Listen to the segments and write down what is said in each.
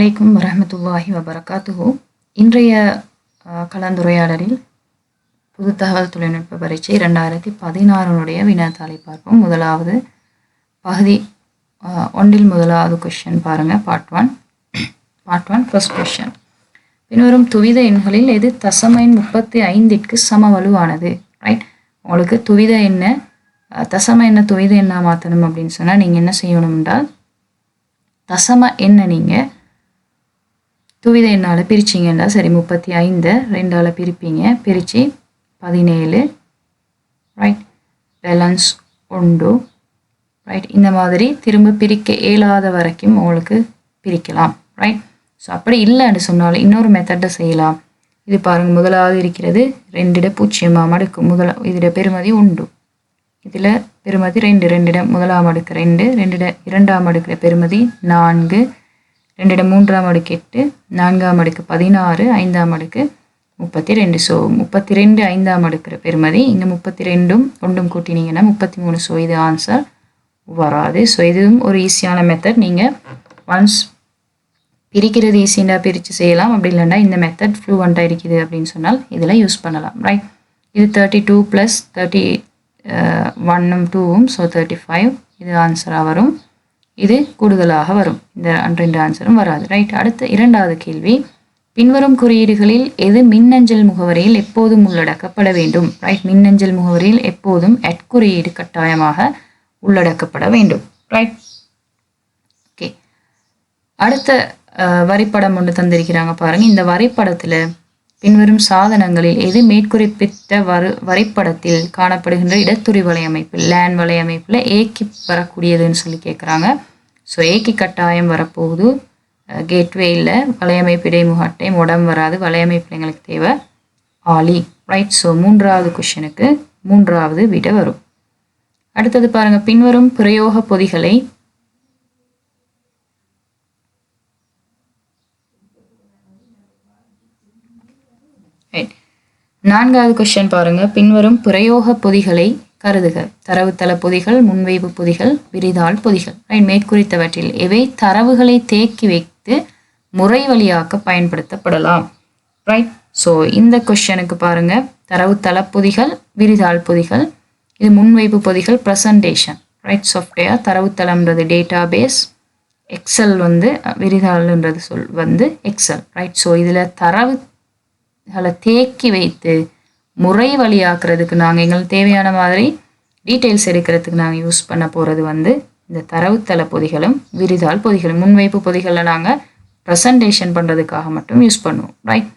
அலைக்கும் வரஹ்மத்துல்லாஹி வபரகாத்துஹு. இன்றைய கலந்துரையாடலில் பொது தகவல் தொழில்நுட்ப பரீட்சை 2016 வினாத்தாளை பார்ப்போம். முதலாவது பகுதி ஒன்றில் முதலாவது கொஸ்டின் பாருங்கள். Part one first question. பின்வரும் துவித எண்களில் எது தசம எண் 35ற்கு சமவலுவானது? ரைட், உங்களுக்கு துவித எண்ண தசம எண்ண துவித எண்ணா மாற்றணும் அப்படின்னு சொன்னால் நீங்கள் என்ன செய்யணும் என்றால் தசம எண்ணை நீங்கள் துவித எண்ணால் பிரிச்சிங்கன்னா சரி, 35 2ஆல் பிரிப்பீங்க, பிரித்து 17 ரைட், பேலன்ஸ் 1 ரைட். இந்த மாதிரி திரும்ப பிரிக்க இயலாத வரைக்கும் உங்களுக்கு பிரிக்கலாம் ரைட். ஸோ அப்படி இல்லைன்னு சொன்னாலும் இன்னொரு மெத்தட்டை செய்யலாம். இது பாருங்கள், முதலாவது இருக்கிறது 2 மடக்கு இதில் பெருமதி 1, இதில் பெருமதி 2, 2 முதலாம் அடுக்கு 2, 2 இரண்டாம் அடுக்கிற பெருமதி 4, 2 மூன்றாம் அடுக்கு 8, 4ஆம் அடுக்கு 16, 5ஆம் அடுக்கு 32. ஸோ 32 5ஆம் அடுக்கிற பெருமதி இங்கே 32ம் 1ம் கூட்டினீங்கன்னா 33. ஸோ இது ஆன்சர் வராது. ஸோ இதுவும் ஒரு ஈஸியான மெத்தட். நீங்கள் ஒன்ஸ் பிரிக்கிறது ஈஸியாக பிரித்து செய்யலாம். அப்படி இல்லைன்னா இந்த மெத்தட் ஃப்ளூவெண்ட்டாக இருக்குது அப்படின்னு சொன்னால் இதில் யூஸ் பண்ணலாம் ரைட். இது 32 + 31ம் 2ம் ஸோ 35. இது ஆன்சராக வரும். இது கூடுதலாக வரும். இந்த 2 ஆன்சரும் வராது ரைட். அடுத்த இரண்டாவது கேள்வி. பின்வரும் குறியீடுகளில் எது மின்னஞ்சல் முகவரியில் எப்போதும் உள்ளடக்கப்பட வேண்டும்? ரைட், மின்னஞ்சல் முகவரியில் எப்போதும் குறியீடு கட்டாயமாக உள்ளடக்கப்பட வேண்டும் ரைட். ஓகே, அடுத்த வரைபடம் ஒன்று தந்திருக்கிறாங்க பாருங்கள். இந்த வரைபடத்தில் பின்வரும் சாதனங்களில் எது மேற்குறிப்பிட்ட வரைபடத்தில் காணப்படுகின்ற இடத்துறை வலையமைப்பில் லேன் வலையமைப்பில் ஏக்கி வரக்கூடியதுன்னு சொல்லி கேட்குறாங்க. ஸோ ஏக்கி கட்டாயம் வரப்போகுது. கேட்வேயில் வலையமைப்பு இடைமுக அட்டை மொடம் வராது. வலையமைப்பில் எங்களுக்கு தேவை ஆலி ரைட். ஸோ மூன்றாவது கொஷனுக்கு மூன்றாவது விட வரும். அடுத்தது பாருங்கள். பின்வரும் பிரயோக பொதிகளை நான்காவது கொஸ்டின் பாருங்க. பின்வரும் பிரயோக பொதிகளை கருதுக. தரவுத்தள பொதிகள், முன்வைப்பு பொதிகள், விரிதாள் பொதிகள் ரைட். மேற்குறித்தவற்றில் எவை தரவுகளை தேக்கி வைத்து முறை வழியாக்க பயன்படுத்தப்படலாம் ரைட். ஸோ இந்த கொஸ்டினுக்கு பாருங்க, தரவுத்தள பொதிகள், விரிதாள் பொதிகள், இது முன்வைப்பு பொதிகள் ப்ரெசன்டேஷன் ரைட். சாஃப்ட்வேர் தரவுத்தளம்ன்றது டேட்டா பேஸ், எக்ஸல் விரிதாள்ன்றது எக்ஸல் ரைட். ஸோ இதில் தரவுகளை தேக்கி வைத்து முறை வழியாக்குறதுக்கு நாங்கள் எங்களுக்கு தேவையான மாதிரி டீட்டெயில்ஸ் எடுக்கிறதுக்கு நாங்கள் யூஸ் பண்ண போகிறது இந்த தரவுத்தள பொதிகளும் விரிதாள் பொதிகளும். முன்வைப்பு பொதிகளில் நாங்கள் ப்ரெசன்டேஷன் பண்ணுறதுக்காக மட்டும் யூஸ் பண்ணுவோம் ரைட்.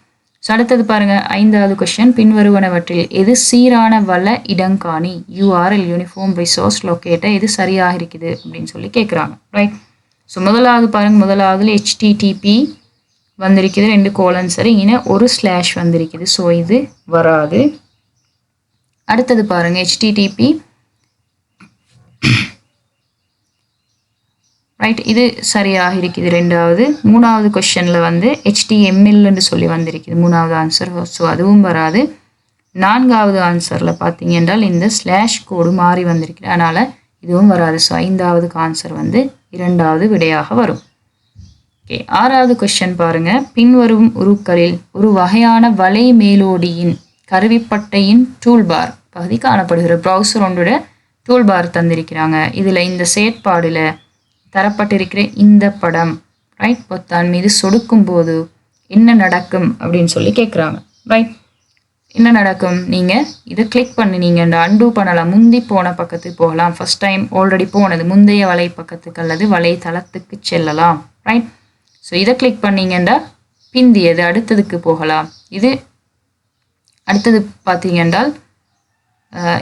ஸோ அடுத்தது பாருங்கள். ஐந்தாவது கொஸ்டின். பின்வருவனவற்றில் எது சீரான வள இடங்காணி URL யூனிஃபார்ம் ரிசோர்ஸ் லொக்கேட்டர் எது சரியாக இருக்குது அப்படின்னு சொல்லி கேட்குறாங்க ரைட். ஸோ முதலாவது பாருங்கள். முதலாவதுல HTTP வந்திருக்குது, 2 கோலன் சரி, இங்கே ஒரு ஸ்லாஷ் வந்திருக்குது. ஸோ இது வராது. அடுத்தது பாருங்கள். HTTP ரைட், இது சரியாக இருக்குது ரெண்டாவது. மூணாவது கொஸ்டினில் HTML சொல்லி வந்திருக்குது மூணாவது ஆன்சர். ஸோ அதுவும் வராது. நான்காவது ஆன்சரில் பார்த்தீங்க என்றால் இந்த ஸ்லாஷ் கோடு மாறி வந்திருக்குது, அதனால் இதுவும் வராது. ஸோ ஐந்தாவதுக்கு ஆன்சர் இரண்டாவது விடையாக வரும். ஓகே, ஆறாவது கொஸ்டின் பாருங்க. பின்வரும் உருக்களில் ஒரு வகையான வலை மேலோடியின் கருவிப்பட்டையின் டூல்பார் பகுதி காணப்படுகிற ப்ரௌசர் ஒன்றோட டூல்பார் தந்திருக்கிறாங்க. இதில் இந்த செயற்பாடில் தரப்பட்டிருக்கிற இந்த படம் ரைட் பொத்தான் மீது சொடுக்கும் போது என்ன நடக்கும் அப்படின்னு சொல்லி கேட்குறாங்க ரைட். என்ன நடக்கும்? நீங்கள் இதை கிளிக் பண்ணினீங்க அன்டூ பண்ணலாம். முந்தி போன பக்கத்துக்கு போகலாம். ஃபர்ஸ்ட் டைம் ஆல்ரெடி போனது முந்தைய வலை பக்கத்துக்கு அல்லது வலைத்தளத்துக்கு செல்லலாம் ரைட். ஸோ இதை கிளிக் பண்ணிங்கன்னா பிந்தியது அடுத்ததுக்கு போகலாம். இது அடுத்தது பார்த்தீங்க என்றால்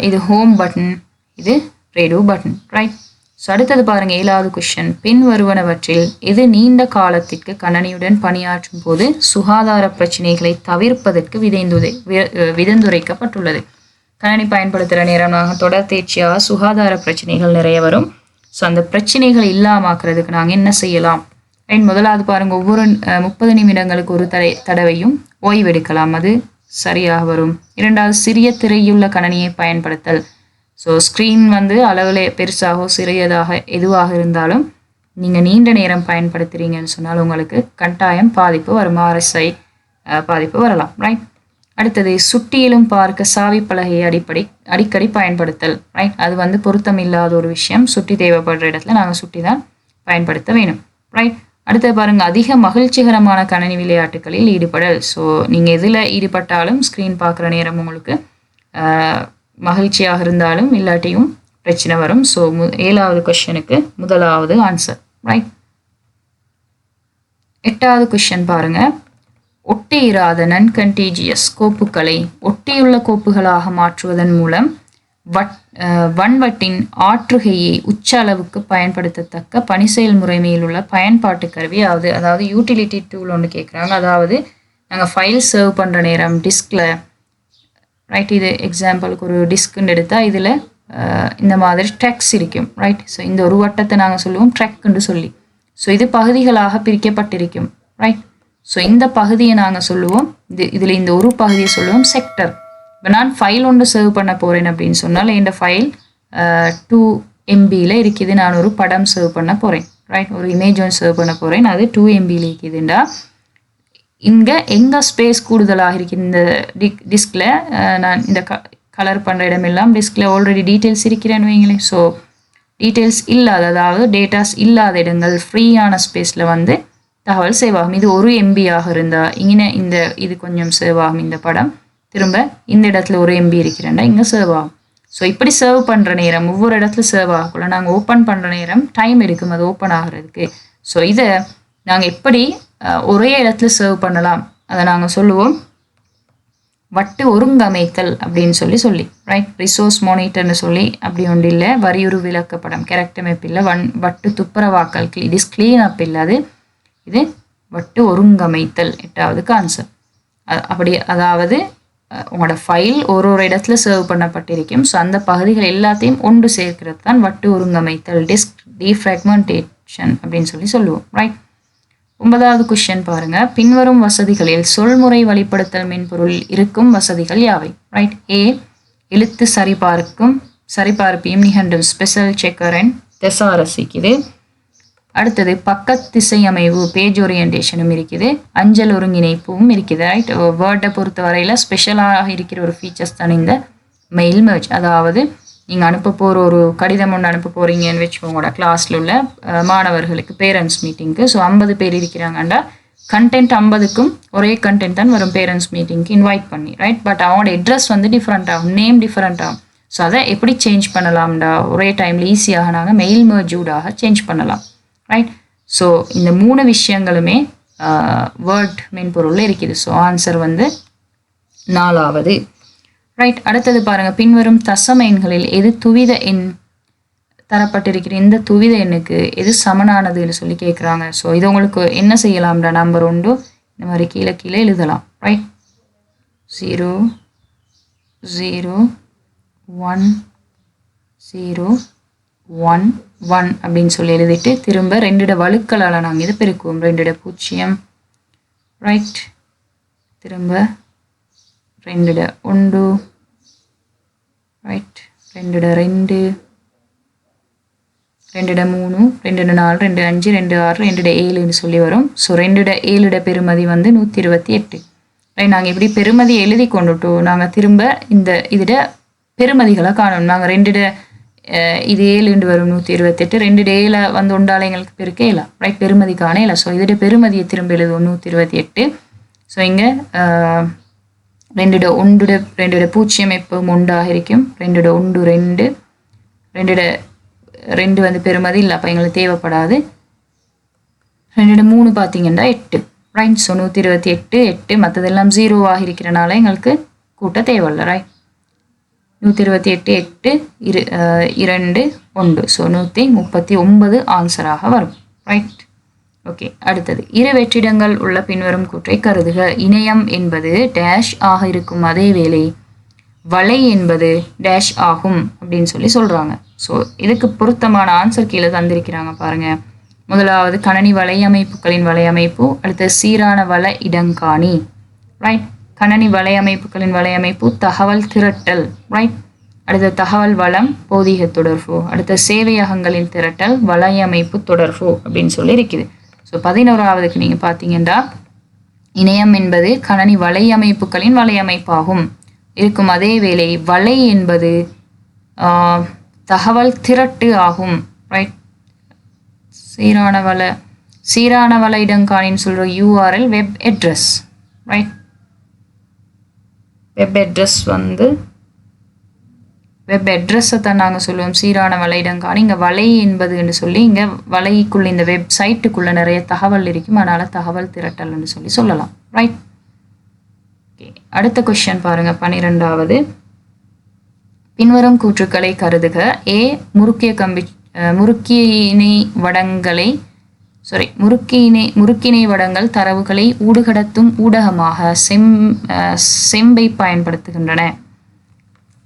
இது ஹோம் பட்டன், இது ரேடியோ பட்டன் ரைட். ஸோ அடுத்தது பாருங்கள். ஏழாவது கொஸ்டின். பின் வருவனவற்றில் எது நீண்ட காலத்திற்கு கணனியுடன் பணியாற்றும் போது சுகாதார பிரச்சனைகளை தவிர்ப்பதற்கு விதந்துரைக்கப்பட்டுள்ளது? கணனி பயன்படுத்துகிற நேரம் நாங்கள் தொடர் தேர்ச்சியாக சுகாதார பிரச்சனைகள் நிறைய வரும். ஸோ அந்த பிரச்சனைகள் இல்லாமக்கிறதுக்கு நாங்கள் என்ன செய்யலாம்? முதலாவது பாருங்கள். ஒவ்வொரு 30 நிமிடங்களுக்கு ஒரு தடவையும் ஓய்வெடுக்கலாம், அது சரியாக வரும். இரண்டாவது, சிறிய திரையுள்ள கணனியை பயன்படுத்தல். ஸோ ஸ்க்ரீன் அளவில் பெருசாகவோ சிறியதாக எதுவாக இருந்தாலும் நீங்கள் நீண்ட நேரம் பயன்படுத்துகிறீங்கன்னு சொன்னால் உங்களுக்கு கட்டாயம் பாதிப்பு வரும், RSI பாதிப்பு வரலாம். ரைட். அடுத்தது சுட்டியிலும் பார்க்க சாவி பலகையை அடிக்கடி பயன்படுத்தல். ரைட். அது வந்து பொருத்தம் இல்லாத ஒரு விஷயம். சுட்டி தேவைப்படுற இடத்துல நாங்கள் சுட்டி தான் பயன்படுத்த வேணும். ரைட். அடுத்தது பாருங்க, அதிக மகிழ்ச்சிகரமான கணினி விளையாட்டுகளில் ஈடுபடல். ஸோ நீங்கள் எதில் ஈடுபட்டாலும் ஸ்க்ரீன் பார்க்குற நேரம் உங்களுக்கு மகிழ்ச்சியாக இருந்தாலும் இல்லாட்டியும் பிரச்சனை வரும். ஸோ 7வது கொஸ்டினுக்கு முதலாவது ஆன்சர். ரைட். 8வது கொஸ்டின் பாருங்க, ஒட்டியிராத நன்கன்டீஜியஸ் கோப்புகளை ஒட்டியுள்ள கோப்புகளாக மாற்றுவதன் மூலம் வன்வட்டின் ஆற்றுகையை உச்ச அளவுக்கு பயன்படுத்தத்தக்க பணி செயல்முறைமையில் உள்ள பயன்பாட்டு கருவி அதாவது யூட்டிலிட்டி டூல் ஒன்று கேட்குறாங்க. அதாவது நாங்கள் ஃபைல் சர்வ் பண்ணுற நேரம் டிஸ்கில், ரைட், இது எக்ஸாம்பிளுக்கு ஒரு டிஸ்க்குன்னு எடுத்தால் இதில் இந்த மாதிரி ட்ரெக்ஸ் இருக்கும். ரைட். ஸோ இந்த ஒரு வட்டத்தை நாங்கள் சொல்லுவோம் ட்ரெக்குன்னு சொல்லி. ஸோ இது பகுதிகளாக பிரிக்கப்பட்டிருக்கும். ரைட். ஸோ இந்த பகுதியை நாங்கள் சொல்லுவோம், இதில் இந்த ஒரு பகுதியை சொல்லுவோம் செக்டர். இப்போ நான் ஃபைல் ஒன்று சர்வ் பண்ண போகிறேன் அப்படின்னு சொன்னால் இந்த ஃபைல் 2 MBயில் இருக்குது. நான் ஒரு படம் சர்வ் பண்ண போகிறேன். ரைட். ஒரு இமேஜ் ஒன்று சர்வ் பண்ண போகிறேன், அது 2 MBயில் இருக்குதுண்டா இங்கே எங்கே ஸ்பேஸ் கூடுதலாக இருக்குது இந்த டிஸ்கில். நான் இந்த கலர் பண்ணுற இடமெல்லாம் டிஸ்கில் ஆல்ரெடி டீட்டெயில்ஸ் இருக்கிறேன்னு வைங்களேன். ஸோ டீட்டெயில்ஸ் இல்லாத, அதாவது டேட்டாஸ் இல்லாத இடங்கள் ஃப்ரீயான ஸ்பேஸில் வந்து தகவல் சேவ் ஆகும். இது 1 MB இருந்தால் இங்கே இது கொஞ்சம் சேவ் ஆகும். இந்த படம் திரும்ப இந்த இடத்துல 1 MB இருக்கிறேன்டா இங்கே சேவ் ஆகும். ஸோ இப்படி சர்வ் பண்ணுற நேரம் ஒவ்வொரு இடத்துல சர்வ் ஆகக்குள்ள நாங்கள் ஓப்பன் பண்ணுற நேரம் டைம் எடுக்கும் அது ஓப்பன் ஆகிறதுக்கு. ஸோ இதை நாங்கள் எப்படி ஒரே இடத்துல சர்வ் பண்ணலாம் அதை நாங்கள் சொல்லுவோம் வட்டு ஒருங்கமைத்தல் அப்படின்னு சொல்லி ரைட். ரிசோர்ஸ் மானிட்டர்னு சொல்லி அப்படி ஒன்று இல்லை, வரியுறு விளக்கப்படம் கரெக்டமைப்பு இல்லை, வட்டு துப்புரவாக்கல் இட் இஸ் கிளீன் அப் இல்லை, அது இது வட்டு ஒருங்கமைத்தல். 8வது ஆன்சர். அப்படி அதாவது உங்களோட ஃபைல் ஒரு இடத்துல சர்வ் பண்ணப்பட்டிருக்கும். ஸோ அந்த பகுதிகள் எல்லாத்தையும் ஒன்று சேர்க்கிறது தான் வட்டு ஒருங்கமைத்தல், டிஸ்க் டீஃப்ராக்மெண்டேஷன் அப்படின்னு சொல்லுவோம். ரைட். 9வது கொஸ்டின் பாருங்க, பின்வரும் வசதிகளில் சொல்முறை வழிப்படுத்தல் மென்பொருள் இருக்கும் வசதிகள் யாவை? ரைட். A எழுத்து சரிபார்ப்பையும் நிகண்டும் ஸ்பெஷல் செக்கர் அண்ட் தெசாரஸ் இருக்குது. அடுத்தது பக்க திசை அமைவு பேஜ் ஓரியன்டேஷனும் இருக்குது, அஞ்சல் ஒருங்கிணைப்பும் இருக்குது. ரைட். வேர்டை பொறுத்த வரையில் ஸ்பெஷலாக இருக்கிற ஒரு ஃபீச்சர்ஸ் தான் இந்த மெயில் மெர்ஜ். அதாவது நீங்கள் அனுப்ப போகிற ஒரு கடிதம் ஒன்று அனுப்ப போகிறீங்கன்னு வச்சுக்கோங்க உங்களோட கிளாஸில் உள்ள மாணவர்களுக்கு பேரண்ட்ஸ் மீட்டிங்க்கு. ஸோ 50 பேர் இருக்கிறாங்கண்டா கண்டென்ட் 50க்கும் ஒரே கண்டென்ட் தான் வரும் பேரண்ட்ஸ் மீட்டிங்க்கு இன்வைட் பண்ணி. ரைட். பட் அவங்களோட அட்ரஸ் வந்து டிஃப்ரெண்ட் ஆகும், நேம் டிஃப்ரெண்ட் ஆகும். ஸோ அதை எப்படி சேஞ்ச் பண்ணலாம்டா ஒரே டைமில் ஈஸியாக நாங்கள் மெயில் மெர்ஜூடாக சேஞ்ச் பண்ணலாம். ரைட். ஸோ இந்த 3 விஷயங்களுமே வேர்ட் மென்பொருளில் இருக்குது. ஸோ ஆன்சர் வந்து 4வது. ரைட். அடுத்தது பாருங்கள், பின்வரும் தசம எண்களில் எது துவித எண் தரப்பட்டிருக்கிற இந்த துவித எண்ணுக்கு எது சமனானதுன்னு சொல்லி கேட்குறாங்க. ஸோ இது உங்களுக்கு என்ன செய்யலாம்டா, நம்பர் 1 இந்த மாதிரி கீழே எழுதலாம். ரைட். 0 0 1 0 1 1 அப்படின்னு சொல்லி எழுதிட்டு திரும்ப 2 வழுக்களால் நாங்கள் இதை பெருக்குவோம். 2 0. ரைட். திரும்ப 2 1. ரைட். 2 2 2 3 2 4 2 5 2 6 2 7ன்னு சொல்லி வரும். ஸோ 2 7 பெருமதி வந்து 128. ரைட். நாங்கள் இப்படி பெருமதி எழுதி கொண்டுட்டோம். நாங்கள் திரும்ப இதோட பெருமதிகளை காணணும். நாங்கள் 2 இது 7 வரும் 128. 2 7 வந்து உண்டால எங்களுக்கு பெருக்க இயலாம். ரைட். பெருமதி காண இல்லை. ஸோ இதோட பெருமதியை திரும்ப எழுதுவோம் 128. ஸோ இங்கே 2 1 2 0 எப்பவும் 1 இருக்கும். 2 1 2 2 2 வந்து பெருமதி இல்லை, அப்போ எங்களுக்கு தேவைப்படாது. 2 3 பார்த்தீங்கன்னா 8. ரைட். ஸோ 128 8 மற்றதெல்லாம் 0 இருக்கிறனால எங்களுக்கு கூட்ட தேவையில்லை. ரைட். 128 8 2 1. ஸோ 139 ஆன்சராக வரும். ரைட். ஓகே. அடுத்தது இரு வெற்றிடங்கள் உள்ள பின்வரும் கூற்றை கருதுக. இணையம் என்பது டேஷ் ஆக இருக்கும் அதே வேளை வலை என்பது டேஷ் ஆகும் அப்படின்னு சொல்கிறாங்க. ஸோ இதுக்கு பொருத்தமான ஆன்சர் கீழே தந்திருக்கிறாங்க பாருங்கள். முதலாவது கணனி வலையமைப்புகளின் வலையமைப்பு, அடுத்தது சீரான வலை இடங்காணி. ரைட். கணனி வலையமைப்புகளின் வலையமைப்பு தகவல் திரட்டல். ரைட். அடுத்த தகவல் வளம் பௌதீக தொடர்பு, அடுத்த சேவையகங்களின் திரட்டல் வலையமைப்பு தொடர்பு அப்படின்னு சொல்லி இருக்குது. ஸோ 11ஆவதுக்கு நீங்கள் பார்த்தீங்கன்னா இணையம் என்பது கணனி வலையமைப்புகளின் வலையமைப்பாகும் இருக்கும். அதே வேளை வலை என்பது தகவல் திரட்டு ஆகும். ரைட். சீரான வள இடங்காணின்னு சொல்கிற URL web address. Right. Web address web அட்ரஸை தான் நாங்கள் சொல்லுவோம் சீரான வலை இடங்காணி. இங்கே வலை என்பதுன்னு சொல்லி இங்கே வலைக்குள்ளே இந்த வெப்சைட்டுக்குள்ளே நிறைய தகவல் இருக்கும், அதனால் தகவல் திரட்டல்னு சொல்லலாம். ரைட். ஓகே, அடுத்த கொஸ்டின் பாருங்கள் 12ஆவது. பின்வரும் கூற்றுக்களை கருதுக. ஏ முறுக்கிணை வடங்கள் தரவுகளை ஊடுகடத்தும் ஊடகமாக செம்பை பயன்படுத்துகின்றன.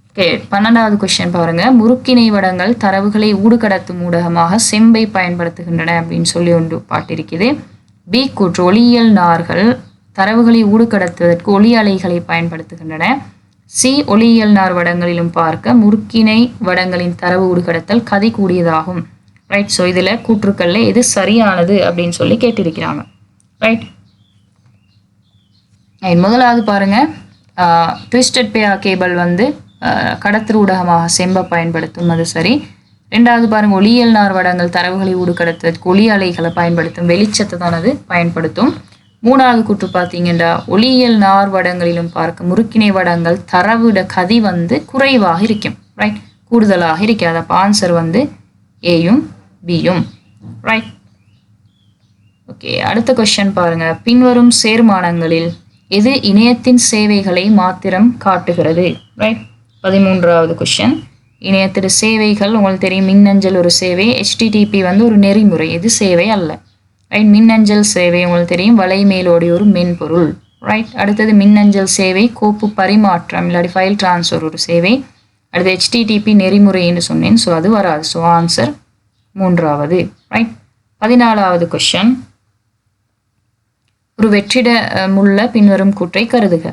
ஓகே, 12ஆவது கொஸ்டின் பாருங்க. முறுக்கிணை வடங்கள் தரவுகளை ஊடுகடத்தும் ஊடகமாக செம்பை பயன்படுத்துகின்றன அப்படின்னு சொல்லி ஒன்று பாட்டிருக்குது. பி கூற்று ஒளியியல் நார்கள் தரவுகளை ஊடுகடத்துவதற்கு ஒளி அலைகளை பயன்படுத்துகின்றன. சி ஒளியியல் நார் வடங்களிலும் பார்க்க முறுக்கிணை வடங்களின் தரவு ஊடுகடத்தல் கதை கூடியதாகும். ரைட். ஸோ இதில் கூற்றுக்கள்ல எது சரியானது அப்படின்னு சொல்லி கேட்டிருக்கிறாங்க. ரைட். முதலாவது பாருங்க, ட்விஸ்டட் பே கேபிள் கடத்தல் ஊடகமாக செம்பை பயன்படுத்தும், அது சரி. ரெண்டாவது பாருங்க, ஒளியியல் நார் வடங்கள் தரவுகளை ஊடுகடத்துவதற்கு ஒளி அலைகளை பயன்படுத்தும், வெளிச்சத்தை தான் அது பயன்படுத்தும். மூணாவது கூற்று பார்த்தீங்கன்னா ஒளியியல் நார் வடங்களிலும் பார்க்க முறுக்கிணை வடங்கள் தரவிட கதி குறைவாக இருக்கும். ரைட். கூடுதலாக இருக்காது. அப்போ ஆன்சர் ஏயும் பியும். ரைட். ஓகே, அடுத்த கொஸ்டின் பாருங்க. பின்வரும் சேர்மானங்களில் எது இணையத்தின் சேவைகளை மாத்திரம் காட்டுகிறது? ரைட். 13ஆவது கொஸ்டின். இணையத்தின் சேவைகள் உங்களுக்கு தெரியும், மின்னஞ்சல் ஒரு சேவை, HTTP ஒரு நெறிமுறை, இது சேவை அல்ல. ரைட். மின்னஞ்சல் சேவை உங்களுக்கு தெரியும், வலை மேலோடி ஒரு மென்பொருள். ரைட். அடுத்தது மின்னஞ்சல் சேவை கோப்பு பரிமாற்றம் இல்லாட்டி ஃபைல் டிரான்ஸ்ஃபர் ஒரு சேவை. அடுத்து HTTP நெறிமுறைன்னு சொன்னேன், ஸோ அது வராது. ஸோ ஆன்சர் 3ஆவது. ரைட். 14ஆவது கொஸ்டின். ஒரு வெற்றிடமுள்ள பின்வரும் கூற்றை கருதுக.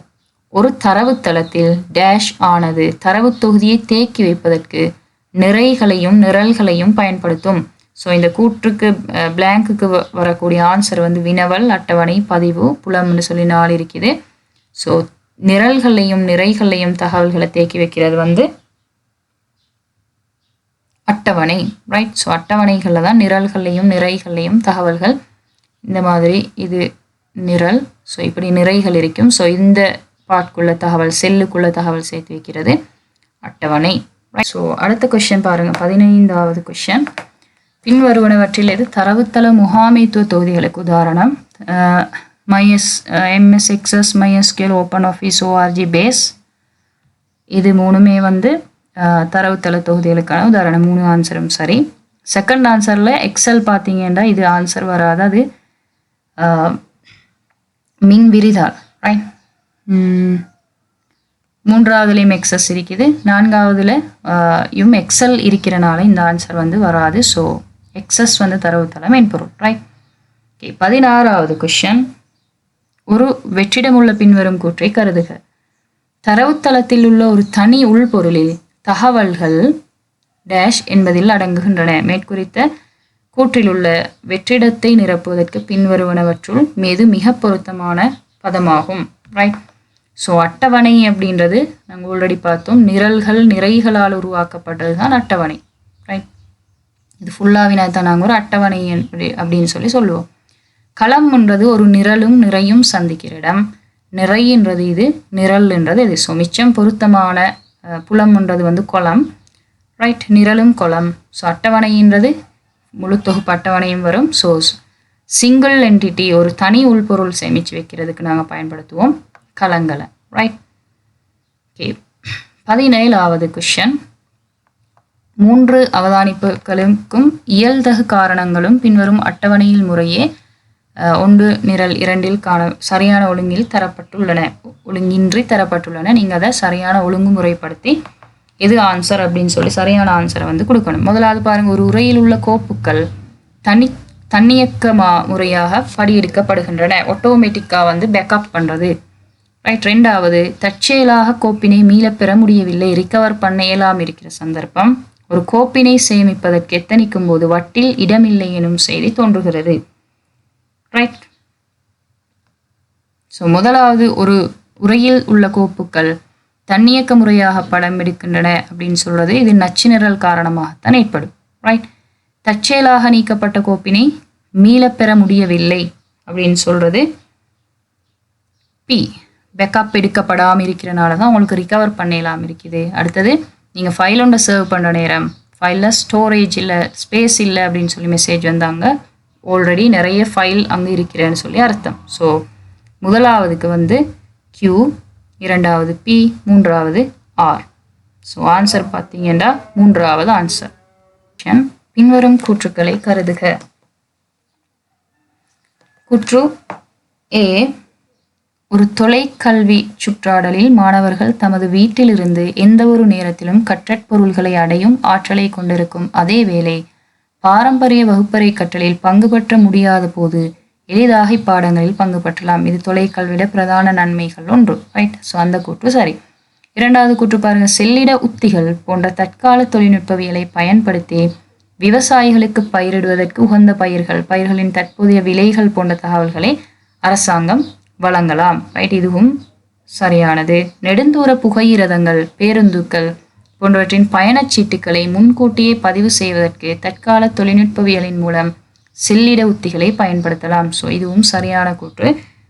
ஒரு தரவுத்தளத்தில் டேஷ் ஆனது தரவு தொகுதியை தேக்கி வைப்பதற்கு நிறைகளையும் நிரல்களையும் பயன்படுத்தும். ஸோ இந்த கூற்றுக்கு பிளாங்குக்கு வரக்கூடிய ஆன்சர் வினவல், அட்டவணை, பதிவு, புலம்னு சொல்லி 4 இருக்குது. ஸோ நிரல்களையும் நிறைகளையும் தகவல்களை தேக்கி வைக்கிறது அட்டவணை. ரைட். ஸோ அட்டவணைகளில் தான் நிரல்களையும் நிறைகளையும் தகவல்கள் இந்த மாதிரி இது நிரல். ஸோ இப்படி நிறைகள் இருக்கும். ஸோ இந்த பார்ட்குள்ள தகவல் செல்லுக்குள்ள தகவல் சேர்த்து வைக்கிறது அட்டவணை. ஸோ அடுத்த கொஸ்டின் பாருங்க, 15ஆவது கொஸ்டின். பின்வருவனவற்றில் எது தரவுத்தள முகாமைத்துவ தொகுதிகளுக்கு உதாரணம்? MS Access, MySQL, OpenOffice, ORG, Base. இது மூணுமே தரவுத்தள தொகுதிகளுக்கான உதாரணம். 3 ஆன்சரும் சரி. செகண்ட் ஆன்சரில் எக்ஸல் பார்த்தீங்கன்னா இது ஆன்சர் வராது, அது மின் விரிதாள். ரைட். 3ஆவதுலேயும் எக்ஸஸ் இருக்குது, 4ஆவதுல எக்ஸல் இருக்கிறனால இந்த ஆன்சர் வராது. ஸோ எக்ஸஸ் தரவுத்தள மென்பொருள். ரைட். ஓகே, 16ஆவது கொஸ்டின். ஒரு வெற்றிடமுள்ள பின்வரும் கூற்றை கருதுக. தரவுத்தளத்தில் உள்ள ஒரு தனி உள்பொருளில் தகவல்கள் டேஷ் என்பதில் அடங்குகின்றன. மேற்குறித்த கூற்றில் உள்ள வெற்றிடத்தை நிரப்புவதற்கு பின்வருவனவற்றுள் மீது மிக பொருத்தமான பதமாகும். ரைட். ஸோ அட்டவணை அப்படின்றது நாங்கள் ஆல்ரெடி பார்த்தோம், நிரல்கள் நிறைகளால் உருவாக்கப்படுறது தான் அட்டவணை. ரைட். இது ஃபுல்லாவினா தான் நாங்கள் ஒரு அட்டவணை அப்படின்னு சொல்லுவோம். களம்ன்றது ஒரு நிரலும் நிறையும் சந்திக்கிற இடம். நிறைன்றது இது, நிரல்ன்றது இது. ஸோ மிச்சம் பொருத்தமான புலம்ன்றது குளம். ரைட். நிரலும் குளம். ஸோ அட்டவணைன்றது முழு தொகுப்பு அட்டவணையும் வரும். ஸோ சிங்கிள் என்டிட்டி ஒரு தனி உள்பொருள் சேமித்து வைக்கிறதுக்கு நாங்கள் பயன்படுத்துவோம் களங்களை. ரைட். ஓகே, 17ஆவது கொஸ்டின். 3 அவதானிப்புகளுக்கும் இயல்தகு காரணங்களும் பின்வரும் அட்டவணையில் முறையே 1 நிரல் 2இல் சரியான ஒழுங்கில் தரப்பட்டுள்ளன, ஒழுங்கின்றி தரப்பட்டுள்ளன. நீங்கள் அதை சரியான ஒழுங்குமுறைப்படுத்தி எது ஆன்சர் அப்படின்னு சொல்லி சரியான ஆன்சரை கொடுக்கணும். முதலாவது பாருங்கள், ஒரு உரையில் உள்ள கோப்புக்கள் தன்னியக்க முறையாக படியெடுக்கப்படுகின்றன. ஆட்டோமேட்டிக்காக பேக்கப் பண்ணுறது. ரைட். ரெண்டாவது, தற்செயலாக கோப்பினை மீளப்பெற முடியவில்லை, ரிகவர் பண்ண இயலாமல் இருக்கிற சந்தர்ப்பம். ஒரு கோப்பினை சேமிப்பதற்கு எத்தனிக்கும் போது வட்டில் இடமில்லை எனும் செய்தி தோன்றுகிறது. ரைட். ஸோ முதலாவது, ஒரு உரையில் உள்ள கோப்புகள் தன்னியக்க முறையாக படம் எடுக்கின்றன அப்படின்னு சொல்றது இது நச்சுநிரல் காரணமாகத்தான் ஏற்படும். ரைட். தற்செயலாக நீக்கப்பட்ட கோப்பினை மீளப்பெற முடியவில்லை அப்படின்னு சொல்றது பி, பேக்கப் எடுக்கப்படாமல் இருக்கிறனால தான் உங்களுக்கு ரிகவர் பண்ணலாம் இருக்குது. அடுத்தது, நீங்கள் ஃபைல் ஒன்றை சர்வ் பண்ணுற நேரம் ஃபைலில் ஸ்டோரேஜ் இல்லை, ஸ்பேஸ் இல்லை அப்படின்னு சொல்லி மெசேஜ் வந்தாங்க, ஆல்ரெடி நிறைய ஃபைல் அங்கே இருக்கிறேன்னு சொல்லி அர்த்தம். ஸோ முதலாவதுக்கு வந்து Q, இரண்டாவது P, மூன்றாவது R. ஸோ ஆன்சர் பார்த்தீங்கன்னா மூன்றாவது ஆன்சர். பின்வரும் கூற்றுக்களை கருதுக. கூற்று A, ஒரு தொலைக்கல்வி சுற்றாடலில் மாணவர்கள் தமது வீட்டிலிருந்து எந்த ஒரு நேரத்திலும் கற்றற்பொருள்களை அடையும் ஆற்றலை கொண்டிருக்கும் அதே வேளை பாரம்பரிய வகுப்பறை கற்றலில் பங்கு பற்ற முடியாத போது எளிதாக இப்பாடங்களில் பங்கு பற்றலாம். இது தொலைக்கல்வியோட பிரதான நன்மைகள் ஒன்று. ரைட். ஸோ அந்த கூற்று சரி. இரண்டாவது கூற்று பாருங்க, செல்லிட உத்திகள் போன்ற தற்கால தொழில்நுட்பவியலை பயன்படுத்தி விவசாயிகளுக்கு பயிரிடுவதற்கு உகந்த பயிர்களின் தற்போதைய விலைகள் போன்ற தகவல்களை அரசாங்கம் வழங்கலாம். ரைட். இதுவும் சரியானது. நெடுந்தூர புகையிரதங்கள், பேருந்துகள் போன்றவற்றின் பயணச்சீட்டுகளை முன்கூட்டியே பதிவு செய்வதற்கு தற்கால தொழில்நுட்பவியலின் மூலம் செல்லிட உத்திகளை பயன்படுத்தலாம். ஸோ இதுவும் சரியான கூற்று.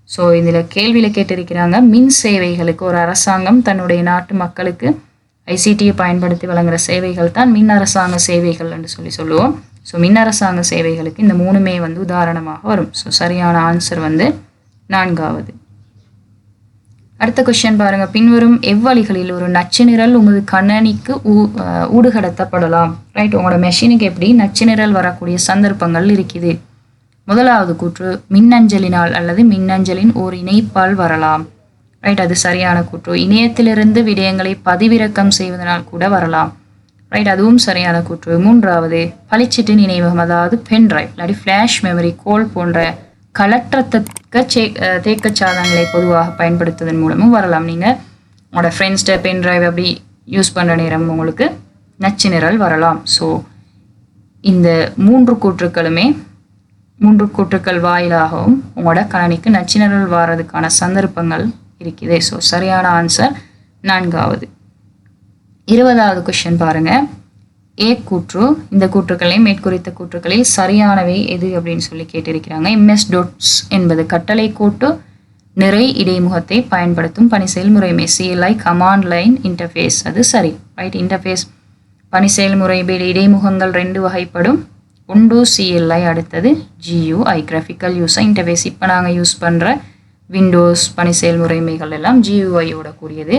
ஸோ இதில் கேள்வியில் கேட்டிருக்கிறாங்க, மின் சேவைகளுக்கு ஒரு அரசாங்கம் தன்னுடைய நாட்டு மக்களுக்கு ஐசிடியை பயன்படுத்தி வழங்குகிற சேவைகள் தான் மின் அரசாங்க சேவைகள் என்று சொல்லுவோம். ஸோ மின் அரசாங்க சேவைகளுக்கு இந்த மூணுமே வந்து உதாரணமாக வரும். ஸோ சரியான ஆன்சர் வந்து நான்காவது. அடுத்த கொஸ்டின் பாருங்க, பின்வரும் எவ்வழிகளில் ஒரு நச்சு நிரல் உமது கணனிக்கு ஊடுகடத்தப்படலாம். ரைட். உங்களோட மெஷினுக்கு எப்படி நச்சு நிரல் வரக்கூடிய சந்தர்ப்பங்கள் இருக்குது. முதலாவது கூற்று, மின்னஞ்சலினால் அல்லது மின்னஞ்சலின் ஓர் இணைப்பால் வரலாம். ரைட். அது சரியான கூற்று. இணையத்திலிருந்து விடயங்களை பதிவிறக்கம் செய்வதனால் கூட வரலாம். ரைட். அதுவும் சரியான கூற்று. மூன்றாவது, பளிச்சிட்டு நினைவகம், அதாவது பென் டிரைவ் இல்லாட்டி ஃப்ளாஷ் மெமரி கோல் போன்ற கலற்றத்தக்க தேக்க சாதனங்களை பொதுவாக பயன்படுத்துவதன் மூலமும் வரலாம். நீங்கள் உங்களோட ஃப்ரெண்ட்ஸ்ட பென் டிரைவ் அப்படி யூஸ் பண்ணுற நேரம் உங்களுக்கு நச்சு நிரல் வரலாம். ஸோ இந்த மூன்று கூற்றுக்கள் வாயிலாகவும் உங்களோட கணனிக்கு நச்சு நிரல் வாரதுக்கான சந்தர்ப்பங்கள் இருக்குது. ஸோ சரியான ஆன்சர் நான்காவது. 20வது கொஸ்டின் பாருங்க, ஏ கூற்று, இந்த கூற்றுக்களை மேற்குறித்த கூற்றுக்களில் சரியானவை எது அப்படின்னு சொல்லி கேட்டிருக்கிறாங்க. MS-DOS என்பது கட்டளை கோட்டு நிறை இடைமுகத்தை பயன்படுத்தும் பணி செயல்முறைமை. CLI கமாண்ட் லைன் இன்டர்ஃபேஸ், அது சரி. ரைட். இன்டர்ஃபேஸ் பணி செயல்முறை இடைமுகங்கள் ரெண்டு வகைப்படும். ஒன்று CLI, அடுத்தது GUI கிராஃபிக்கல் யூசர் இன்டர்ஃபேஸ். இப்போ நாங்கள் யூஸ் பண்ணுற விண்டோஸ் பணி செயல்முறைமைகள் எல்லாம் GUI-யோட கூடியது.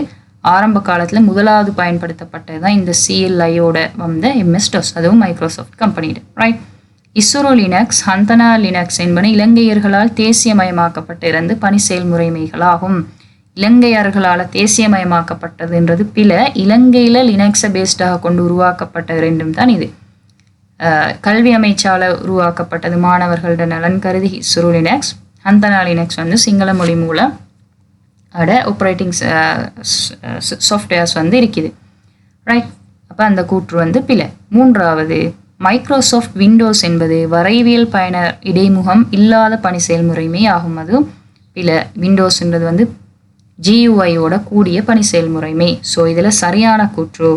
ஆரம்ப காலத்தில் முதலாவது பயன்படுத்தப்பட்டது தான் இந்த CLI-யோட வந்த MS-DOS, அதுவும் மைக்ரோசாஃப்ட் கம்பெனியோட. ரைட். இசுரு லினக்ஸ், ஹந்தனா லினக்ஸ் என்பன இலங்கையர்களால் தேசியமயமாக்கப்பட்ட இரண்டு பணி செயல்முறைமைகளாகும். இலங்கையர்களால் தேசியமயமாக்கப்பட்டதுன்றது பில, இலங்கையில் லினக்ஸை பேஸ்டாக கொண்டு உருவாக்கப்பட்ட ரெண்டும் தான் இது. கல்வி அமைச்சால் உருவாக்கப்பட்டது மாணவர்களோட நலன் கருதி இசுரு லினக்ஸ். ஹந்தனா லினக்ஸ் வந்து சிங்கள மொழி மூலம் ஆப்ரேட்டிங் சாஃப்ட்வேர்ஸ் வந்து இருக்குது. ரைட். அப்போ அந்த கூற்று வந்து பிழை. மூன்றாவது, மைக்ரோசாஃப்ட் விண்டோஸ் என்பது வரைவியல் பயனர் இடைமுகம் இல்லாத பணி செயல்முறைமை ஆகும். அது பிழை. விண்டோஸ்ன்றது வந்து GUI-யோட கூடிய பணி செயல்முறைமை. ஸோ இதில் சரியான கூற்று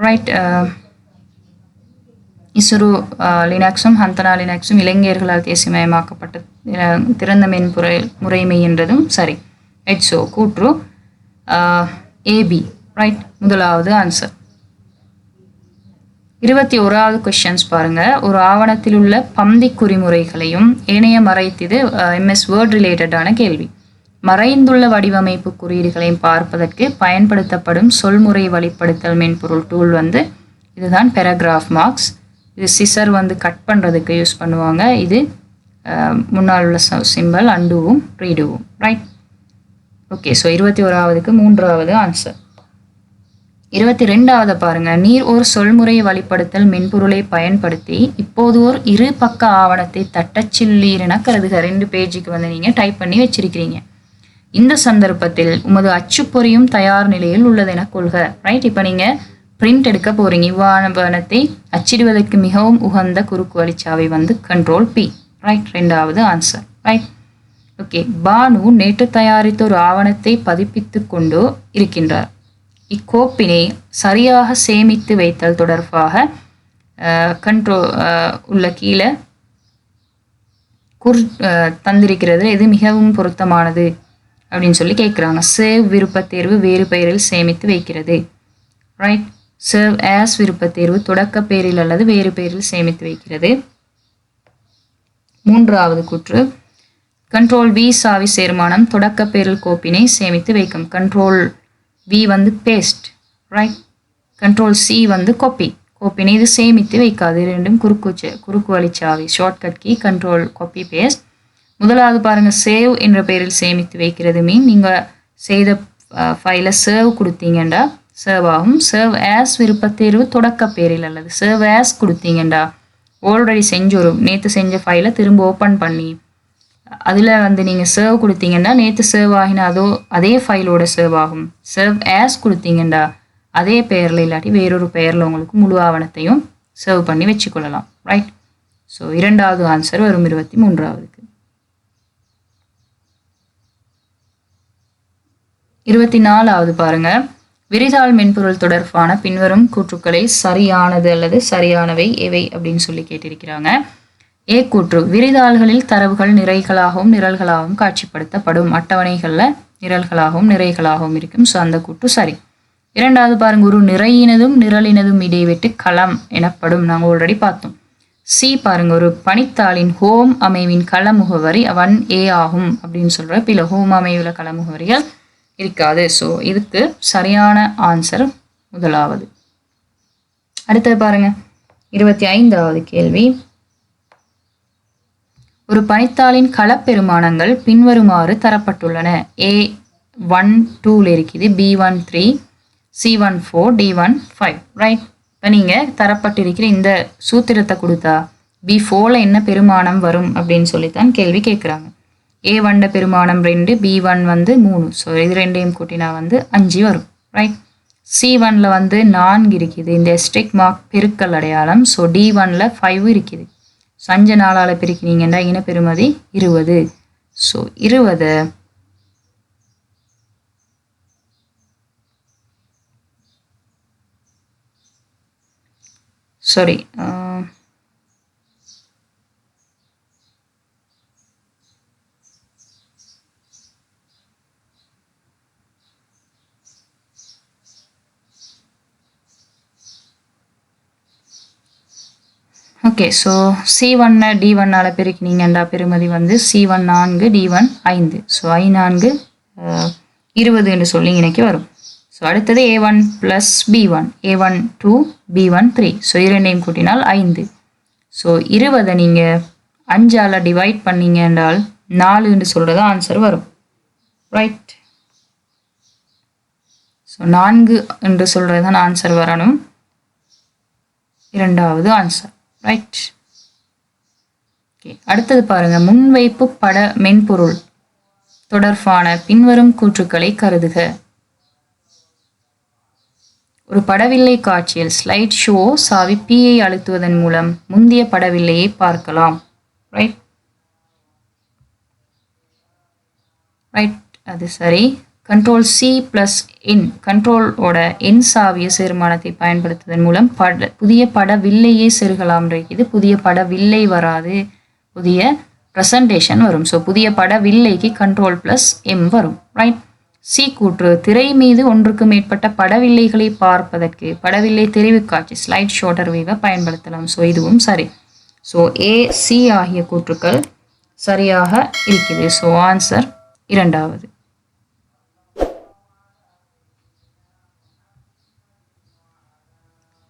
ரைட். இசுரு லினக்ஸும் ஹந்தனா லினக்ஸும் இலங்கையர்களால் தேசியமயமாக்கப்பட்ட திறந்த முறைமை என்றதும் சரி. ரைட். ஸோ கூற்று AB. ரைட். முதலாவது ஆன்சர். 21வது கொஸ்டின்ஸ் பாருங்க, ஒரு ஆவணத்தில் உள்ள பந்தி குறிமுறைகளையும் ஏனைய மறைத்தது MS Word ரிலேட்டடான கேள்வி. மறைந்துள்ள வடிவமைப்பு குறியீடுகளையும் பார்ப்பதற்கு பயன்படுத்தப்படும் சொல்முறை வழிப்படுத்தல் மென்பொருள் டூல் வந்து இதுதான் பேராகிராஃப் மார்க்ஸ். இது சிசர் வந்து கட் பண்ணுறதுக்கு யூஸ் பண்ணுவாங்க. இது முன்னால் உள்ள சிம்பிள் அண்டுவும் ரீடுவும். ரைட். ஓகே. ஸோ 21வதுக்கு மூன்றாவது ஆன்சர். 22வது பாருங்க. நீர் ஓர் சொல்முறை வழிப்படுத்தல் மென்பொருளை பயன்படுத்தி இப்போது ஓர் இரு பக்க ஆவணத்தை தட்டச்சில்லீர் என கருதுக. 2 பேஜுக்கு வந்து நீங்க டைப் பண்ணி வச்சிருக்கிறீங்க. இந்த சந்தர்ப்பத்தில் உமது அச்சுப்பொறியும் தயார் நிலையில் உள்ளது என கொள்க. ரைட், இப்போ நீங்க பிரிண்ட் எடுக்க போறீங்க. இவ்வாவணத்தை அச்சிடுவதற்கு மிகவும் உகந்த குறுக்கு வழிச்சாவி வந்து கண்ட்ரோல் பி. ரைட், 2வது ஆன்சர். Right, okay. பானு நேற்று தயாரித்த ஒரு ஆவணத்தை பதிப்பித்து கொண்டு இருக்கின்றார். இக்கோப்பினை சரியாக சேமித்து வைத்தல் தொடர்பாக உள்ள கீழே தந்திருக்கிறது எது மிகவும் பொருத்தமானது அப்படின்னு சொல்லி கேட்குறாங்க. சேவ் விருப்பத்தேர்வு வேறு பெயரில் சேமித்து வைக்கிறது. ரைட், சேவ் ஆஸ் விருப்பத்தேர்வு தொடக்க பெயரில் அல்லது வேறு பெயரில் சேமித்து வைக்கிறது. 3வது கூற்று கண்ட்ரோல் வி சாவி சேர்மானம் தொடக்க பெயரில் கோப்பினை சேமித்து வைக்கும். கண்ட்ரோல் வி வந்து பேஸ்ட். ரைட், கண்ட்ரோல் சி வந்து கோப்பினை இது சேமித்து வைக்காது. ரெண்டும் குறுக்கு வழிச்சாவி shortcut key. Control copy paste. முதலாவது பாருங்க, சேவ் என்ற பெயரில் சேமித்து வைக்கிறது மீன் நீங்கள் செய்த ஃபைலை சேவ் கொடுத்தீங்கண்டா சேவ் ஆகும். சேவ் ஆஸ் விருப்பத்தேர்வு தொடக்க பேரில் அல்லது சேவ் ஆஸ் கொடுத்தீங்கண்டா ஆல்ரெடி நேற்று செஞ்ச ஃபைலை திரும்ப ஓப்பன் பண்ணி அதில் வந்து நீங்கள் சேவ் கொடுத்தீங்கன்னா நேற்று சேவ் ஆகினா அதே ஃபைலோட சேவ் ஆகும். சேவ் ஆஸ் கொடுத்தீங்கண்டா அதே பெயரில் இல்லாட்டி வேறொரு பெயரில் உங்களுக்கு முழு ஆவணத்தையும் சேவ் பண்ணி வச்சுக்கொள்ளலாம். ரைட், ஸோ 2வது ஆன்சர் வரும் 23வது. 24வது பாருங்க. விரிதாள் மென்பொருள் தொடர்பான பின்வரும் கூற்றுக்களை சரியானது அல்லது சரியானவை எவை அப்படின்னு சொல்லி கேட்டிருக்கிறாங்க. ஏ கூற்று, விரிதாள்களில் தரவுகள் நிறைகளாகவும் நிரல்களாகவும் காட்சிப்படுத்தப்படும். அட்டவணைகளில் நிரல்களாகவும் நிறைகளாகவும் இருக்கும். ஸோ அந்த கூற்று சரி. 2வது பாருங்க, ஒரு நிறையினதும் நிரலினதும் இடைவெட்டு களம் எனப்படும். நாங்கள் ஆல்ரெடி பார்த்தோம். சி பாருங்க, ஒரு பணித்தாளின் ஹோம் அமைவின் கள முகவரி 1A ஆகும் அப்படின்னு சொல்ற பில ஹோம் அமைவுல கள முகவரிகள் இருக்காது. ஸோ இதுக்கு சரியான ஆன்சர் முதலாவது. அடுத்தது பாருங்க, 25வது கேள்வி. ஒரு பணித்தாளின் களப்பெருமானங்கள் பின்வருமாறு தரப்பட்டுள்ளன. A12 இருக்குது, B13, C14, D15. ரைட், இப்போ நீங்கள் தரப்பட்டிருக்கிற இந்த சூத்திரத்தை கொடுத்தா B4ல என்ன பெருமானம் வரும் அப்படின்னு சொல்லித்தான் கேள்வி கேட்குறாங்க. A1 பெருமானம் 2, B1 வந்து 3. ஸோ இது ரெண்டையும் கூட்டினா வந்து 5 வரும். ரைட், C1ல வந்து 4 இருக்குது, இந்த எஸ்டெக் மார்க் பெருக்கல் அடையாளம். ஸோ D1ல 5 இருக்குது. 5 4ஆல் பிரிக்கினீங்கன்னா இன பெருமதி 20. So 20 sorry okay. So C1 D1ஆல் பெருக்கினீங்கண்டா பெருமதி வந்து C1 4, D1 5. ஸோ I4 20 சொல்லி இன்னைக்கு வரும். ஸோ அடுத்தது A1 + B1, A1 2, B1 3. So இரண்டையும் கூட்டினால் 5. ஸோ 20 நீங்கள் 5ஆல் டிவைட் பண்ணீங்க என்றால் 4 சொல்கிறது ஆன்சர் வரும். ரைட், ஸோ 4 என்று சொல்கிறது தான் ஆன்சர் வரணும். 2வது ஆன்சர். Right, okay. அடுத்தது பாருங்க, முன்வைப்பு பட மென்பொருள் தொடர்பான பின்வரும் கூற்றுக்களை கருதுக. ஒரு படவில்லை காட்சியில் ஸ்லைட் ஷோ சாவி P-ஐ அழுத்துவதன் மூலம் முந்தைய படவில்லையை பார்க்கலாம். ரைட், ரைட், அது சரி. கண்ட்ரோல் C+N கண்ட்ரோலோட N சாவிய சேர்மானத்தை பயன்படுத்துவதன் மூலம் புதிய படவில்லையே செருகலாம். இது புதிய படவில்லை வராது, புதிய ப்ரெசன்டேஷன் வரும். ஸோ புதிய படவில்லைக்கு கண்ட்ரோல் +M வரும். ரைட், சி கூற்று, திரை மீது ஒன்றுக்கு மேற்பட்ட படவில்லைகளை பார்ப்பதற்கு படவில்லை தெரிவு காட்சி ஸ்லைட் ஷோட்டர் வியூவை பயன்படுத்தலாம். ஸோ இதுவும் சரி. ஸோ AC ஆகிய கூற்றுக்கள் சரியாக இருக்குது. ஸோ ஆன்சர் 2வது.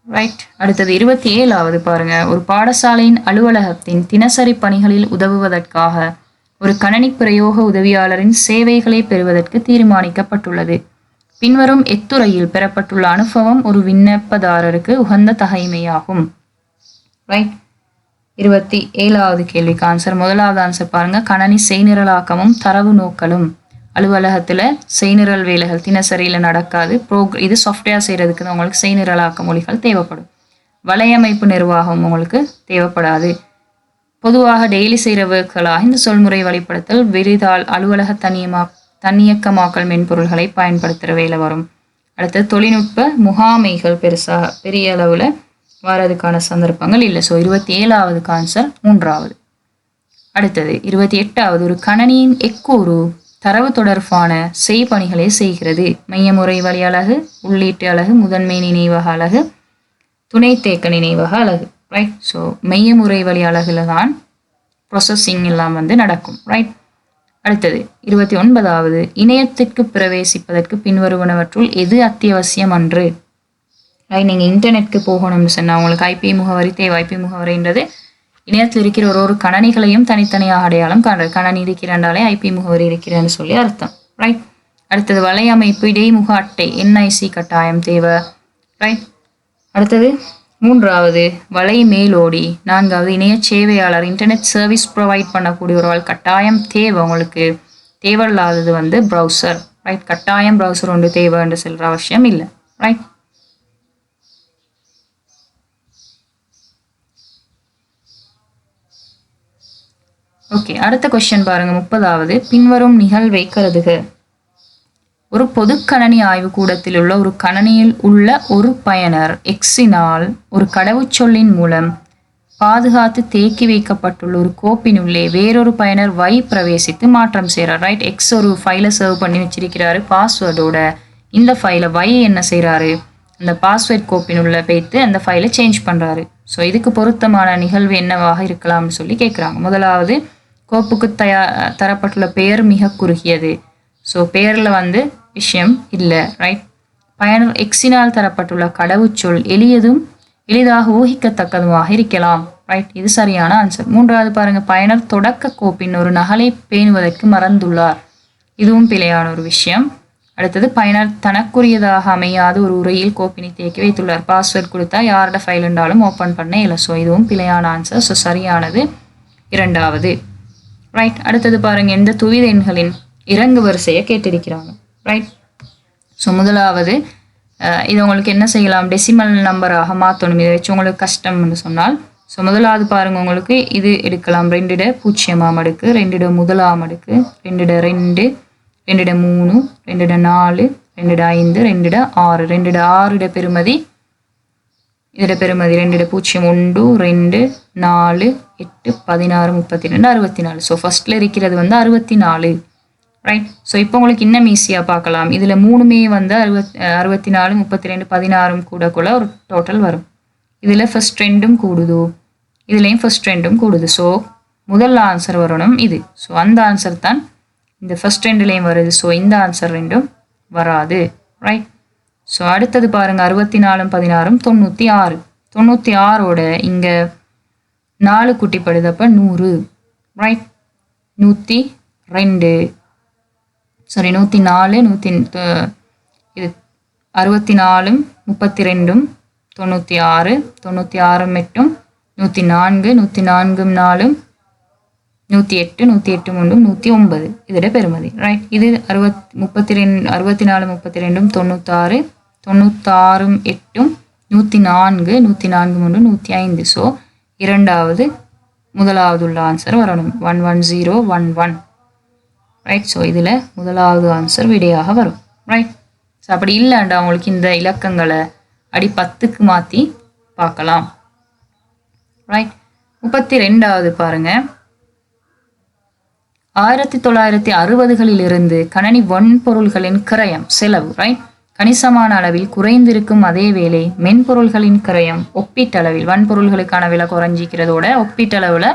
ரைட், அடுத்தது 27வது பாருங்க. ஒரு பாடசாலையின் அலுவலகத்தின் தினசரி பணிகளில் உதவுவதற்காக ஒரு கணனி பிரயோக உதவியாளரின் சேவைகளை பெறுவதற்கு தீர்மானிக்கப்பட்டுள்ளது. பின்வரும் எத்துறையில் பெறப்பட்டுள்ள அனுபவம் ஒரு விண்ணப்பதாரருக்கு உகந்த தகைமையாகும். ரைட். 27வது கேள்விக்கு ஆன்சர். முதலாவது ஆன்சர் பாருங்க. கணனி செய்நிரலாக்கமும் தரவு நோக்கலும். அலுவலகத்துல செய்நிரல் வேலைகள் தினசரியில நடக்காது. இது சாஃப்ட்வேர் செய்யறதுக்கு தான் உங்களுக்கு செய்நிரலாக்க மொழிகள் தேவைப்படும். வலையமைப்பு நிர்வாகம் உங்களுக்கு தேவைப்படாது. பொதுவாக டெய்லி செய்கிற ஒர்க்குகளாக இந்த சொல்முறை வழிப்படுத்தல் விரிதால் அலுவலக தன்னியக்கமாக்கல் மென்பொருள்களை பயன்படுத்துகிற வேலை வரும். அடுத்தது தொழில்நுட்ப முகாமைகள் பெரிய அளவில் வரதுக்கான சந்தர்ப்பங்கள் இல்லை. ஸோ 27வது ஆன்சர் 3வது. அடுத்தது 28வது. ஒரு கணனியின் எக்கூறு தரவு தொடர்பான செய்பணிகளை செய்கிறது. மையமுறை வழி அலகு, உள்ளீட்டு அலகு, முதன்மை நினைவக அலகு, துணை தேக்க நினைவக அலகு. ரைட். ஸோ மையமுறை வழி அலகுல தான் ப்ரொசஸிங் எல்லாம் நடக்கும். ரைட். அடுத்தது 29வது. இணையத்திற்கு பிரவேசிப்பதற்கு பின்வருவனவற்றுள் எது அத்தியாவசியம் அன்று? ரைட். நீங்கள் இன்டர்நெட்க்கு போகணும்னு சொன்னால் உங்களுக்கு ஐபி முகவரி தேவை. ஐபி முகவரின்றது இணையத்தில் இருக்கிற ஒரு கணனிகளையும் தனித்தனியாக அடையாளம் காண்றது. கணனி இருக்கிறாண்டாலே ஐபி முகவரி இருக்கிறேன்னு சொல்லி அர்த்தம். ரைட். அடுத்தது வலையமைப்பு இடைமுக அட்டை என்ஐசி கட்டாயம் தேவை. ரைட். அடுத்தது 3வது வலை மேலோடி. 4வது இணைய சேவையாளர் இன்டர்நெட் சர்வீஸ் ப்ரொவைட் பண்ணக்கூடிய ஒரு கட்டாயம் தேவை. உங்களுக்கு தேவையில்லாதது ப்ரௌசர். ரைட். கட்டாயம் ப்ரௌசர் ஒன்று தேவை என்று சொல்கிற அவசியம் இல்லை. ரைட். ஓகே. அடுத்த கொஸ்டின் பாருங்க. 30வது. பின்வரும் நிகழ்வை கருதுக. ஒரு பொது கணனி ஆய்வு கூடத்தில் உள்ள ஒரு கணனியில் உள்ள ஒரு பயனர் எக்ஸினால் ஒரு கடவுச்சொல்லின் மூலம் பாதுகாத்து தேக்கி வைக்கப்பட்டுள்ள ஒரு கோப்பின் உள்ளே வேறொரு பயனர் Y பிரவேசித்து மாற்றம் செய்கிறார். ரைட். எக்ஸ் ஒரு ஃபைலை சர்வ் பண்ணி வச்சிருக்கிறாரு பாஸ்வேர்டோட. இந்த ஃபைலை Y என்ன செய்கிறாரு? அந்த பாஸ்வேர்ட் கோப்பின் உள்ள வைத்து அந்த ஃபைலை சேஞ்ச் பண்ணுறாரு. ஸோ இதுக்கு பொருத்தமான நிகழ்வு என்னவாக இருக்கலாம்னு சொல்லி கேட்குறாங்க. முதலாவது, கோப்புக்கு தரப்பட்டுள்ள பெயர் மிக குறுகியது. ஸோ பெயரில் விஷயம் இல்லை. ரைட். பயனர் எக்ஸினால் தரப்பட்டுள்ள கடவுச்சொல் எளிதாக ஊகிக்கத்தக்கதுமாக இருக்கலாம். ரைட். இது சரியான ஆன்சர். 3வது பாருங்க. பயனர் தொடக்க கோப்பின் ஒரு நகலை பேணுவதற்கு மறந்துள்ளார். இதுவும் பிழையான ஒரு விஷயம். அடுத்தது, பயனர் தனக்குரியதாக அமையாத ஒரு உரையில் கோப்பினை தேக்கி வைத்துள்ளார். பாஸ்வேர்ட் கொடுத்தா யாரோட ஃபைல் இருந்தாலும் ஓப்பன் பண்ண இல்லை. ஸோ இதுவும் பிழையான ஆன்சர். ஸோ சரியானது 2வது. ரைட். அடுத்தது பாருங்க. எந்த துவித எண்களின் இறங்கு வரிசையை கேட்டிருக்கிறாங்க. ரைட். ஸோ முதலாவது, இது உங்களுக்கு என்ன செய்யலாம்? டெசிமல் நம்பராக மாற்றணும். இதை வச்சு உங்களுக்கு கஷ்டம்னு சொன்னால் ஸோ முதலாவது பாருங்க. உங்களுக்கு இது எடுக்கலாம். 2.0 அடுக்கு, 2.1 அடுக்கு, 2.2, 2.3, 2.4, 2.5, 2.6. 2.6 பெருமதி, இதோட பெருமதி 2.01, 2, 4, 8, 16, 32, 64. ஸோ ஃபர்ஸ்ட்ல இருக்கிறது 64. ரைட். ஸோ இப்போ உங்களுக்கு இன்னும் ஈஸியாக பார்க்கலாம். இதில் 3மே 64, 32, 16 கூட ஒரு டோட்டல் வரும். இதில் ஃபர்ஸ்ட் 2ம் கூடுது, இதுலேயும் ஃபர்ஸ்ட் 2ம் கூடுது. ஸோ முதல் ஆன்சர் வரணும் இது. ஸோ அந்த ஆன்சர் தான் இந்த ஃபர்ஸ்ட் 2லேயும் வருது. ஸோ இந்த ஆன்சர் 2ம் வராது. ரைட். ஸோ அடுத்தது பாருங்கள். 64, 16, 96. 96ஓட இங்கே 4 குட்டிப்படுதப்போ 100. ரைட். 102, சாரி 104, இது 64, 32, 96, 96 மட்டும் 104, 104, 4, 108, 108, 3, 109 இதோட பெருமதி. ரைட். இது 64, 32, 96, 96, 8, 104, 104, 3, 105. ஸோ முதலாவது உள்ள ஆன்சர் வரணும் 11011. ரைட். ஸோ இதில் முதலாவது ஆன்சர் விடையாக வரும். ரைட். ஸோ அப்படி இல்லைண்டா உங்களுக்கு இந்த இலக்கங்களை அடி 10க்கு மாற்றி பார்க்கலாம். ரைட். 32வது பாருங்க. 1960களிலிருந்து கணனி வன்பொருள்களின் கிரயம் செலவு ரைட் கணிசமான அளவில் குறைந்திருக்கும். அதே வேளை மென்பொருள்களின் கிரயம் ஒப்பீட்டளவில் வன்பொருள்களுக்கான விலை குறைஞ்சிக்கிறதோட ஒப்பீட்டளவில்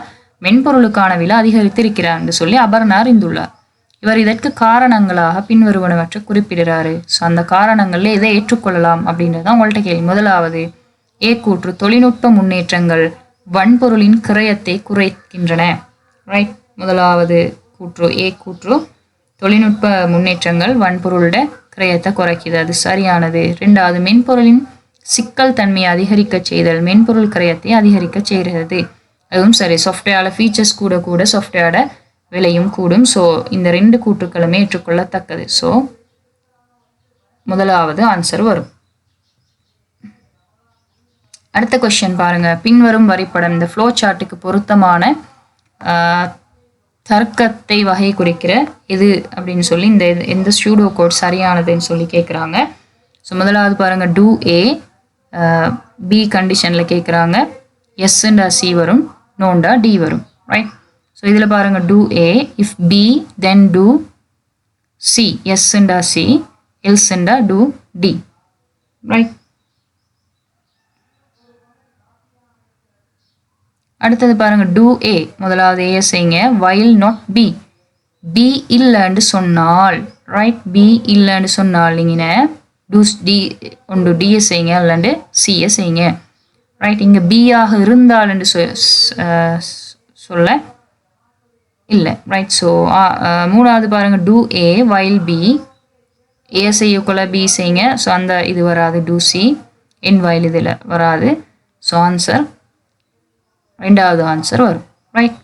மென்பொருளுக்கான விலை அதிகரித்திருக்கிறார் என்று சொல்லி அபர்ணா அறிந்துள்ளார். இவர் இதற்கு காரணங்களாக பின்வருவனவற்றை குறிப்பிடுறாரு. ஸோ அந்த காரணங்கள்ல எதை ஏற்றுக்கொள்ளலாம் அப்படின்றதான் உங்கள்கிட்ட கேள்வி. முதலாவது, கூற்று தொழில்நுட்ப முன்னேற்றங்கள் வன்பொருளின் கிரயத்தை குறைக்கின்றன. ரைட். முதலாவது கூற்று கூற்று தொழில்நுட்ப முன்னேற்றங்கள் வன்பொருளோட கிரயத்தை குறைக்குது, அது சரியானது. ரெண்டாவது, மென்பொருளின் சிக்கல் தன்மையை அதிகரிக்க செய்தல் மென்பொருள் கிரயத்தை அதிகரிக்க செய்கிறது, அதுவும் சரி. சாஃப்ட்வேரோட ஃபீச்சர்ஸ் கூட கூட சாஃப்ட்வேரோட விலையும் கூடும். ஸோ இந்த 2 கூற்றுக்களுமே ஏற்றுக்கொள்ளத்தக்கது. ஸோ முதலாவது ஆன்சர் வரும். அடுத்த கொஸ்டின் பாருங்க. பின்வரும் வரைபடம் இந்த ஃப்ளோ சார்ட்டுக்கு பொருத்தமான தர்க்கத்தை வகை குறிக்கிற எது அப்படின்னு சொல்லி இந்த ஸ்யூடோ கோட் சரியானதுன்னு சொல்லி கேட்குறாங்க. ஸோ முதலாவது பாருங்க, டூ ஏ, பி கண்டிஷனில் கேட்குறாங்க. எஸ்ண்டா சி வரும், நோண்டா டி வரும், ரைட். ஸோ இதில் பாருங்க, do A if B then do C, எஸ்ண்டா சி, எல்ஸ்ண்டா டூ டி, ரைட். அடுத்தது பாருங்க, டூ ஏ, முதலாவது ஏ செய்யுங்க. வைல் நாட் பி, பி இல்லைன்னு சொன்னால், ரைட், பி இல்லைன்னு சொன்னால் நீங்கள் டூ டி ஒன்று டியை செய்யுங்க, இல்லைண்டு சியை செய்யுங்க, ரைட். இங்கே பியாக இருந்தால் என்று சொல்ல இல்லை, ரைட். ஸோ மூணாவது பாருங்க, do A while B, A செய்யக்குள்ள B செய்யுங்க. ஸோ அந்த இது வராது, டூ சி, என் வைல் இதில் வராது. ஸோ ஆன்சர் ரெண்டாவது ஆன்சர் வரும், ரைட்.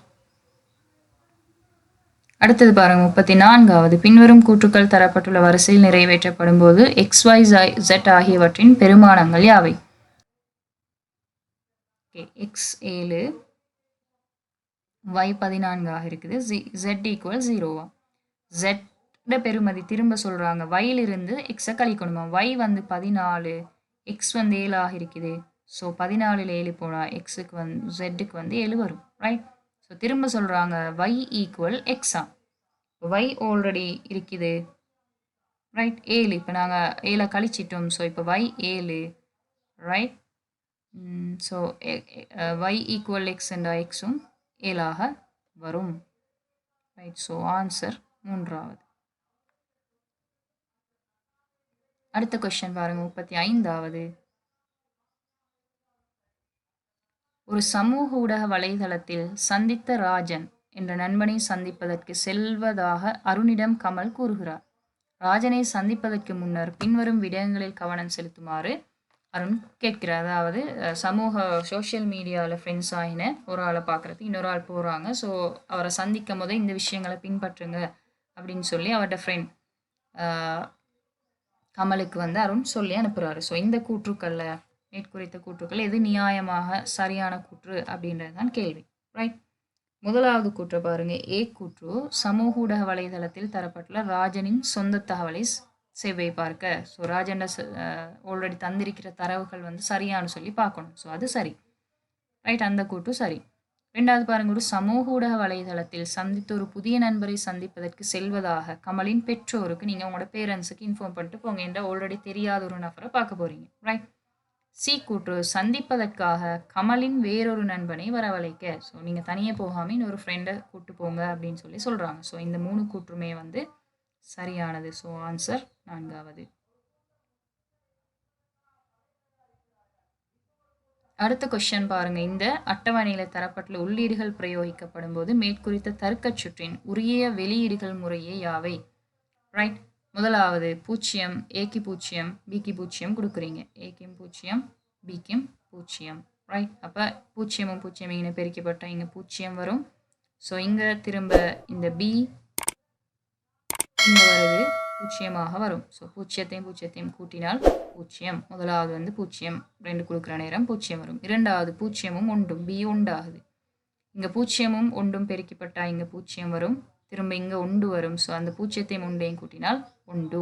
அடுத்தது பாருங்க, 34வது. பின்வரும் கூற்றுக்கள் தரப்பட்டுள்ள வரிசையில் நிறைவேற்றப்படும் போது XYZ ஆகியவற்றின் பெருமானங்கள் யாவை? எக்ஸ் 7, Y 14 இருக்குது, Z = 0. Z பெருமதி திரும்ப சொல்றாங்க, Yலிருந்து X கழிக்கணுமா. Y வந்து 14, X வந்து 7 இருக்குது. ஸோ 14ல் 7 போனால் எக்ஸுக்கு வந்து ஜெட்டுக்கு வந்து 7 வரும், ரைட். ஸோ திரும்ப சொல்கிறாங்க y = x. y ஆல்ரெடி இருக்குது, ரைட், 7. இப்போ நாங்கள் 7 கழிச்சிட்டோம். ஸோ இப்போ y 7, right. So y = x என்ற எக்ஸும் 7 வரும், ரைட். ஸோ ஆன்சர் மூன்றாவது. அடுத்த கொஸ்டின் பாருங்க, 35வது. ஒரு சமூக ஊடக வலைதளத்தில் சந்தித்த ராஜன் என்ற நண்பனை சந்திப்பதற்கு செல்வதாக அருணிடம் கமல் கூறுகிறார். ராஜனை சந்திப்பதற்கு முன்னர் பின்வரும் விடயங்களில் கவனம் செலுத்துமாறு அருண் கேட்கிறார். அதாவது சோஷியல் மீடியாவில் ஃப்ரெண்ட்ஸ் ஆகின ஒரு ஆளை பார்க்குறதுக்கு இன்னொரு ஆள் போகிறாங்க. ஸோ அவரை சந்திக்கும் போது இந்த விஷயங்களை பின்பற்றுங்க அப்படின்னு சொல்லி அவர்கிட்ட ஃப்ரெண்ட் கமலுக்கு வந்து அருண் சொல்லி அனுப்புகிறாரு. ஸோ இந்த கூற்றுக்களில் மேற்குறித்த கூற்றுக்கள் எது நியாயமாக சரியான கூற்று அப்படின்றது தான் கேள்வி, ரைட். முதலாவது கூற்றை பாருங்க, ஏ கூற்று. சமூக ஊடக வலைதளத்தில் தரப்பட்டுள்ள ராஜனின் சொந்த தகவலை சேவை பார்க்க. ஸோ ராஜன் ஆல்ரெடி தந்திருக்கிற தரவுகள் வந்து சரியானு சொல்லி பார்க்கணும். ஸோ அது சரி, ரைட், அந்த கூற்று சரி. ரெண்டாவது பாருங்க, ஒரு சமூக ஊடக வலைதளத்தில் சந்தித்த ஒரு புதிய நண்பரை சந்திப்பதற்கு செல்வதாக கமலின் பெற்றோருக்கு நீங்கள் உங்களோட பேரண்ட்ஸுக்கு இன்ஃபார்ம் பண்ணிட்டு போங்க என்ற ஆல்ரெடி தெரியாத ஒரு நபரை பார்க்க போறீங்க, ரைட். சி கூற்று. சந்திப்பதற்காக கமலின் வேறொரு நண்பனை வரவழைக்க. ஸோ நீங்கள் தனியாக போகாமல் இன்னொரு ஃப்ரெண்டை கூப்பிட்டு போங்க அப்படின்னு சொல்லி சொல்கிறாங்க. ஸோ இந்த 3 கூற்றுமே வந்து சரியானது. ஸோ ஆன்சர் நான்காவது. அடுத்த கொஸ்டின் பாருங்க, இந்த அட்டவணையில் தரப்பட்டுள்ள உள்ளீடுகள் பிரயோகிக்கப்படும் போது மேற்குறித்த தர்க்க சுற்றின் உரிய வெளியீடுகள் முறையே யாவை? ரைட். முதலாவது 0, ஏக்கு 0, பிக்கு 0 கொடுக்குறீங்க. ஏக்கும் 0, பிக்கும் 0, ரைட். அப்போ 0ம் 0 இங்கே பெருக்கப்பட்டால் இங்கே 0 வரும். ஸோ இங்கே திரும்ப இந்த பி இங்கே வருது 0 வரும். ஸோ 0த்தையும் கூட்டினால் 0. முதலாவது வந்து 0, 2 கொடுக்குற நேரம் 0 வரும். இரண்டாவது 0ம் 1, பி 1 ஆகுது. இங்கே 0ம் 1 பெருக்கப்பட்டால் இங்கே 0 வரும். திரும்ப இங்கே 1 வரும். ஸோ அந்த 0த்தையும் 1யும் கூட்டினால் 1,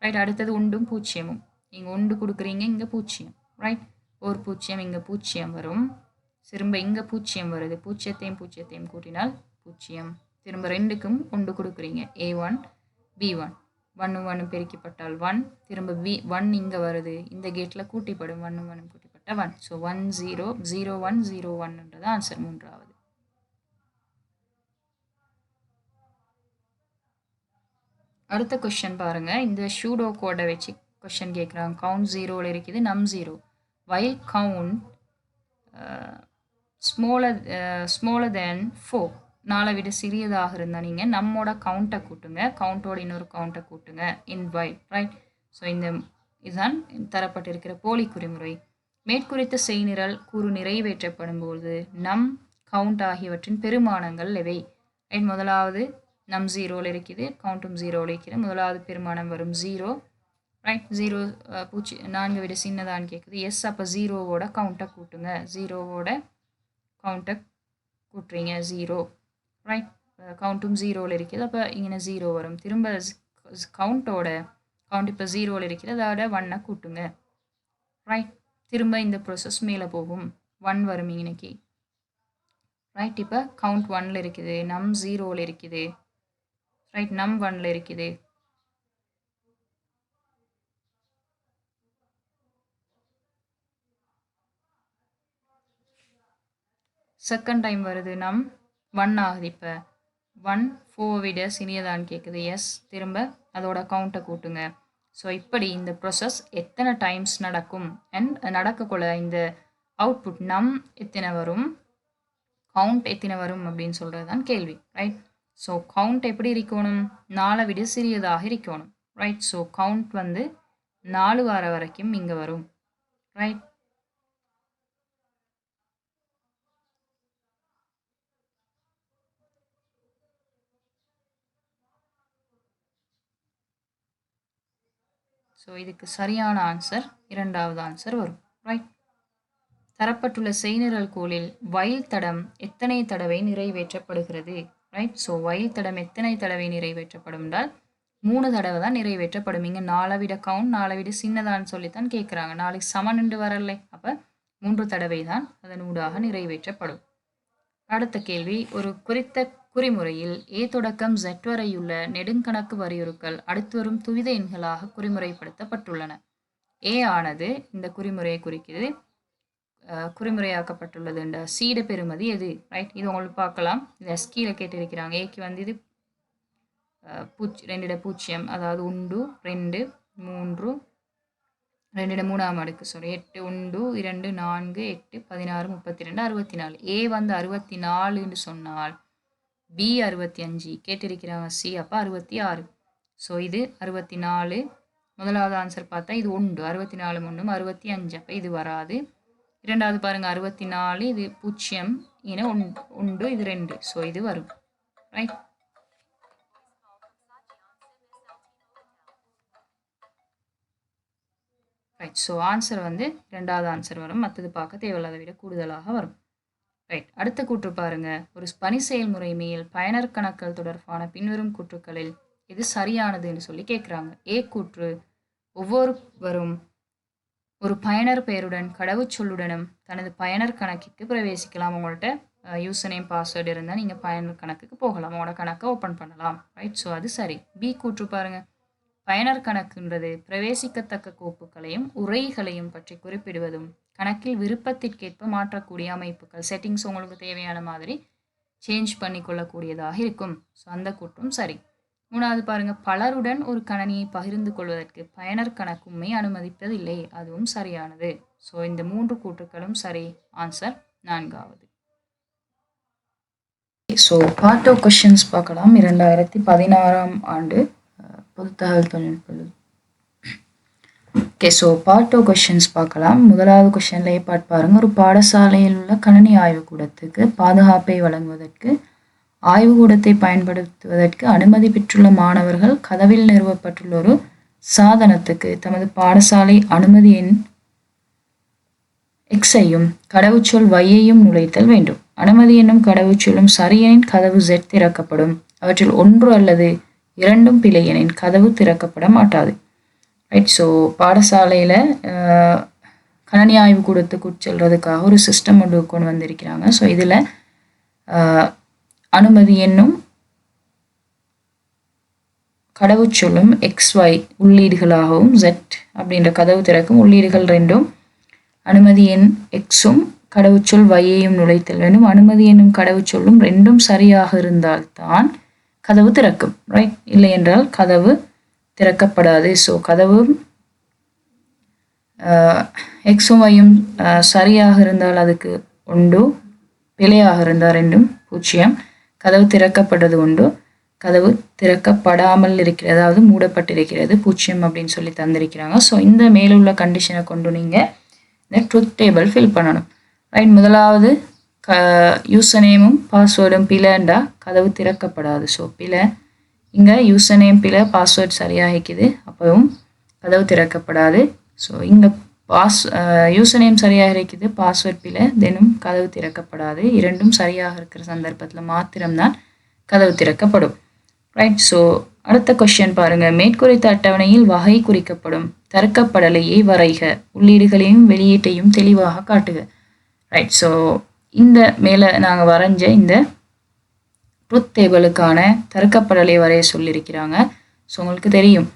ரைட். அடுத்தது 1ம் 0ம் இங்கே 1 கொடுக்குறீங்க, இங்கே 0, ரைட். ஒரு 0 இங்கே 0 வரும். திரும்ப இங்கே 0 வருது. 0த்தையும் கூட்டினால் 0. திரும்ப 2க்கும் 1 கொடுக்குறீங்க. A1 B1, 1 1 பெருக்கப்பட்டால் 1. திரும்ப B1 இங்கே வருது. இந்த கேட்டில் கூட்டிப்படும். 1 1 கூட்டிப்பட்ட 1. ஸோ 1 0 0 1 0 1ன்றது ஆன்சர் மூன்றாவது. அடுத்த கொஸ்டின் பாருங்க, இந்த ஷூடோ கோடை வச்சு கொஸ்டின் கேட்குறாங்க. கவுண்ட் 0ல் இருக்குது, நம் 0. While count smaller than 4. 4 விட சிறியதாக இருந்தால் நீங்கள் நம்மோட கவுண்ட்டை கூட்டுங்க, கவுண்டோட இன்னொரு கவுண்ட்டை கூட்டுங்க இன் வைல், ரைட்? ஸோ இதுதான் தரப்பட்டிருக்கிற போலி குறிமுறை. மேற்குறித்த செய்நிரல் கூறு நிறைவேற்றப்படும் போது நம் கவுண்ட் ஆகியவற்றின் பெருமானங்கள் எவை? ரைட், முதலாவது நம் 0ல் இருக்குது, கவுண்ட்டும் 0ல் இருக்குது. முதலாவது பெருமானம் வரும் 0, ரைட்? 0 4 விட சின்னதான்னு கேட்குது. எஸ், அப்போ 0வோட கவுண்ட்டை கூட்டுங்க, 0வோட கவுண்ட்டை கூட்டுறீங்க 0, ரைட்? கவுண்ட்டும் 0ல் இருக்குது, அப்போ இங்கே 0 வரும். திரும்ப கவுண்ட் இப்போ 0ல் இருக்குது, அதோட 1 கூட்டுங்க, ரைட்? திரும்ப இந்த ப்ரோசஸ் மேலே போகும், 1 வரும் இன்னைக்கு, ரைட்? இப்போ கவுண்ட் 1ல் இருக்குது, நம் 0ல் இருக்குது, ரைட்? நம் 1ல் இருக்குது. செகண்ட் டைம் வருது, நம் 1 ஆகுது. இப்போ 1 4 விட சிறியதான்னு கேட்குது. எஸ், திரும்ப அதோட கவுண்ட்டை கூட்டுங்க. ஸோ இப்படி இந்த ப்ரோசஸ் எத்தனை டைம்ஸ் நடக்கும் அண்ட் நடக்கக்குள்ள இந்த அவுட்புட் நம் எத்தனை வரும், கவுண்ட் எத்தனை வரும் அப்படின்னு சொல்கிறது தான் கேள்வி, ரைட்? ஸோ கவுண்ட் எப்படி இருக்கணும்? 4 விட சிறியதாக இருக்கணும், ரைட்? ஸோ கவுண்ட் 4 வர வரைக்கும் இங்கே வரும், ரைட்? ஸோ இதுக்கு சரியான ஆன்சர் இரண்டாவது ஆன்சர் வரும், ரைட்? தரப்பட்டுள்ள செய்நிரல் கோலில் வைல் தடம் எத்தனை தடவை நிறைவேற்றப்படுகிறது, ரைட்? ஸோ வைல் தடம் எத்தனை தடவை நிறைவேற்றப்படும் என்றால் 3 தடவை தான் நிறைவேற்றப்படும். இங்கே 4 விட கவுண்ட் 4 விட சின்னதான்னு சொல்லித்தான் கேட்குறாங்க. 4 சமன்ண்டு வரலை, அப்போ 3 தடவை தான் அதன் ஊடாக நிறைவேற்றப்படும். அடுத்த கேள்வி, ஒரு குறித்த குறிமுறையில் A தொடக்கம் Z வரையுள்ள நெடுங்கணக்கு வரையுறுக்கள் அடுத்து வரும் துவித எண்களாக குறிமுறைப்படுத்தப்பட்டுள்ளன. A ஆனது இந்த குறிமுறையை குறிக்குது, குறிமுறையாக்கப்பட்டுள்ளது என்ற சீட பெறுமதி எது, ரைட்? இது உங்களுக்கு பார்க்கலாம், இது எஸ்கீல கேட்டிருக்கிறாங்க. ஏக்கு இது 2 அதாவது 1 2 3 2 3ஆம் அடுக்கு, சாரி 8 1 2 4 8 16 32 64. ஏ 64ன்னு சொன்னால் பி 65 கேட்டிருக்கிறாங்க, சி அப்போ 66. ஸோ இது 64. முதலாவது ஆன்சர் பார்த்தா இது 1 64 1 65, அப்போ இது வராது. இரண்டாவது பாருங்க 64, இது 0 ஏன்னா 1 இது 2, ஸோ இது வரும், ரைட்? ரைட், ஸோ ஆன்சர் இரண்டாவது ஆன்சர் வரும், மற்றது பார்க்க தேவையில்லாத விட கூடுதலாக வரும், ரைட்? அடுத்த கூற்று பாருங்க, ஒரு பணி செயல்முறை மேல் பயனர் கணக்குகள் தொடர்பான பின்வரும் கூற்றுக்களில் இது சரியானதுன்னு சொல்லி கேட்குறாங்க. ஏ கூற்று, ஒவ்வொருவரும் ஒரு பயனர் பெயருடன் கடவுச்சொல்லுடனும் தனது பயனர் கணக்கிற்கு பிரவேசிக்கலாம். உங்கள்கிட்ட யூசர் நேம் பாஸ்வேர்டு இருந்தால் நீங்கள் பயனர் கணக்குக்கு போகலாம், உங்களோட கணக்கை ஓப்பன் பண்ணலாம், ரைட்? ஸோ அது சரி. பி கூற்று பாருங்க, பயனர் கணக்குன்றது பிரவேசிக்கத்தக்க கோப்புகளையும் உரைகளையும் பற்றி குறிப்பிடுவதும் கணக்கில் விருப்பத்திற்கேற்ப மாற்றக்கூடிய அமைப்புகள், செட்டிங்ஸ் உங்களுக்கு தேவையான மாதிரி சேஞ்ச் பண்ணி கொள்ளக்கூடியதாக இருக்கும். ஸோ அந்த கூற்றும் சரி. மூணாவது பாருங்க, பலருடன் ஒரு கணனியை பகிர்ந்து கொள்வதற்கு பயனர் கணக்குமை அனுமதிப்பதில்லை, அதுவும் சரியானது. ஸோ இந்த 3 கூற்றுக்களும் சரி. ஆன்சர் நான்காவது. ஸோ பார்ட் ஆஃப் கொஸ்டின்ஸ் பார்க்கலாம். 2016ஆம் ஆண்டு பொதுத்தகவல் தொழில்நுட்பம். Okay, so part of questions பார்க்கலாம். முதலாவது கொஸ்டின்ல பார்ட் பாருங்க, ஒரு பாடசாலையில் உள்ள கணினி ஆய்வுக்கூடத்துக்கு பாதுகாப்பை வழங்குவதற்கு ஆய்வுக்கூடத்தை பயன்படுத்துவதற்கு அனுமதி பெற்றுள்ள மாணவர்கள் கதவில் நிறுவப்பட்டுள்ள ஒரு சாதனத்துக்கு தமது பாடசாலை அனுமதி எண் எக்ஸையும் கடவுச்சொல் வையையும் நுழைத்தல் வேண்டும். அனுமதி என்னும் கடவுச்சொல்லும் சரியெனின் கதவு Z திறக்கப்படும். அவற்றில் ஒன்று அல்லது இரண்டும் பிழை எனின் கதவு திறக்கப்பட மாட்டாது, ரைட்? ஸோ பாடசாலையில் கணனி ஆய்வு கூடத்துக்கு உட்செல்றதுக்காக ஒரு சிஸ்டம் ஒன்று கொண்டு வந்திருக்கிறாங்க. ஸோ இதில் அனுமதி என்னும் கடவுச்சொல்லும் XY உள்ளீடுகளாகவும் Z அப்படின்ற கதவு திறக்கும் உள்ளீடுகள் ரெண்டும் அனுமதி எண் Xும் கடவுச்சொல் வையையும் நுழைத்தல் வேண்டும். அனுமதி என்னும் கடவுச்சொல்லும் ரெண்டும் சரியாக இருந்தால்தான் கதவு திறக்கும், ரைட்? இல்லை என்றால் கதவு திறக்கப்படாது. ஸோ கதவு எக்ஸும் வையும் சரியாக இருந்தால் அதுக்கு 1, பிழையாக இருந்தால் 2 0. கதவு திறக்கப்படுறது உண்டு, கதவு திறக்கப்படாமல் இருக்கிறது, அதாவது மூடப்பட்டிருக்கிறது, பூஜ்ஜியம் அப்படின்னு சொல்லி தந்திருக்கிறாங்க. ஸோ இந்த மேலுள்ள கண்டிஷனை கொண்டு நீங்கள் இந்த ட்ரூத் டேபிள் ஃபில் பண்ணணும். ரைட், முதலாவது யூசர் நேமும் பாஸ்வேர்டும் பிழைண்டா கதவு திறக்கப்படாது. ஸோ பிழை இங்கே யூசர் நேம் பிழை, பாஸ்வேர்ட் சரியாக இருக்குது, அப்பவும் கதவு திறக்கப்படாது. ஸோ இங்கே யூசர் நேம் சரியாக இருக்குது, பாஸ்வேர்ட் பிழை, தெனும் கதவு திறக்கப்படாது. இரண்டும் சரியாக இருக்கிற சந்தர்ப்பத்தில் மாத்திரம்தான் கதவு திறக்கப்படும். ரைட், ஸோ அடுத்த கொஸ்டின் பாருங்கள். மேற்குறித்த அட்டவணையில் வகை குறிக்கப்படும் தர்க்கப்படலையை வரைக, உள்ளீடுகளையும் வெளியீட்டையும் தெளிவாக காட்டுக. ரைட், ஸோ இந்த மேலே நாங்கள் வரைஞ்ச இந்த ட்ரூத் டேபிளுக்கான தர்க்கப்படலை வரைய சொல்லியிருக்கிறாங்க. ஸோ உங்களுக்கு தெரியும்,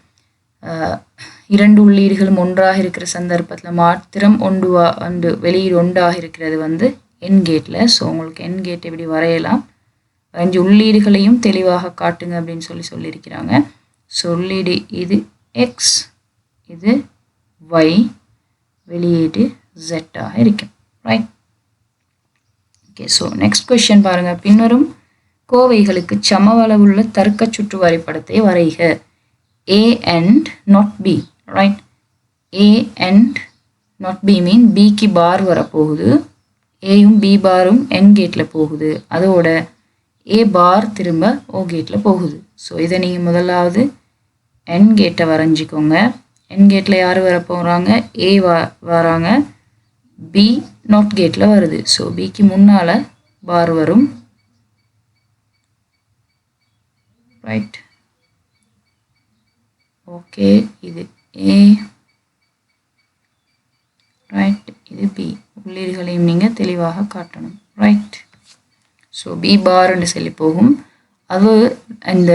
இரண்டு உள்ளீடுகளும் ஒன்றாக இருக்கிற சந்தர்ப்பத்தில் மாத்திரம் ஒன்று வெளியீடு ஒன்றாக இருக்கிறது வந்து என் கேட்டில். ஸோ உங்களுக்கு என் கேட் எப்படி வரையலாம், 5 உள்ளீடுகளையும் தெளிவாக காட்டுங்க அப்படின்னு சொல்லியிருக்கிறாங்க. ஸோ உள்ளீடு இது எக்ஸ், இது ஒய், வெளியீடு ஜெட்டாக இருக்கும். Right, okay. So next question பாருங்கள். பின்வரும் கோவைகளுக்கு சமவளவுள்ள தர்க்க சுற்று வரைபடத்தை வரைக. A and not B. Right, A and not B mean Bக்கு பார் வரப்போகுது, ஏயும் பி பாரும் என் கேட்டில் போகுது, அதோட ஏ பார் திரும்ப ஓ கேட்டில் போகுது. ஸோ இதை நீங்கள் முதலாவது என் கேட்டை வரைஞ்சிக்கோங்க. என் கேட்டில் யார் வர போகிறாங்க, ஏ வராங்க, பி நாட் கேட்டில் வருது. ஸோ பிக்கு முன்னால் பார் வரும். ரைட், ஓகே, இது ஏ, ரைட், இது பி. உள்ளீடுகளையும் நீங்கள் தெளிவாக காட்டணும். ரைட், ஸோ பி பார்ன்னு சொல்லி போகும். அது இந்த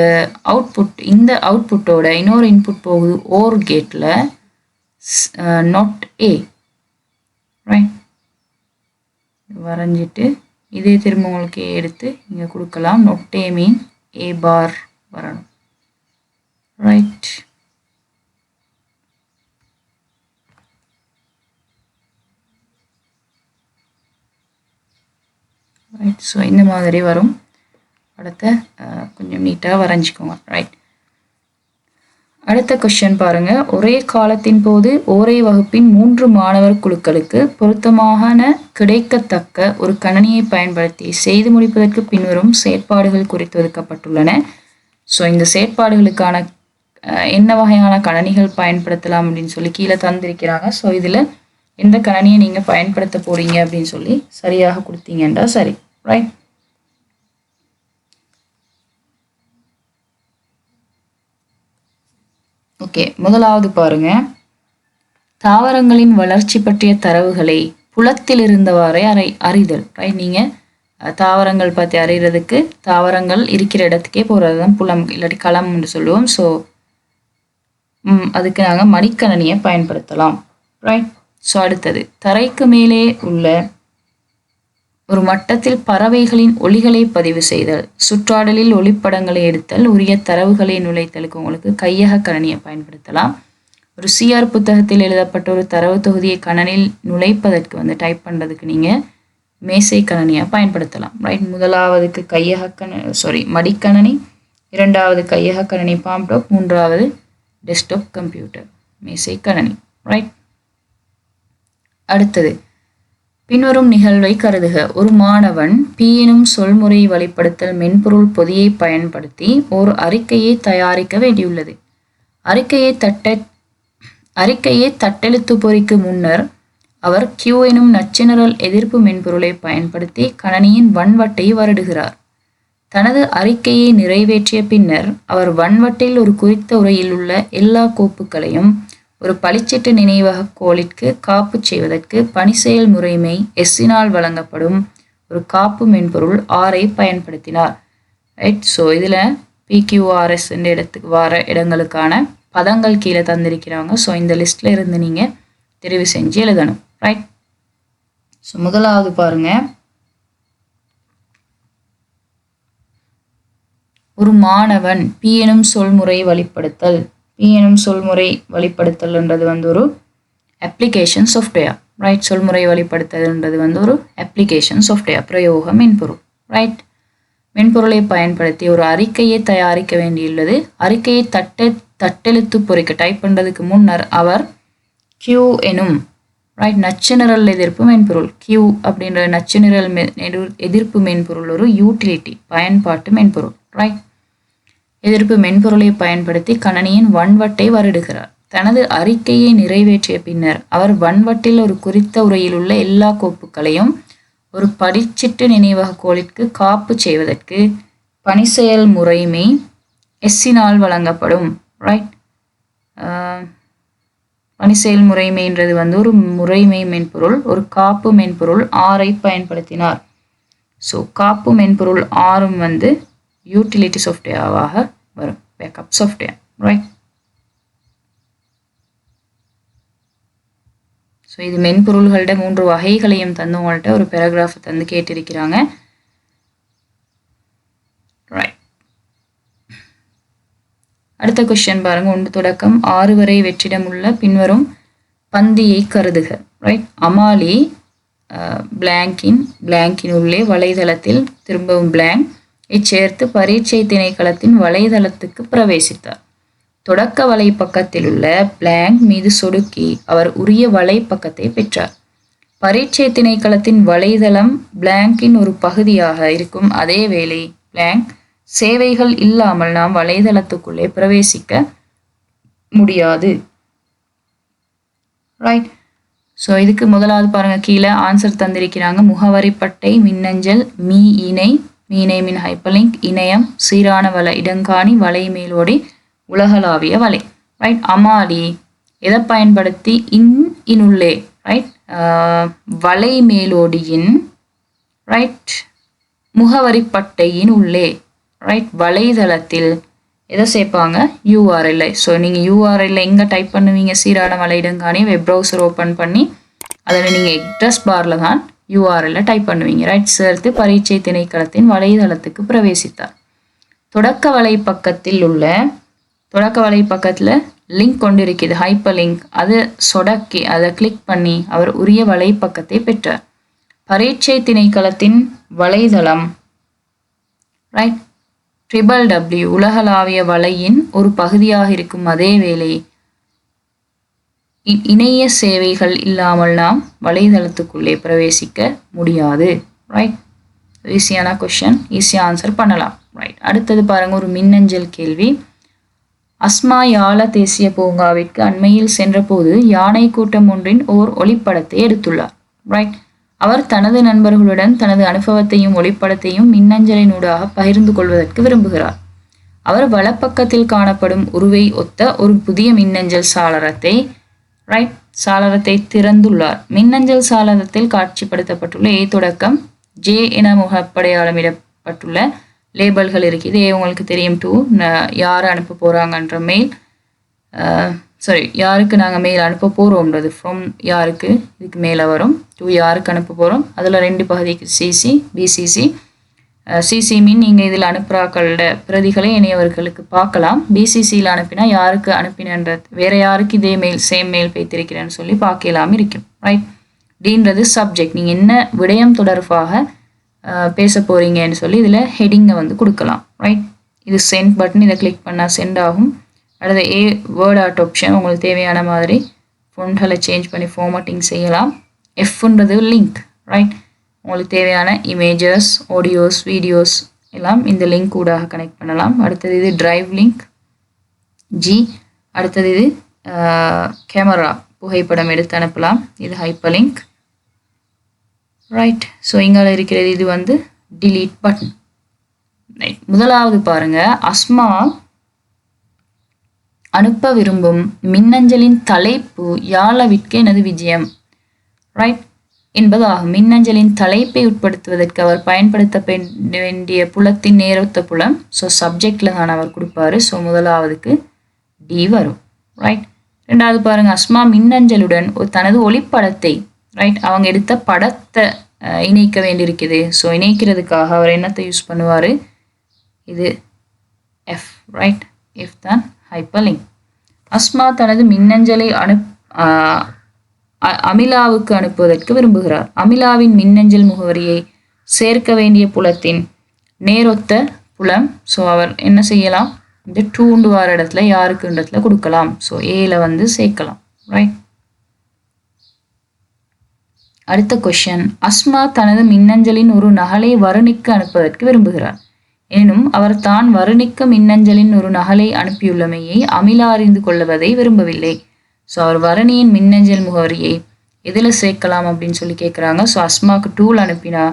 அவுட்புட், இந்த அவுட்புட்டோட இன்னொரு இன்புட் போகுது ஓர் கேட்டில், நாட் ஏ. ரைட், வரைஞ்சிட்டு இதே திரும்ப உங்களுக்கு எடுத்து இங்கே கொடுக்கலாம். நாட் ஏ மீன் ஏ பார் வரணும். ரைட், ரைட், ஸோ இந்த மாதிரி வரும். அடுத்த கொஞ்சம் நீட்டாக வரைஞ்சிக்கோங்க. ரைட், அடுத்த கொஸ்டின் பாருங்கள். ஒரே காலத்தின் போது ஒரே வகுப்பின் 3 மாணவர் குழுக்களுக்கு பொருத்தமான கிடைக்கத்தக்க ஒரு கணினியை பயன்படுத்தி செய்து முடிப்பதற்கு பின்வரும் செயற்பாடுகள் குறித்து ஒதுக்கப்பட்டுள்ளன. ஸோ இந்த செயற்பாடுகளுக்கான என்ன வகையான கணினிகள் பயன்படுத்தலாம் அப்படின்னு சொல்லி கீழே தந்திருக்கிறாங்க. ஸோ இதில் எந்த கணினியை நீங்கள் பயன்படுத்த போறீங்க அப்படின்னு சொல்லி சரியாக கொடுத்தீங்கன்றா சரி. Right, okay. முதலாவது பாருங்க, தாவரங்களின் வளர்ச்சி பற்றிய தரவுகளை புலத்தில் இருந்தவாறே அறிதல். ரைட், நீங்கள் தாவரங்கள் பற்றி அறிகிறதுக்கு தாவரங்கள் இருக்கிற இடத்துக்கே போகிறது தான் புலம், இல்லாட்டி களம்னு சொல்லுவோம். ஸோ அதுக்கு நாங்கள் மடிக்கணினியை பயன்படுத்தலாம். ரைட், ஸோ அடுத்தது, தரைக்கு மேலே உள்ள ஒரு மட்டத்தில் பறவைகளின் ஒலிகளை பதிவு செய்தல், சுற்றாடலில் ஒளிப்படங்களை எடுத்தல், உரிய தரவுகளை நுழைத்தலுக்கு உங்களுக்கு கையக கணினியை பயன்படுத்தலாம். ஒரு சிஆர் புத்தகத்தில் எழுதப்பட்ட ஒரு தரவு தொகுதியை கணனில் நுழைப்பதற்கு வந்து டைப் பண்ணுறதுக்கு நீங்கள் மேசை கணினியை பயன்படுத்தலாம். ரைட், முதலாவதுக்கு மடிக்கணினி, இரண்டாவது கையக கணினி பாம்டாப், மூன்றாவது டெஸ்க்டாப் கம்ப்யூட்டர் மேசை கணினி. ரைட், அடுத்தது, பின்வரும் நிகழ்வை கருதுக. ஒரு மாணவன் பி எனும் சொல்முறை வழிப்படுத்தல் மென்பொருள் பொதியை பயன்படுத்தி ஒரு அறிக்கையை தயாரிக்க வேண்டியுள்ளது. அறிக்கையை தட்டெழுத்து பொறிக்கு முன்னர் அவர் கியூ எனும் நச்சினரல் எதிர்ப்பு மென்பொருளை பயன்படுத்தி கணனியின் வன்வட்டை வருடுகிறார். தனது அறிக்கையை நிறைவேற்றிய பின்னர் அவர் வன்வட்டில் ஒரு குறித்த உரையில் உள்ள எல்லா கோப்புகளையும் ஒரு பளிச்சீட்டு நினைவக கோளிற்கு காப்பு செய்வதற்கு பணி செயல் முறைமை எஸ்ஸினால் வழங்கப்படும் ஒரு காப்பு மென்பொருள் ஆரை பயன்படுத்தினார். ரைட், ஸோ இதில் PQRS என்ற இடத்துக்கு வர இடங்களுக்கான பதங்கள் கீழே தந்திருக்கிறாங்க. ஸோ இந்த லிஸ்ட்டில் இருந்து நீங்கள் தெரிவு செஞ்சு எழுதணும். ரைட், ஸோ முதலாவது பாருங்க, ஒரு மாணவன் பி எனும் சொல்முறை வழிப்படுத்தல். பி எனும் சொல்முறை வழிப்படுத்தல்ன்றது வந்து ஒரு அப்ளிகேஷன் சாஃப்ட்வேர். ரைட், சொல்முறை வழிப்படுத்தல்ன்றது வந்து ஒரு அப்ளிகேஷன் சாஃப்ட்வேர், பிரயோக மென்பொருள். ரைட், மென்பொருளை பயன்படுத்தி ஒரு அறிக்கையை தயாரிக்க வேண்டியுள்ளது. அறிக்கையை தட்டெழுத்து பொறிக்க டைப் பண்ணுறதுக்கு முன்னர் அவர் கியூ எனும் நச்சு நிரல் எதிர்ப்பு மென்பொருள், கியூ அப்படின்ற நச்சு நிரல் எதிர்ப்பு மென்பொருள் ஒரு யூட்டிலிட்டி பயன்பாட்டு மென்பொருள். எதிர்ப்பு மென்பொருளை பயன்படுத்தி கணனியின் வன்வட்டை வருடுகிறார். தனது அறிக்கையை நிறைவேற்றிய பின்னர் அவர் வன்வட்டில் ஒரு குறித்த உரையில் உள்ள எல்லா கோப்புகளையும் ஒரு படிச்சிட்டு நினைவக கோளிற்கு காப்பு செய்வதற்கு பணிசெயல் முறைமை எஸ்ஸினால் வழங்கப்படும். பணிசெயல் முறைமைன்றது ஒரு முறைமை மென்பொருள், ஒரு காப்பு மென்பொருள் ஆரை பயன்படுத்தினார். ஸோ காப்பு மென்பொருள் ஆறும் யூட்டிலிட்டி சாஃப்ட்வேராக வரும், பேக்கப் சாஃப்ட்வேர். ஸோ இது மென்பொருள்களோட 3 வகைகளையும் தந்து உங்கள்கிட்ட ஒரு பேராகிராஃப் தந்து கேட்டிருக்கிறாங்க. அடுத்த கொஸ்டின் பாருங்க. 1 தொடக்கம் 6 வரை வெற்றிடம் உள்ள பின்வரும் பந்தியை கருதுக. அமாலி பிளாங்கின் உள்ளே வலைதளத்தில் திரும்பவும் பிளாங்க் இச்சேர்த்து பரீட்சை திணைக்களத்தின் வலைதளத்துக்கு பிரவேசித்தார். தொடக்க வலைப்பக்கத்தில் உள்ள பிளாங்க் மீது சொடுக்கி அவர் உரிய வலைப்பக்கத்தை பெற்றார். பரீட்சை திணைக்களத்தின் வலைதளம் பிளாங்கின் ஒரு பகுதியாக இருக்கும். அதே வேளை பிளாங்க் சேவைகள் இல்லாமல் நாம் வலைதளத்துக்குள்ளே பிரவேசிக்க முடியாது. ஸோ இதுக்கு முதலாவது பாருங்க, கீழே ஆன்சர் தந்திருக்கிறாங்க. முகவரி பட்டை, மின்னஞ்சல், இணை மின் ஹைப்பர்லிங்க், இணையம், சீரான வலை, இடங்காணி, வலை மேலோடி, உலகளாவிய வலை. அமாலி எதை பயன்படுத்தி இனுள்ளே வலை மேலோடியின் முகவரி பட்டையின் உள்ளே வலைதளத்தில் எதை சேர்ப்பாங்க, URL. ஸோ நீங்கள் URL எங்கே டைப் பண்ணுவீங்க, சீரான வலை இடங்காணி வெப் ப்ரௌசர் ஓப்பன் பண்ணி அதில் நீங்கள் அட்ரஸ் பாரில் தான் URL டைப் பண்ணுவீங்க. சேர்த்து பரீட்சை திணைக்களத்தின் வலைதளத்துக்கு பிரவேசித்தார். தொடக்க வலைப்பக்கத்தில் லிங்க் கொண்டு இருக்குது, ஹைப்பர் லிங்க். அதை சொடக்கி அதை கிளிக் பண்ணி அவர் உரிய வலைப்பக்கத்தை பெற்றார். பரீட்சை திணைக்களத்தின் வலைதளம் www உலகளாவிய வலையின் ஒரு பகுதியாக இருக்கும். அதே வேளை இணைய சேவைகள் இல்லாமல் நாம் வலைதளத்துக்குள்ளே பிரவேசிக்க முடியாது. ஈஸியான கொஸ்டின், ஈஸியாக ஆன்சர் பண்ணலாம். அடுத்தது பாருங்க, ஒரு மின்னஞ்சல் கேள்வி. அஸ்மா யாழ தேசிய பூங்காவிற்கு அண்மையில் சென்றபோது யானை கூட்டம் ஒன்றின் ஓர் ஒளிப்படத்தை எடுத்துள்ளார். அவர் தனது நண்பர்களுடன் தனது அனுபவத்தையும் ஒளிப்படத்தையும் மின்னஞ்சலினூடாக பகிர்ந்து கொள்வதற்கு விரும்புகிறார். அவர் வலப்பக்கத்தில் காணப்படும் உருவை ஒத்த ஒரு புதிய மின்னஞ்சல் சாளரத்தை திறந்துள்ளார். மின்னஞ்சல் சாளரத்தில் காட்சிப்படுத்தப்பட்டுள்ள A தொடக்கம் J என முகப்படையாளமிடப்பட்டுள்ள லேபிள்கள் இருக்குது. A உங்களுக்கு தெரியும், 2 யார் அனுப்ப போகிறாங்கன்ற மெயில், யாருக்கு நாங்கள் மெயில் அனுப்ப போகிறோம்ன்றது ஃப்ரம் யாருக்கு இதுக்கு மேலே வரும். 2 யாருக்கு அனுப்ப போகிறோம், அதில் 2 பகுதிக்கு CC BCC. CC மீன் நீங்கள் இதில் அனுப்புகிறாக்களோட பிரதிகளை இணையவர்களுக்கு பார்க்கலாம். BCCயில் அனுப்பினா யாருக்கு அனுப்பினன்றது, வேறு யாருக்கு இதே மெயில் சேம் மெயில் பேத்திருக்கிறேன்னு சொல்லி பார்க்கலாம் இருக்கும். டீன்றது சப்ஜெக்ட், நீங்கள் என்ன விடயம் தொடர்பாக பேச போகிறீங்கன்னு சொல்லி இதில் ஹெட்டிங்கை கொடுக்கலாம். இது சென்ட் பட்டன், இதை கிளிக் பண்ணால் சென்ட் ஆகும். அடுத்து வேர்ட் ஆர்ட் ஆப்ஷன், உங்களுக்கு தேவையான மாதிரி ஃபோன்களை சேஞ்ச் பண்ணி ஃபார்மட்டிங் செய்யலாம். Fன்றது லிங்க். உங்களுக்கு தேவையான இமேஜஸ், ஆடியோஸ், வீடியோஸ் எல்லாம் இந்த லிங்க் ஊடாக கனெக்ட் பண்ணலாம். அடுத்தது இது டிரைவ் லிங்க். G. அடுத்தது இது கேமரா, புகைப்படம் எடுத்து அனுப்பலாம். இது ஹைப்பர் லிங்க். ஸோ இங்கே இருக்கிறது இது delete பட்டன். முதலாவது பாருங்க, அஸ்மா அனுப்ப விரும்பும் மின்னஞ்சலின் தலைப்பு யாழவிற்கு எனது விஜயம் என்பதாகும். மின்னஞ்சலின் தலைப்பை உட்படுத்துவதற்கு அவர் பயன்படுத்த வேண்டிய புலத்தின் நேரொத்த புலம். ஸோ சப்ஜெக்டில் தான் அவர் கொடுப்பாரு. ஸோ முதலாவதுக்கு D வரும். ரெண்டாவது பாருங்க, அஸ்மா மின்னஞ்சலுடன் தனது ஒளிப்படத்தை அவங்க எடுத்த படத்தை இணைக்க வேண்டியிருக்குது. ஸோ இணைக்கிறதுக்காக அவர் என்னத்தை யூஸ் பண்ணுவார், இது F. F தான் ஹைப்பர் லிங்க். அஸ்மா தனது மின்னஞ்சலை அமிலாவுக்கு அனுப்புவதற்கு விரும்புகிறார். அமிலாவின் மின்னஞ்சல் முகவரியை சேர்க்க வேண்டிய புலத்தின் நேரொத்த புலம். ஸோ அவர் என்ன செய்யலாம், இந்த டூண்டு வார இடத்துல யாருக்குன்றதுல கொடுக்கலாம். ஸோ ஏல வந்து சேர்க்கலாம். ரைட். அடுத்த கொஸ்டின், அஸ்மா தனது மின்னஞ்சலின் ஒரு நகலை வருணிக்கு அனுப்புவதற்கு விரும்புகிறார். எனினும் அவர் தான் வருணிக்க மின்னஞ்சலின் ஒரு நகலை அனுப்பியுள்ளமையை அமிலா அறிந்து கொள்வதை விரும்பவில்லை. ஸோ அவர் வருணியின் மின்னஞ்சல் முகவரியை எதில் சேர்க்கலாம் அப்படின்னு சொல்லி கேட்குறாங்க. ஸோ அஸ்மாவுக்கு டூல் அனுப்பினா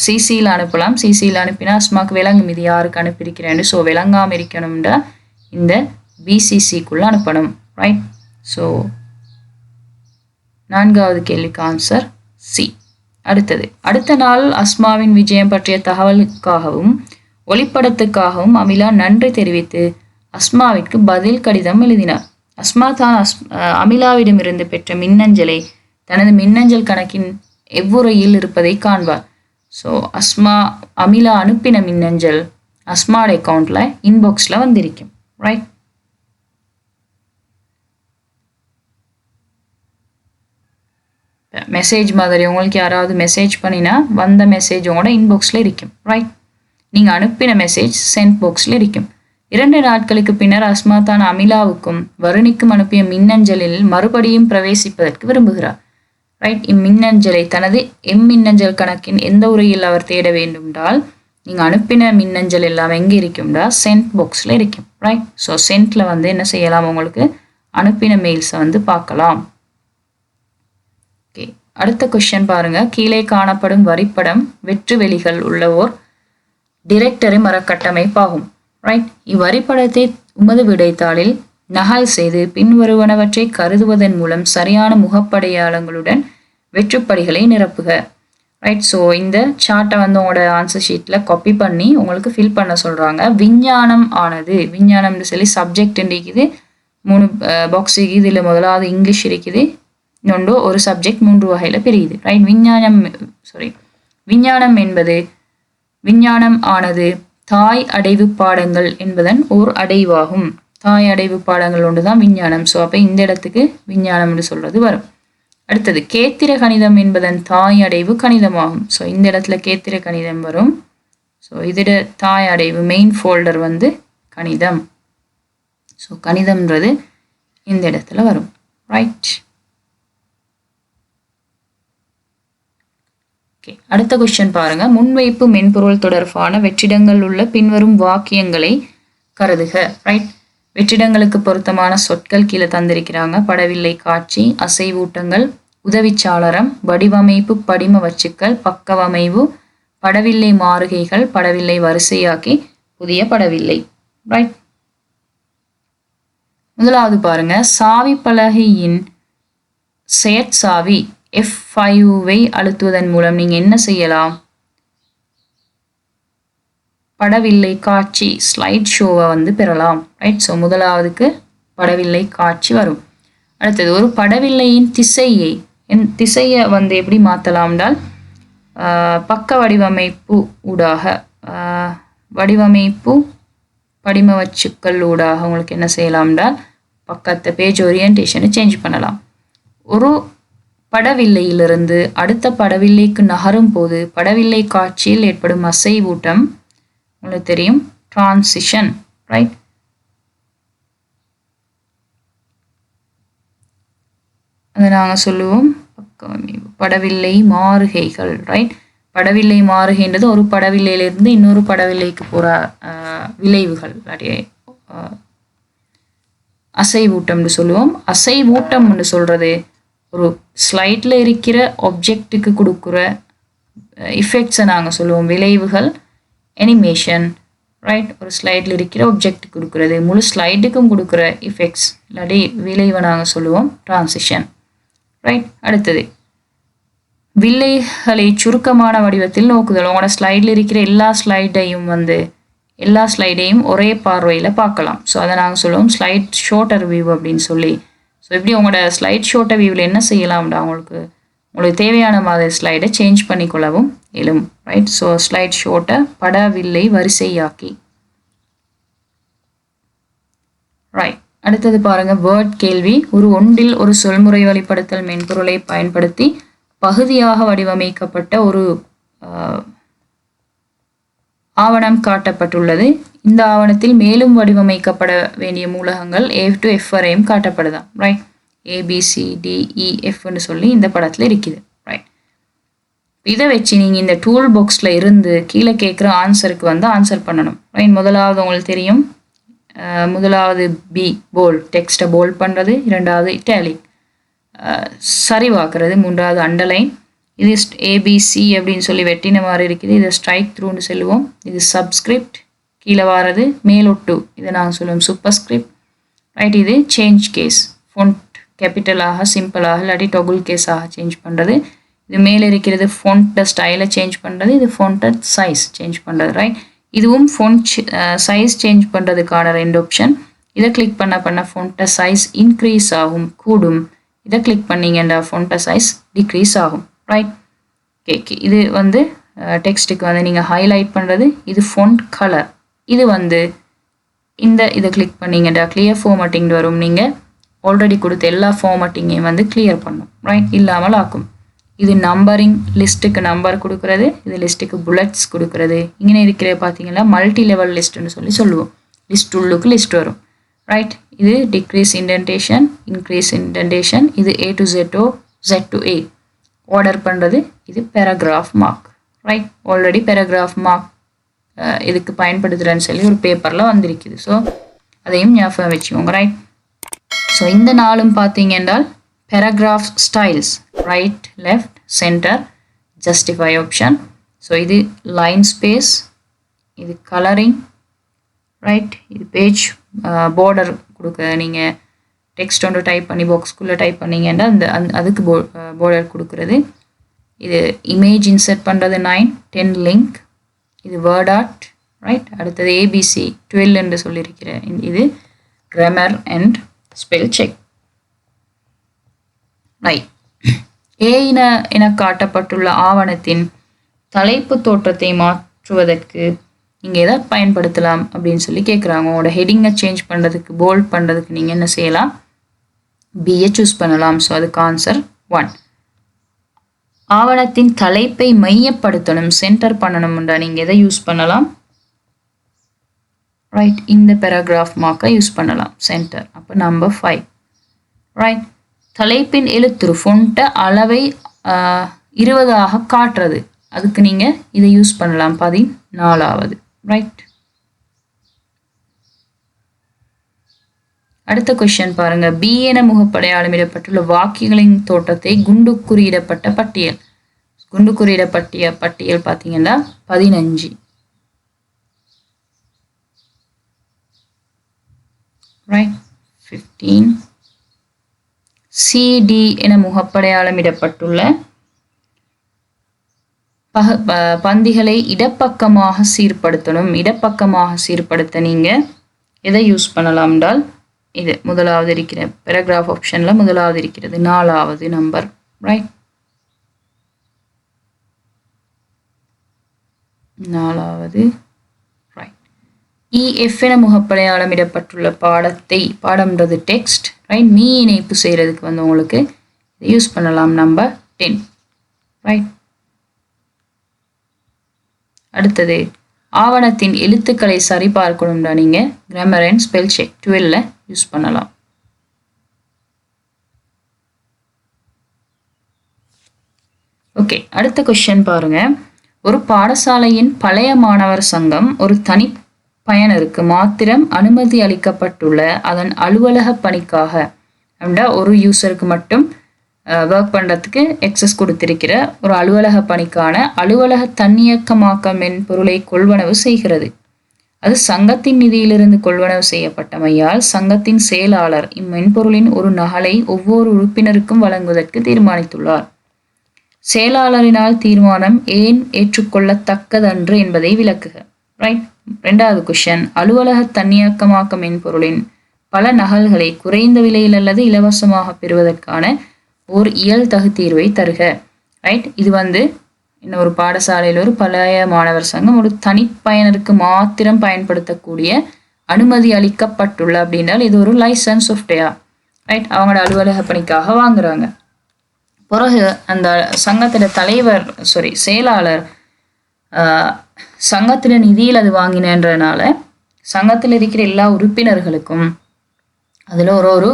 சிசியில் அனுப்பலாம். சிசியில் அனுப்பினா அஸ்மாவுக்கு விளங்கும் இது யாருக்கு அனுப்பியிருக்கிறேன்னு. ஸோ விளங்காமல் இருக்கணும்னா இந்த பிசிசிக்குள்ளே அனுப்பணும். ரைட். ஸோ 4வது கேள்விக்கு ஆன்சர் சி. அடுத்தது, அடுத்த நாள் அஸ்மாவின் விஜயம் பற்றிய தகவலுக்காகவும் ஒளிப்படத்துக்காகவும் அமிலா நன்றி தெரிவித்து அஸ்மாவிற்கு பதில் கடிதம் எழுதினார். அஸ்மா தான் அமிலாவிடமிருந்து பெற்ற மின்னஞ்சலை தனது மின்னஞ்சல் கணக்கின் எவ்வுறையில் இருப்பதை காண்பார். ஸோ அமிலா அனுப்பின மின்னஞ்சல் அஸ்மாவோட அக்கௌண்ட்ல இன்பாக்ஸில் வந்திருக்கும். ரைட். மெசேஜ் மாதிரி உங்களுக்கு யாராவது மெசேஜ் பண்ணினா வந்த மெசேஜ் உங்களோட இன்பாக்ஸில் இருக்கும். ரைட். நீங்கள் அனுப்பின மெசேஜ் சென்ட் பாக்ஸில் இருக்கும். 2 நாட்களுக்கு பின்னர் அஸ்மா தான் அமிலாவுக்கும் வருணிக்கும் அனுப்பிய மின்னஞ்சலில் மறுபடியும் பிரவேசிப்பதற்கு விரும்புகிறார். ரைட். இம்மின்னஞ்சலை தனது மின்னஞ்சல் கணக்கின் எந்த உரையில் அவர் தேட வேண்டுமென்றால் நீங்கள் அனுப்பின மின்னஞ்சல் எல்லாம் எங்கே இருக்கும்டா சென்ட் பாக்ஸில் இருக்கும். ரைட். ஸோ சென்ட்டில் வந்து என்ன செய்யலாம், உங்களுக்கு அனுப்பின மெயில்ஸை வந்து பார்க்கலாம். ஓகே. அடுத்த கொஸ்டின் பாருங்க. கீழே காணப்படும் வரிப்படம் வெற்று வெளிகள் உள்ள ஓர் டிரெக்டரி மரக்கட்டமைப்பாகும். ரைட். இவ்வரிப்படத்தை உமது விடைத்தாளில் நகல் செய்து பின்வருவனவற்றை கருதுவதன் மூலம் சரியான முகப்படையாளங்களுடன் வெற்றுப்படிகளை நிரப்புக. ரைட். ஸோ இந்த சார்ட்டை வந்து உங்களோட ஆன்சர் ஷீட்டில் காப்பி பண்ணி உங்களுக்கு ஃபில் பண்ண சொல்கிறாங்க. விஞ்ஞானம் ஆனது, விஞ்ஞானம்னு சொல்லி சப்ஜெக்ட் இருக்குது, 3 பாக்ஸ் இருக்குது. இதில் முதலாவது இங்கிலீஷ் இருக்குது, இன்னொன்று ஒரு சப்ஜெக்ட் 3 வகையில் பிரியுது. ரைட். விஞ்ஞானம் என்பது விஞ்ஞானம் ஆனது தாய் அடைவு பாடங்கள் என்பதன் ஓர் அடைவாகும். தாய் அடைவு பாடங்கள் ஒன்று தான் விஞ்ஞானம். ஸோ அப்போ இந்த இடத்துக்கு விஞ்ஞானம் என்று சொல்றது வரும். அடுத்தது, கேத்திர கணிதம் என்பதன் தாய் அடைவு கணிதமாகும். ஸோ இந்த இடத்துல கேத்திர கணிதம் வரும். ஸோ இதோட தாய் அடைவு மெயின் ஃபோல்டர் வந்து கணிதம். ஸோ கணிதம்ன்றது இந்த இடத்துல வரும். ரைட். அடுத்த கொஸ்டின் பாருங்க. முன்வைப்பு மென்பொருள் தொடர்பான வெற்றிடங்கள் உள்ள பின்வரும் வாக்கியங்களை கருதுக. ரைட். வெற்றிடங்களுக்கு பொருத்தமான சொற்கள் கீழே தந்திருக்கிறாங்க. படவில்லை காட்சி, அசைவூட்டங்கள், உதவிச்சாளரம், வடிவமைப்பு படிம வச்சுக்கள், பக்கவமைவு, படவில்லை மாறுகைகள், படவில்லை வரிசையாக்கி, புதிய படவில்லை. ரைட். முதலாவது பாருங்க. சாவி பலகையின் செயற்சாவி F5வை அழுத்துவதன் மூலம் நீங்க என்ன செய்யலாம், படவில்லை காட்சி ஸ்லைட் ஷோவை வந்து பெறலாம். ரைட். ஸோ முதலாவதுக்கு படவில்லை காட்சி வரும். அடுத்தது, ஒரு படவில்லையின் திசையை வந்து எப்படி மாற்றலாம்னால் பக்க வடிவமைப்பு ஊடாக வடிவமைப்பு படிம வச்சுக்கள் ஊடாக உங்களுக்கு என்ன செய்யலாம்னால் பக்கத்தை பேஜ் ஓரியன்டேஷனை சேஞ்ச் பண்ணலாம். ஒரு படவில்லையிலிருந்து அடுத்த படவில்லைக்கு நகரும் போது படவில்லை காட்சியில் ஏற்படும் அசைவூட்டம் உங்களுக்கு தெரியும், டிரான்சிஷன். ரைட். அதை நாங்கள் சொல்லுவோம் படவில்லை மாறுகைகள். ரைட். படவில்லை மாறுகைன்றது ஒரு படவில்லையிலிருந்து இன்னொரு படவில்லைக்கு போகிற விளைவுகள், அசைவூட்டம்னு சொல்லுவோம். அசைவூட்டம்னு சொல்கிறது ஒரு ஸ்லைடில் இருக்கிற ஆப்ஜெக்டுக்கு கொடுக்குற இஃபெக்ட்ஸை நாங்கள் சொல்லுவோம் விளைவுகள், அனிமேஷன். ரைட். ஒரு ஸ்லைடில் இருக்கிற ஆப்ஜெக்டுக்கு கொடுக்குறது, முழு ஸ்லைடுக்கும் கொடுக்குற இஃபெக்ட்ஸ் இல்லாட்டி விளைவை நாங்கள் சொல்லுவோம் டிரான்சிஷன். ரைட். அடுத்தது, வில்லைகளை சுருக்கமான வடிவத்தில் நோக்குதல். உங்களோட ஸ்லைடில் இருக்கிற எல்லா ஸ்லைடையும் ஒரே பார்வையில் பார்க்கலாம். ஸோ அதை நாங்கள் சொல்லுவோம் ஸ்லைட் ஷோட்டர் வியூ அப்படின்னு சொல்லி. ஸோ இப்படி உங்களோட ஸ்லைட் ஷோட்டர் வியூவில் என்ன செய்யலாம்டா, உங்களுக்கு தேவையான மாதிரி ஸ்லைடை சேஞ்ச் பண்ணிக்கொள்ளவும் இயலும். ரைட். ஸோ ஸ்லைட் ஷோட்டை படவில்லை வரிசையாக்கி. ரைட். அடுத்தது பாருங்க. வேர்ட் கேள்வி. ஒன்றில் ஒரு சொல்முறை வழிப்படுத்தல் மென்பொருளை பயன்படுத்தி பகுதியாக வடிவமைக்கப்பட்ட ஒரு ஆவணம் காட்டப்பட்டுள்ளது. இந்த ஆவணத்தில் மேலும் வடிவமைக்கப்பட வேண்டிய மூலகங்கள் A to F வரையும் காட்டப்படுதான். ரைட், ABCDEFன்னு சொல்லி இந்த படத்தில் இருக்குது. ரைட், இதை வச்சு நீங்கள் இந்த டூல் பாக்ஸில் இருந்து கீழே கேட்குற ஆன்சருக்கு வந்து ஆன்சர் பண்ணணும். ரைட், முதலாவது உங்களுக்கு தெரியும், முதலாவது பி போல்ட், டெக்ஸ்ட்டை போல்ட் பண்ணுறது, இரண்டாவது இட்டாலிக் சரிவாக்குறது, மூன்றாவது அண்டர்லைன். இது ஏபிசி அப்படின்னு சொல்லி வெட்டின மாதிரி இருக்குது, இதை ஸ்ட்ரைக் த்ரூன்னு சொல்லுவோம். இது சப்ஸ்கிரிப்ட், கீழே வாரது மேலொட்டு, இதை நாங்கள் சொல்லுவோம் சூப்பர்ஸ்கிரிப்ட். ரைட், இது சேஞ்ச் கேஸ், ஃபொண்ட் கேபிட்டலாக சிம்பிளாக இல்லாட்டி டொகுல் கேஸாக சேஞ்ச் பண்ணுறது. இது மேலே இருக்கிறது ஃபொண்ட்டை ஸ்டைலை சேஞ்ச் பண்ணுறது, இது ஃபொண்ட்டை சைஸ் சேஞ்ச் பண்ணுறது. ரைட், இதுவும் ஃபொண்ட் சைஸ் சேஞ்ச் பண்ணுறதுக்கான 2 ஆப்ஷன். இதை கிளிக் பண்ண ஃபொண்ட்டை சைஸ் இன்க்ரீஸ் ஆகும், கூடும். இதை கிளிக் பண்ணிங்கன்னா ஃபொண்ட்டை சைஸ் டிக்ரீஸ் ஆகும். ரைட், ஓகே, இது வந்து டெக்ஸ்ட்டுக்கு வந்து நீங்கள் ஹைலைட் பண்ணுறது. இது ஃபொண்ட் கலர், இது வந்து இதை கிளிக் பண்ணிங்கன்னா கிளியர் ஃபார்மட்டிங் வரும். நீங்கள் ஆல்ரெடி கொடுத்த எல்லா ஃபார்மட்டிங்கையும் வந்து கிளியர் பண்ணும். ரைட், இல்லாமல் ஆக்கும். இது நம்பரிங், லிஸ்ட்டுக்கு நம்பர் கொடுக்குறது, இது லிஸ்ட்டுக்கு புல்லட்ஸ் கொடுக்குறது. இங்கே இருக்கிற பார்த்தீங்கன்னா மல்டி லெவல் லிஸ்ட்டுன்னு சொல்லுவோம். லிஸ்ட் உள்ளுக்கு லிஸ்ட் வரும். ரைட், இது டிக்ரீஸ் இன்டென்டேஷன், இன்க்ரீஸ் இன்டென்டேஷன். இது A to Z Z to A order பண்ணுறது. இது paragraph mark. Right, already paragraph mark இதுக்கு பயன்படுத்துகிறேன்னு சொல்லி ஒரு பேப்பரில் வந்திருக்குது. ஸோ அதையும் ஞாபகம் வச்சுக்கோங்க. ரைட், ஸோ இந்த நாளும் பார்த்தீங்க என்றால் paragraph styles, right, left, center, justify option. So இது line space, இது coloring, right, இது page border கொடுக்க. நீங்கள் டெக்ஸ்ட் ஒன்று டைப் பண்ணி பாக்ஸ்குள்ளே டைப் பண்ணிங்கன்னா அதுக்கு border கொடுக்குறது. இது image insert பண்ணுறது 9, 10 link. இது word art. ரைட், அடுத்தது ABC 12 என்று சொல்லியிருக்கிறேன். இது grammar and spell check. Right, A என காட்டப்பட்டுள்ள ஆவணத்தின் தலைப்பு தோற்றத்தை மாற்றுவதற்கு நீங்கள் எதை பயன்படுத்தலாம் அப்படின்னு சொல்லி கேட்குறாங்க. உங்களோட ஹெட்டிங்கை சேஞ்ச் பண்ணுறதுக்கு, போல்ட் பண்ணுறதுக்கு நீங்கள் என்ன செய்யலாம்? பியை சூஸ் பண்ணலாம். ஸோ அதுக்கு ஆன்சர் 1. ஆவணத்தின் தலைப்பை மையப்படுத்தணும், சென்டர் பண்ணணும்ன்றா நீங்கள் எதை யூஸ் பண்ணலாம்? ரைட், இந்த பேராகிராஃப் மார்க்கை யூஸ் பண்ணலாம், சென்டர். அப்போ நம்பர் 5. ரைட், தலைப்பின் எழுத்துரு ஃபொண்ட்டை அளவை 20 காட்டுறது, அதுக்கு நீங்கள் இதை யூஸ் பண்ணலாம், 14வது. ரைட், அடுத்த கொஸ்டின் பாருங்க. பி என முகப்படையாளமிடப்பட்டுள்ள வாக்கியங்களின் தோற்றத்தை குண்டு குறியிடப்பட்ட பட்டியல். குண்டு குறியிடப்பட்ட பட்டியல் பார்த்தீங்கன்னா 15. ரைட், 15. CD என முகப்படையாளமிடப்பட்டுள்ள பந்திகளை இடப்பக்கமாக சீர்படுத்தணும். இடப்பக்கமாக சீர்படுத்த நீங்கள் எதை யூஸ் பண்ணலாம் என்றால், இது முதலாவது இருக்கிற பேராகிராஃப் ஆப்ஷனில் முதலாவது இருக்கிறது, 4வது நம்பர். ரைட், 4வது. ரைட், EF என முகப்படையாளமிடப்பட்டுள்ள பாடம்ன்றது டெக்ஸ்ட். ரைட், மீ இணைப்பு செய்கிறதுக்கு வந்து உங்களுக்கு இதை யூஸ் பண்ணலாம், நம்பர் 10. ரைட், அடுத்தது ஆவணத்தின் எழுத்துக்களை சரிபார்க்கணும்னா நீங்கள் grammar and spell check 12 use பண்ணலாம். ஓகே, அடுத்த கொஸ்டின் பாருங்க. ஒரு பாடசாலையின் பழைய மாணவர் சங்கம் ஒரு தனி பயனருக்கு மாத்திரம் அனுமதி அளிக்கப்பட்டுள்ள அதன் அலுவலக பணிக்காக அப்படின்னா ஒரு யூசருக்கு மட்டும் ஒர்க் பண்ணுறதுக்கு எக்ஸஸ் கொடுத்திருக்கிற ஒரு அலுவலக பணிக்கான அலுவலக தன்னியக்கமாக்க மென்பொருளை கொள்வனவு செய்கிறது. அது சங்கத்தின் நிதியிலிருந்து கொள்வனவு செய்யப்பட்டமையால் சங்கத்தின் செயலாளர் இம்மென்பொருளின் ஒரு நகலை ஒவ்வொரு உறுப்பினருக்கும் வழங்குவதற்கு தீர்மானித்துள்ளார். செயலாளரினால் தீர்மானம் ஏன் ஏற்றுக்கொள்ளத்தக்கதன்று என்பதை விளக்குக. ரைட், 2வது கொஸ்டின். அலுவலக தன்னியக்கமாக்க மென்பொருளின் பல நகல்களை குறைந்த விலையில் அல்லது இலவசமாக பெறுவதற்கான ஓர் இயல் தகுத்தீர்வை தருக. ரைட், இது வந்து இன்னொரு பாடசாலையில் ஒரு பழைய மாணவர் சங்கம் ஒரு தனிப்பயனருக்கு மாத்திரம் பயன்படுத்தக்கூடிய அனுமதி அளிக்கப்பட்டுள்ள அப்படின்னால் இது ஒரு லைசன்ஸ் ஆஃப் டேயா. ரைட், அவங்களோட அலுவலக பணிக்காக வாங்குறாங்க. பிறகு அந்த சங்கத்தோட செயலாளர் சங்கத்தில் நிதியில் அது வாங்கினன்றதுனால சங்கத்தில் இருக்கிற எல்லா உறுப்பினர்களுக்கும் அதில் ஒரு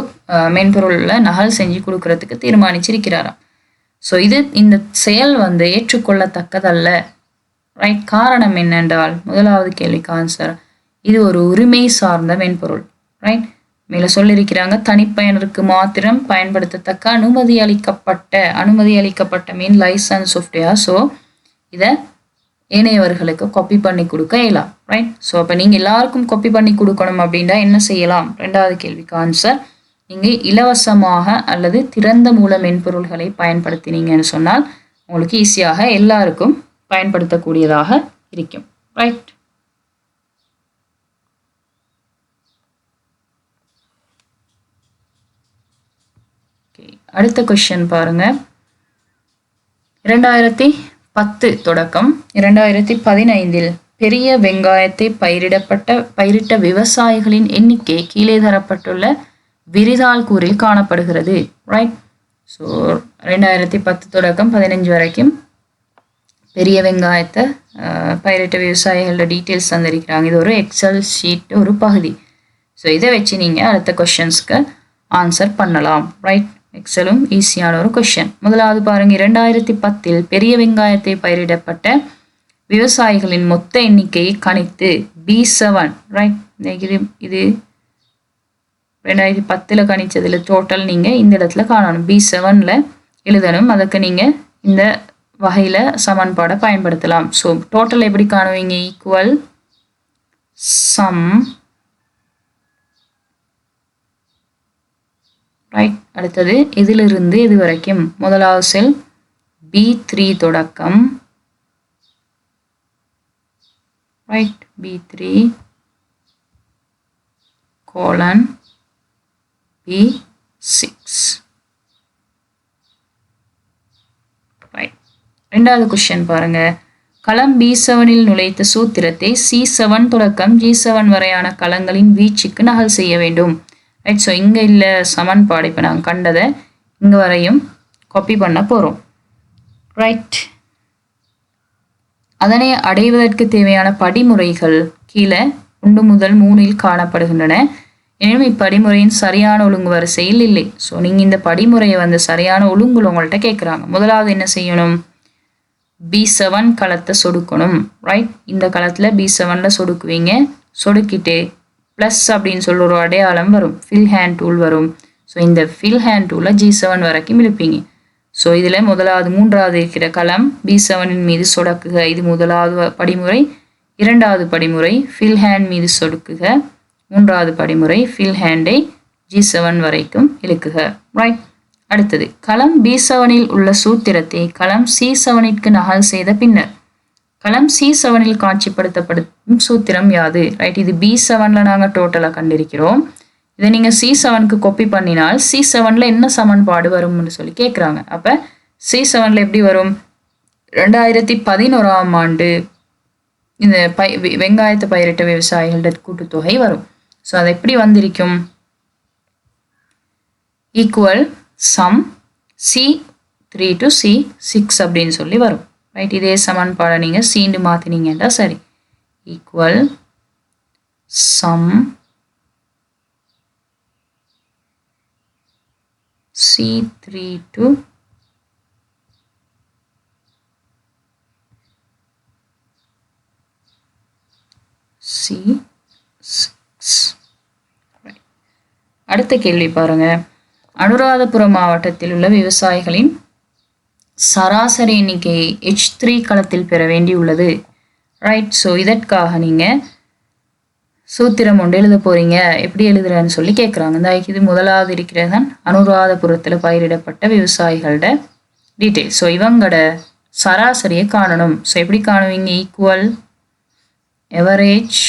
மென்பொருளில் நகல் செஞ்சு கொடுக்கறதுக்கு தீர்மானிச்சிருக்கிறாராம். ஸோ இந்த செயல் ஏற்றுக்கொள்ளத்தக்கதல்ல. ரைட். காரணம் என்னென்றால் முதலாவது கேள்விக்கு ஆன்சர், இது ஒரு உரிமை சார்ந்த மென்பொருள். ரைட். மேலே சொல்லியிருக்கிறாங்க, தனிப்பயனருக்கு மாத்திரம் பயன்படுத்தத்தக்க அனுமதி அளிக்கப்பட்ட மீன் லைசன்ஸ் சாஃப்ட்வேர். ஸோ இதை ஏனையவர்களுக்கு காப்பி பண்ணி கொடுக்க இயலாம். ரைட். ஸோ அப்போ நீங்கள் எல்லாருக்கும் காப்பி பண்ணி கொடுக்கணும் அப்படின்னா என்ன செய்யலாம்? ரெண்டாவது கேள்விக்கு ஆன்சர், நீங்கள் இலவசமாக அல்லது திறந்த மூல மென்பொருள்களை பயன்படுத்தினீங்கன்னு சொன்னால் உங்களுக்கு ஈஸியாக எல்லாருக்கும் பயன்படுத்தக்கூடியதாக இருக்கும். ரைட். அடுத்த கொஸ்டின் பாருங்க. 2010 தொடக்கம் 2015 பெரிய வெங்காயத்தை பயிரிட்ட விவசாயிகளின் எண்ணிக்கை கீழே தரப்பட்டுள்ள விரிதாள் கூறில் காணப்படுகிறது. ரைட். ஸோ 2010 தொடக்கம் 15 வரைக்கும் பெரிய வெங்காயத்தை பயிரிட்ட விவசாயிகளோட டீட்டெயில்ஸ் தந்திருக்கிறாங்க. இது ஒரு எக்ஸல் ஷீட் ஒரு பகுதி. ஸோ இதை வச்சு நீங்கள் அடுத்த கொஷின்ஸ்க்கு ஆன்சர் பண்ணலாம். ரைட். எக்ஸலும் ஈஸியான ஒரு கொஷின். முதலாவது பாருங்க, 2010 பெரிய வெங்காயத்தை பயிரிடப்பட்ட விவசாயிகளின் மொத்த எண்ணிக்கையை கணித்து B7. ரைட். இது 2010 கணிச்சதுல டோட்டல் நீங்கள் இந்த இடத்துல காணணும். B7 எழுதணும். அதுக்கு நீங்கள் இந்த வகையில் சமன்பாடை பயன்படுத்தலாம். ஸோ டோட்டல் எப்படி காணுவீங்க? Equal some. ரைட். அடுத்தது இதிலிருந்து இது வரைக்கும் முதலாவது செல் B3 தொடக்கம். Right. B3 colon B6. Right. ரெண்டாவது கொஸ்டின் பாருங்க. களம் B7 நுழைத்த சூத்திரத்தை C7 தொடக்கம் G7 வரையான களங்களின் வீச்சுக்கு நகல் செய்ய வேண்டும். ரைட். ஸோ இங்கே இல்லை சமன்பாடு இப்போ நாங்கள் கண்டதை இங்கே வரையும் காப்பி பண்ண போகிறோம். ரைட். அதனை அடைவதற்கு தேவையான படிமுறைகள் கீழே 1 முதல் 3 காணப்படுகின்றன. எனினும் இப்படிமுறையின் சரியான ஒழுங்கு வரிசையில் இல்லை. ஸோ நீங்கள் இந்த படிமுறையை சரியான ஒழுங்குல உங்கள்கிட்ட கேட்குறாங்க. முதலாவது என்ன செய்யணும்? B7 களத்தை சொடுக்கணும். ரைட். இந்த களத்தில் B7 சொடுக்குவீங்க. சொடுக்கிட்டு ப்ளஸ் அப்படின்னு சொல்லி ஒரு அடையாளம் வரும். ஃபில் ஹேண்ட் டூல் வரும். ஸோ இந்த ஃபில் ஹேண்ட் டூலை G7 வரைக்கும் இழுப்பீங்க. ஸோ இதில் மூன்றாவது இருக்கிற களம் B7 மீது சொடக்குக. இது முதலாவது படிமுறை. இரண்டாவது படிமுறை ஃபில் ஹேண்ட் மீது சொடுக்குக. மூன்றாவது படிமுறை ஃபில் ஹேண்டை G7 வரைக்கும் இழுக்குக. ரைட். அடுத்தது களம் B7 உள்ள சூத்திரத்தை களம் C7 நகல் செய்த பின்னர் களம் C7 காட்சிப்படுத்தப்படும் சூத்திரம் யாது? ரைட். இது B7 நாங்கள் டோட்டலாக கண்டிருக்கிறோம். இதை நீங்கள் C7 காப்பி பண்ணினால் C7 என்ன சமன்பாடு வரும்னு சொல்லி கேட்குறாங்க. அப்போ C7 எப்படி வரும்? 2011ஆம் ஆண்டு இந்த வெங்காயத்தை பயிரிட்ட விவசாயிகளோட கூட்டுத்தொகை வரும். ஸோ அது எப்படி வந்திருக்கும்? Equal sum C3 to C6 அப்படின்னு சொல்லி வரும். ரைட். இதே சமன்பாடை நீங்கள் சீண்டு மாற்றினீங்கன்னா சரி. Equal sum C3 to C6. அடுத்த கேள்வி பாருங்க. அனுராதபுரம் மாவட்டத்தில் உள்ள விவசாயிகளின் சராசரி எண்ணிக்கையை H3 களத்தில் பெற வேண்டியுள்ளது. ரைட். ஸோ இதற்காக நீங்கள் சூத்திரம் ஒன்று எழுத போகிறீங்க. எப்படி எழுதுறன்னு சொல்லி கேட்குறாங்க. இது முதலாவது இருக்கிறதான் அனுராதபுரத்தில் பயிரிடப்பட்ட விவசாயிகளோட டீட்டெயில். ஸோ இவங்களோட சராசரியை காணணும். ஸோ எப்படி காணுவீங்க? ஈக்குவல் எவரேஜ்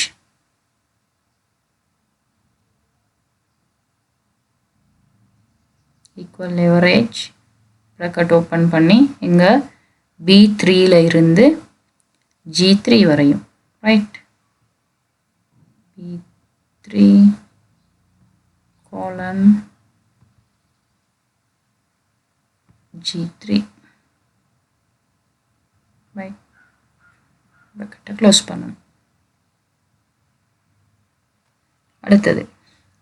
ப்ராக்கெட் ஓப்பன் பண்ணி இங்கே B3 இருந்து G3 வரையும். Right. B3 colon G3. Right. ப்ராக்கெட்டை க்ளோஸ் பண்ணணும். அடுத்தது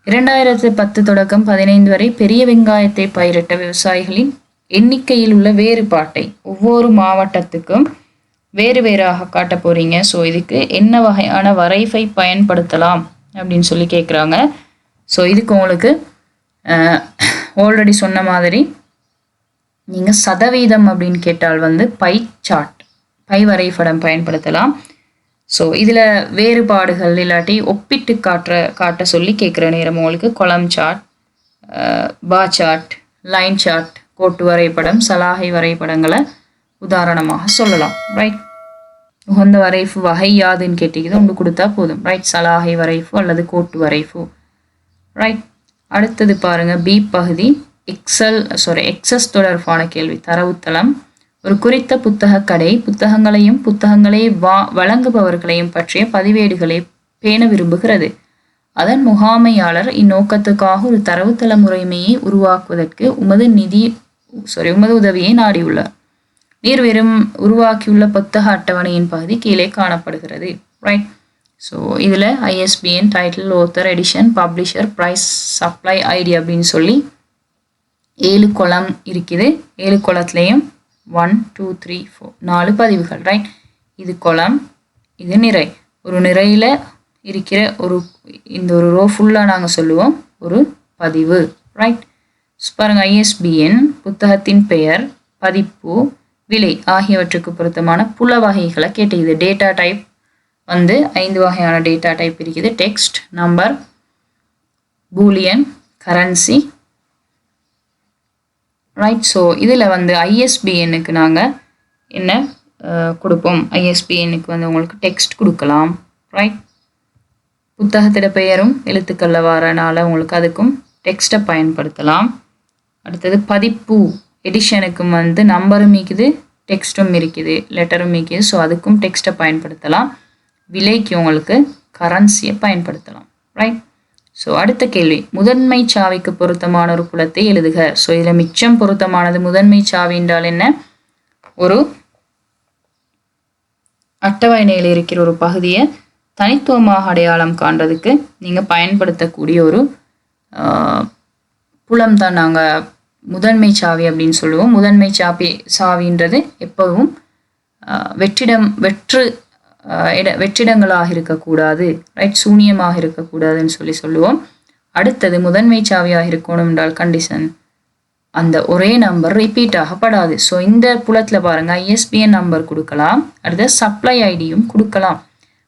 2010 தொடக்கம் 15 வரை பெரிய வெங்காயத்தை பயிரிட்ட விவசாயிகளின் எண்ணிக்கையில் உள்ள வேறுபாட்டை ஒவ்வொரு மாவட்டத்துக்கும் வேறு வேறாக காட்ட போறீங்க. ஸோ இதுக்கு என்ன வகையான வரைவை பயன்படுத்தலாம் அப்படின்னு சொல்லி கேட்குறாங்க. ஸோ இதுக்கு உங்களுக்கு ஆல்ரெடி சொன்ன மாதிரி நீங்கள் சதவீதம் அப்படின்னு கேட்டால் வந்து பை சார்ட், பை வரைபடம் பயன்படுத்தலாம். ஸோ இதில் வேறுபாடுகள் இல்லாட்டி ஒப்பிட்டு காட்ட சொல்லி கேட்குற நேரம் உங்களுக்கு கொலம் சார்ட், பா சார்ட், லைன் சார்ட், கோட்டு வரைபடம், சலாகை வரைபடங்களை உதாரணமாக சொல்லலாம். ரைட். உகந்த வரைவு வகை யாதுன்னு கேட்டீங்கன்னா ஒன்று கொடுத்தா போதும். ரைட். சலாகை வரைவு அல்லது கோட்டு வரைவு. ரைட். அடுத்தது பாருங்க, பி பகுதி எக்ஸஸ் தொடர்பான கேள்வி. தரவுத்தளம் ஒரு குறித்த புத்தக கடை புத்தகங்களையும் புத்தகங்களை வழங்குபவர்களையும் பற்றிய பதிவேடுகளை பேண விரும்புகிறது. அதன் முகாமையாளர் இந்நோக்கத்துக்காக ஒரு தரவுத்தள முறைமையை உருவாக்குவதற்கு உமது உதவியை நாடியுள்ளார். நீர் வெறும் உருவாக்கியுள்ள புத்தக அட்டவணையின் பகுதி கீழே காணப்படுகிறது. ரைட். ஸோ இதில் ISBN, title, author, edition, publisher, price, supply ID அப்படின்னு சொல்லி 7 கொலம் இருக்குது. 7 கொலத்துலேயும் 1 2 3 4 4 பதிவுகள். ரைட். இது கொலம், இது நிறை. ஒரு நிறையில் இருக்கிற இந்த ஒரு ரோ ஃபுல்லாக நாங்கள் சொல்லுவோம் ஒரு பதிவு. ரைட். பாருங்க, ISBN புத்தகத்தின் பெயர், பதிப்பு, விலை ஆகியவற்றுக்கு பொருத்தமான புல வகைகளை கேட்டுக்குது. டேட்டா டைப் வந்து 5 வகையான டேட்டா டைப் இருக்குது. Text, number, Boolean, currency. Right. So இதில் வந்து ISBNக்கு நாங்கள் என்ன கொடுப்போம்? ISBNக்கு வந்து உங்களுக்கு டெக்ஸ்ட் கொடுக்கலாம். ரைட். புத்தகத்திட பெயரும் எழுத்துக்களில் வரனால உங்களுக்கு அதுக்கும் டெக்ஸ்ட்டை பயன்படுத்தலாம். அடுத்தது பதிப்பு, எடிஷனுக்கும் வந்து நம்பரும் இருக்குது, டெக்ஸ்ட்டும் இருக்குது, லெட்டரும் இருக்குது. ஸோ அதுக்கும் டெக்ஸ்ட்டை பயன்படுத்தலாம். விலைக்கு உங்களுக்கு கரன்சியை பயன்படுத்தலாம். ரைட். ஸோ அடுத்த கேள்வி, முதன்மை சாவிக்கு பொருத்தமான ஒரு புலத்தை எழுதுக. ஸோ இதில் மிச்சம் பொருத்தமானது. முதன்மை சாவி என்றால் என்ன? ஒரு அட்டவணையில் இருக்கிற ஒரு பகுதியை தனித்துவமாக அடையாளம் காண்றதுக்கு நீங்கள் பயன்படுத்தக்கூடிய ஒரு புலம் தான் நாங்கள் முதன்மை சாவி அப்படின்னு சொல்லுவோம். முதன்மை சாவின்றது எப்பவும் வெற்றிடங்களாக இருக்கக்கூடாது. ரைட். சூனியமாக இருக்கக்கூடாதுன்னு சொல்லுவோம். அடுத்தது முதன்மை சாவியாக இருக்கணும் என்றால் கண்டிஷன் அந்த ஒரே நம்பர் ரிப்பீட் ஆகப்படாது. ஸோ இந்த புலத்தில் பாருங்கள், ISBN நம்பர் கொடுக்கலாம், அடுத்த சப்ளை ஐடியும் கொடுக்கலாம்.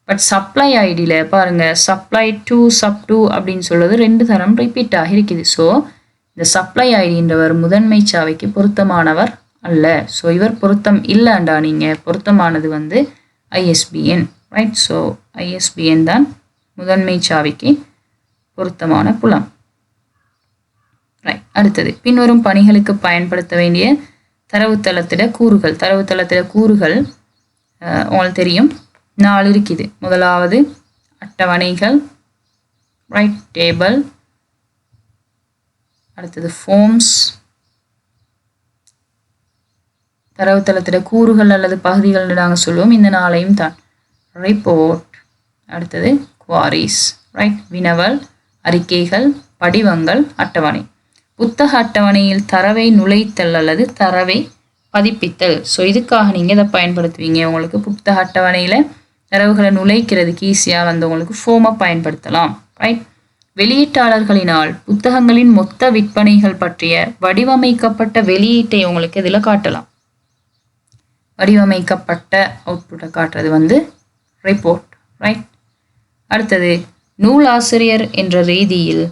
பட் சப்ளை ஐடியில் பாருங்கள், சப்ளை டு சப் 2 அப்படின்னு சொல்றது 2 தரம் ரிப்பீட் ஆகி இருக்குது. ஸோ இந்த சப்ளை ஐடின்றவர் முதன்மை சாவிக்கு பொருத்தமானவர் அல்ல. ஸோ இவர் பொருத்தம் இல்லைண்டா நீங்கள் பொருத்தமானது வந்து ISBN. ரைட். ஸோ ISBN தான் முதன்மை சாவிக்கு பொருத்தமான புலம். ரைட். அடுத்தது, பின்வரும் பணிகளுக்கு பயன்படுத்த வேண்டிய தரவுத்தளத்திட கூறுகள் உங்களுக்கு தெரியும், 4 இருக்குது. முதலாவது அட்டவணைகள். ரைட். டேபிள். அடுத்தது ஃபார்ம்ஸ். தரவுத்தளத்திட கூறுகள் அல்லது பகுதிகள் நாங்கள் சொல்லுவோம். இந்த 4ஐயும் தான். ரிப்போர்ட். அடுத்தது குவாரிஸ். ரைட். வினவல், அறிக்கைகள், படிவங்கள், அட்டவணை. புத்தக அட்டவணையில் தரவை நுழைத்தல் அல்லது தரவை பதிப்பித்தல். ஸோ இதுக்காக நீங்கள் இதை பயன்படுத்துவீங்க. உங்களுக்கு புத்தக அட்டவணையில் தரவுகளை நுழைக்கிறதுக்கு ஈஸியாக வந்து உங்களுக்கு ஃபோமை பயன்படுத்தலாம். ரைட். வெளியீட்டாளர்களினால் புத்தகங்களின் மொத்த விற்பனைகள் பற்றிய வடிவமைக்கப்பட்ட வெளியீட்டை உங்களுக்கு இதில் காட்டலாம். வடிவமைக்கப்பட்ட அவுட்புட்டை காட்டுறது வந்து ரிப்போர்ட். ரைட். அடுத்தது, நூலாசிரியர் என்ற ரீதியில்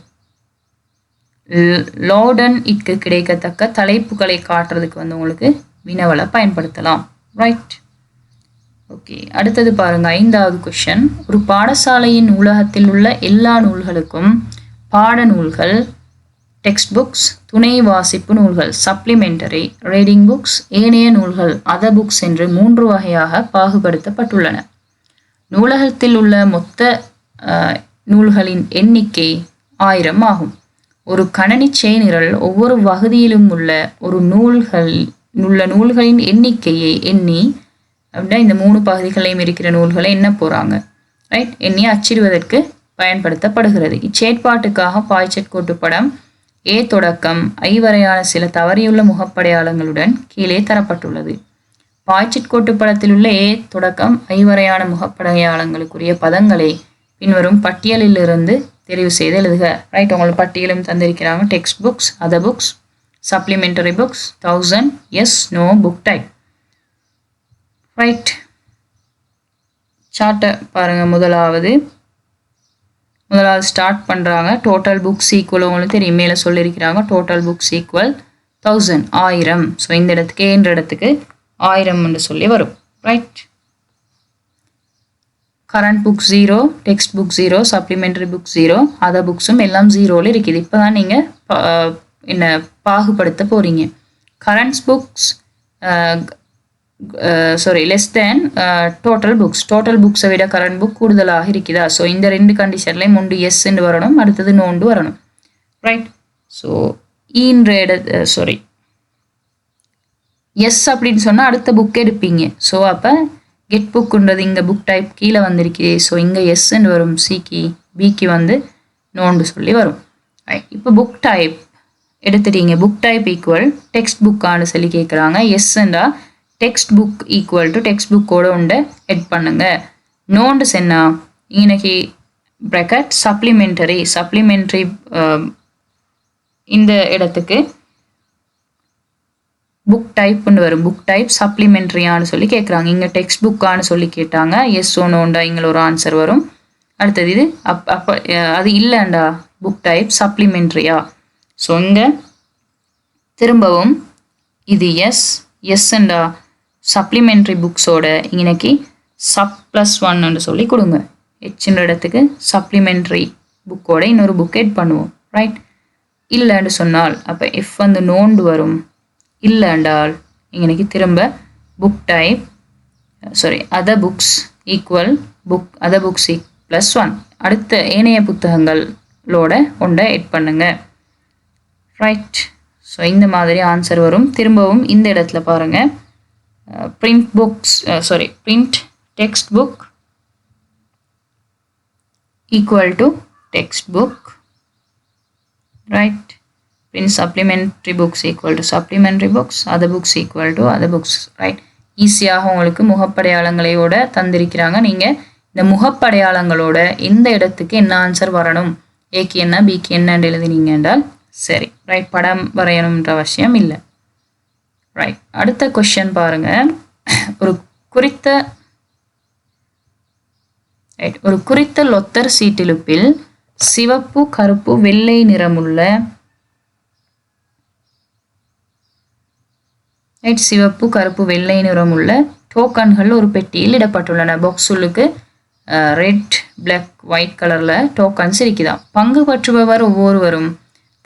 லோடன் இக்கு கிடைக்கத்தக்க தலைப்புகளை காட்டுறதுக்கு வந்து உங்களுக்கு வினவலை பயன்படுத்தலாம். ரைட். ஓகே. அடுத்தது பாருங்க, 5வது கொஸ்டின். ஒரு பாடசாலையின் நூலகத்தில் உள்ள எல்லா நூல்களுக்கும் பாடநூல்கள், டெக்ஸ்ட் புக்ஸ், துணை வாசிப்பு நூல்கள், சப்ளிமெண்டரி ரீடிங் புக்ஸ், ஏனைய நூல்கள், அதர் புக்ஸ் என்று 3 வகையாக பாகுபடுத்தப்பட்டுள்ளன. நூலகத்தில் உள்ள மொத்த நூல்களின் எண்ணிக்கை 1000 ஆகும். ஒரு கணனி செயனிரல் ஒவ்வொரு வகுதியிலும் உள்ள நூல்களின் எண்ணிக்கையை எண்ணி அப்படின்னா இந்த 3 பகுதிகளையும் இருக்கிற நூல்களை என்ன போகிறாங்க, ரைட், எண்ணி அச்சிடுவதற்கு பயன்படுத்தப்படுகிறது. இச்செயற்பாட்டுக்காக பாய்ச்சற்கோட்டு படம் ஏ தொடக்கம் ஐ வரையான சில தவறியுள்ள முகப்படையாளங்களுடன் கீழே தரப்பட்டுள்ளது. பாய்ச்சற்கோட்டு படத்தில் உள்ள ஏ தொடக்கம் ஐ வரையான முகப்படையாளங்களுக்குரிய பதங்களை பின்வரும் பட்டியலிலிருந்து தெரிவு செய்து எழுதுக. ரைட், உங்களுக்கு பட்டியலும் தந்திருக்கிறாங்க. Text books, other books, supplementary books, 1000, yes, no, book type. Right, சார்ட்டை பாருங்கள். முதலாவது ஸ்டார்ட் பண்ணுறாங்க. டோட்டல் புக்ஸ் ஈக்குவல் உங்களுக்கு தெரியும், மேலே சொல்லியிருக்கிறாங்க. Total books equal 1000, 1000. ஸோ இந்த இடத்துக்கு என்ற இடத்துக்கு 1000 என்று சொல்லி வரும். Right, current book 0, text book 0, supplementary book 0, other புக்ஸும் எல்லாம் 0ல் இருக்குது. இப்போ தான் நீங்கள் என்ன பாகுபடுத்த போகிறீங்க. Currents books less than total books. Total புக்ஸை விட கரண்ட் புக் கூடுதலாக இருக்குதா? ஸோ இந்த 2 கண்டிஷன்லையும் ஒன்று எஸ்ன்னு வரணும், அடுத்தது நோண்டு வரணும். ரைட், ஸோ எஸ் அப்படின்னு சொன்னால் அடுத்த புக் எடுப்பீங்க. ஸோ அப்போ கெட் புக்குன்றது இங்கே புக் டைப் கீழே வந்திருக்கு. ஸோ இங்கே எஸ்ன்னு வரும், சிக்கு, பிக்கு வந்து நோண்டு சொல்லி வரும். ரைட், இப்போ புக் டைப் எடுத்துட்டீங்க. புக் டைப் ஈக்குவல் டெக்ஸ்ட் புக்கானு சொல்லி கேட்குறாங்க. எஸ்ன்றா text book equal to text புக்கோட உண்டை எட் பண்ணுங்க. நோண்டு சென்னா இன்னைக்கு ப்ராக்கெட் சப்ளிமெண்ட்ரி இந்த இடத்துக்கு புக் டைப்னு வரும். புக் டைப் சப்ளிமெண்ட்ரியான்னு சொல்லி கேட்குறாங்க. இங்கே டெக்ஸ்ட் புக்கான்னு சொல்லி கேட்டாங்க. எஸ் ஓ நோண்டா இங்கே ஒரு ஆன்சர் வரும். அடுத்தது இது அப்போ அது இல்லைண்டா புக் டைப் சப்ளிமெண்ட்ரியா. ஸோ இங்கே திரும்பவும் இது எஸ்ண்டா சப்ளிமெண்ட்ரி புக்ஸோட இன்னைக்கு +1 சொல்லி கொடுங்க. ஹெச்ன்ற இடத்துக்கு சப்ளிமெண்ட்ரி புக்கோட இன்னொரு புக் எட் பண்ணுவோம். ரைட், இல்லைன்னு சொன்னால் அப்போ எஃப் வந்து நோண்டு வரும். இல்லைண்டால் இன்னைக்கு திரும்ப book type other books equal other books +1 அடுத்த ஏனைய புத்தகங்களோட ஒன்றை எட் பண்ணுங்க. ரைட், ஸோ இந்த மாதிரி ஆன்சர் வரும். திரும்பவும் இந்த இடத்துல பாருங்கள். print text book equal to text book. Right, print supplementary books equal to supplementary books, other books equal to other books. Right, ஈஸியாக உங்களுக்கு முகப்படையாளங்களோட தந்திருக்கிறாங்க. நீங்கள் இந்த முகப்படையாளங்களோட இந்த இடத்துக்கு என்ன ஆன்சர் வரணும், ஏக்கு என்ன பிக்கு என்னன்னு எழுதினீங்க என்றால் சரி. ரைட், படம் வரையணுன்ற அவசியம் இல்லை. ரைட், அடுத்த கொஸ்டின் பாருங்க. ஒரு குறித்த லொத்தர் சீட்டிலுப்பில் சிவப்பு, கருப்பு, வெள்ளை நிறமுள்ள சிவப்பு, கருப்பு, வெள்ளை நிறமுள்ள டோக்கன்கள் ஒரு பெட்டியில் இடப்பட்டுள்ளன. பாக்ஸுக்கு ரெட், பிளாக், ஒயிட் கலர்ல டோக்கன்ஸ் இருக்குதான். பங்கு பற்றுபவர் ஒவ்வொருவரும்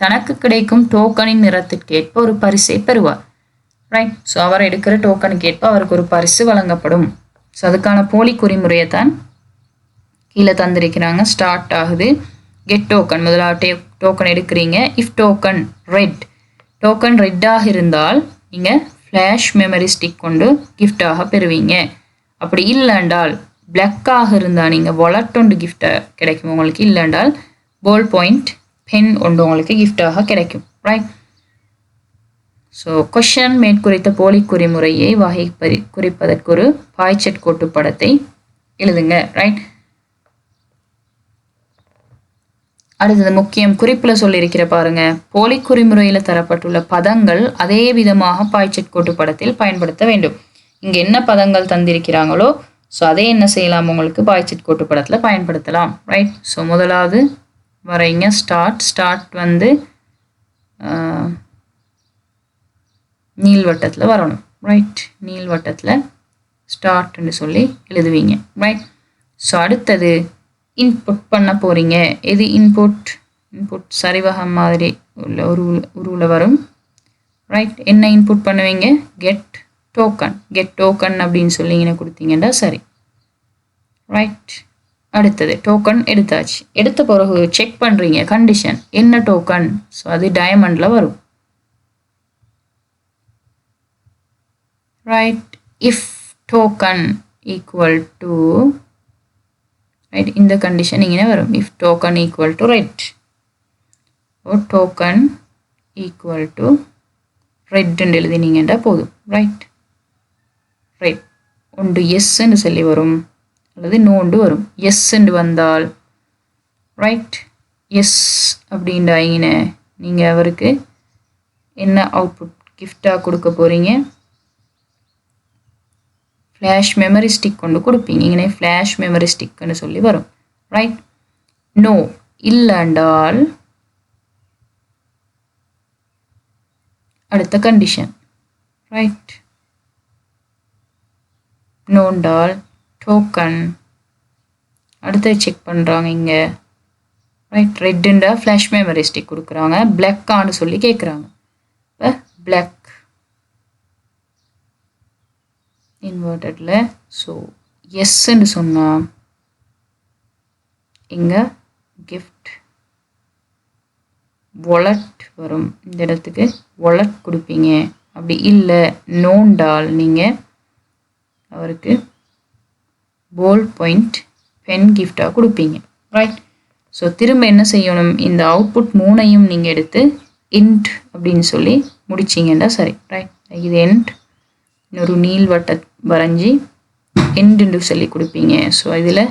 தனக்கு கிடைக்கும் டோக்கனின் நிறத்திற்கேற்ப ஒரு பரிசை பெறுவார். ரைட், ஸோ அவர் எடுக்கிற டோக்கனுக்கு ஏற்ப அவருக்கு ஒரு பரிசு வழங்கப்படும். ஸோ அதுக்கான போலி குறிமுறையை தான் கீழே தந்திருக்கிறாங்க. ஸ்டார்ட் ஆகுது கெட் டோக்கன். முதலாவது டோக்கன் எடுக்கிறீங்க. இஃப் டோக்கன் ரெட்டாக இருந்தால் நீங்கள் ஃப்ளாஷ் மெமரி ஸ்டிக் கொண்டு கிஃப்டாக பெறுவீங்க. அப்படி இல்லைண்டால் பிளாக்காக இருந்தால் நீங்கள் வாலெட் ஒன்று கிஃப்டாக கிடைக்கும் உங்களுக்கு. இல்லைண்டால் பால் பாயிண்ட் பென் ஒன்று உங்களுக்கு கிஃப்டாக கிடைக்கும். ரைட், ஸோ கொஷன் மேற்குறித்த போலி குறிமுறையை வகை குறிப்பதற்கு ஒரு பாய்ச்சட் கோட்டு படத்தை எழுதுங்க. ரைட், அடுத்தது முக்கியம் குறிப்பில் சொல்லியிருக்கிற பாருங்க. போலி குறிமுறையில் தரப்பட்டுள்ள பதங்கள் அதே விதமாக பாய்ச்சட் கோட்டு படத்தில் பயன்படுத்த வேண்டும். இங்கே என்ன பதங்கள் தந்திருக்கிறாங்களோ ஸோ அதே என்ன செய்யலாம், உங்களுக்கு பாய்ச்சட் கோட்டு படத்தில் பயன்படுத்தலாம். ரைட், ஸோ முதலாவது வரைங்க. ஸ்டார்ட் வந்து நீள்வட்டத்தில் வரணும். ரைட், நீள்வட்டத்தில் ஸ்டார்ட்னு சொல்லி எழுதுவீங்க. ரைட், ஸோ அடுத்தது இன்புட் பண்ண போகிறீங்க. எது இன்புட் சரிவகம் மாதிரி உள்ள உருவில் வரும். ரைட், என்ன இன்புட் பண்ணுவீங்க, கெட் டோக்கன் அப்படின்னு சொல்லி இங்கே கொடுத்தீங்கன்னா சரி. ரைட், அடுத்தது டோக்கன் எடுத்தாச்சு. எடுத்த பிறகு செக் பண்ணுறீங்க கண்டிஷன் என்ன டோக்கன். ஸோ அது டயமண்டில் வரும். Right, if token equal to right இந்த கண்டிஷன் இங்கே வரும் if token equal to red or token equal to red என்று எழுதினீங்கடா போதும் ரைட் ரைட் ஒன்று எஸ் என்று சொல்லி வரும் அல்லது நோண்டு வரும் எஸ் என்று வந்தால் ரைட் எஸ் அப்படின்றாயின நீங்கள் அவருக்கு என்ன அவுட்புட் கிஃப்டாக கொடுக்க போகிறீங்க ஃப்ளாஷ் மெமரி ஸ்டிக் கொண்டு கொடுப்பீங்க இங்கே ஃப்ளாஷ் மெமரி ஸ்டிக்னு சொல்லி வரும் ரைட் நோ இல்லைண்டால் அடுத்த கண்டிஷன் ரைட் நோண்டால் டோக்கன் அடுத்து செக் பண்ணுறாங்க இங்கே ரைட் ரெட்டுண்டா ஃப்ளாஷ் மெமரி ஸ்டிக் கொடுக்குறாங்க பிளாக்கான்னு சொல்லி கேட்குறாங்க இப்போ பிளாக் இன்வெர்டட்ல ஸோ எஸ்ன்னு சொன்னால் இங்கே கிஃப்ட் வாலெட் வரும் இந்த இடத்துக்கு வாலெட் கொடுப்பீங்க அப்படி இல்லை நோண்டால் நீங்கள் அவருக்கு போல் பாயிண்ட் பென் கிஃப்டாக கொடுப்பீங்க ரைட் ஸோ திரும்ப என்ன செய்யணும் இந்த அவுட்புட் மூணையும் நீங்கள் எடுத்து இன்ட் அப்படின்னு சொல்லி முடிச்சிங்கன்னா சரி ரைட் இது எண்ட் இன்னொரு நீள்வட்ட வரைஞ்சி எண்டுன்னு சொல்லி கொடுப்பீங்க ஸோ இதில்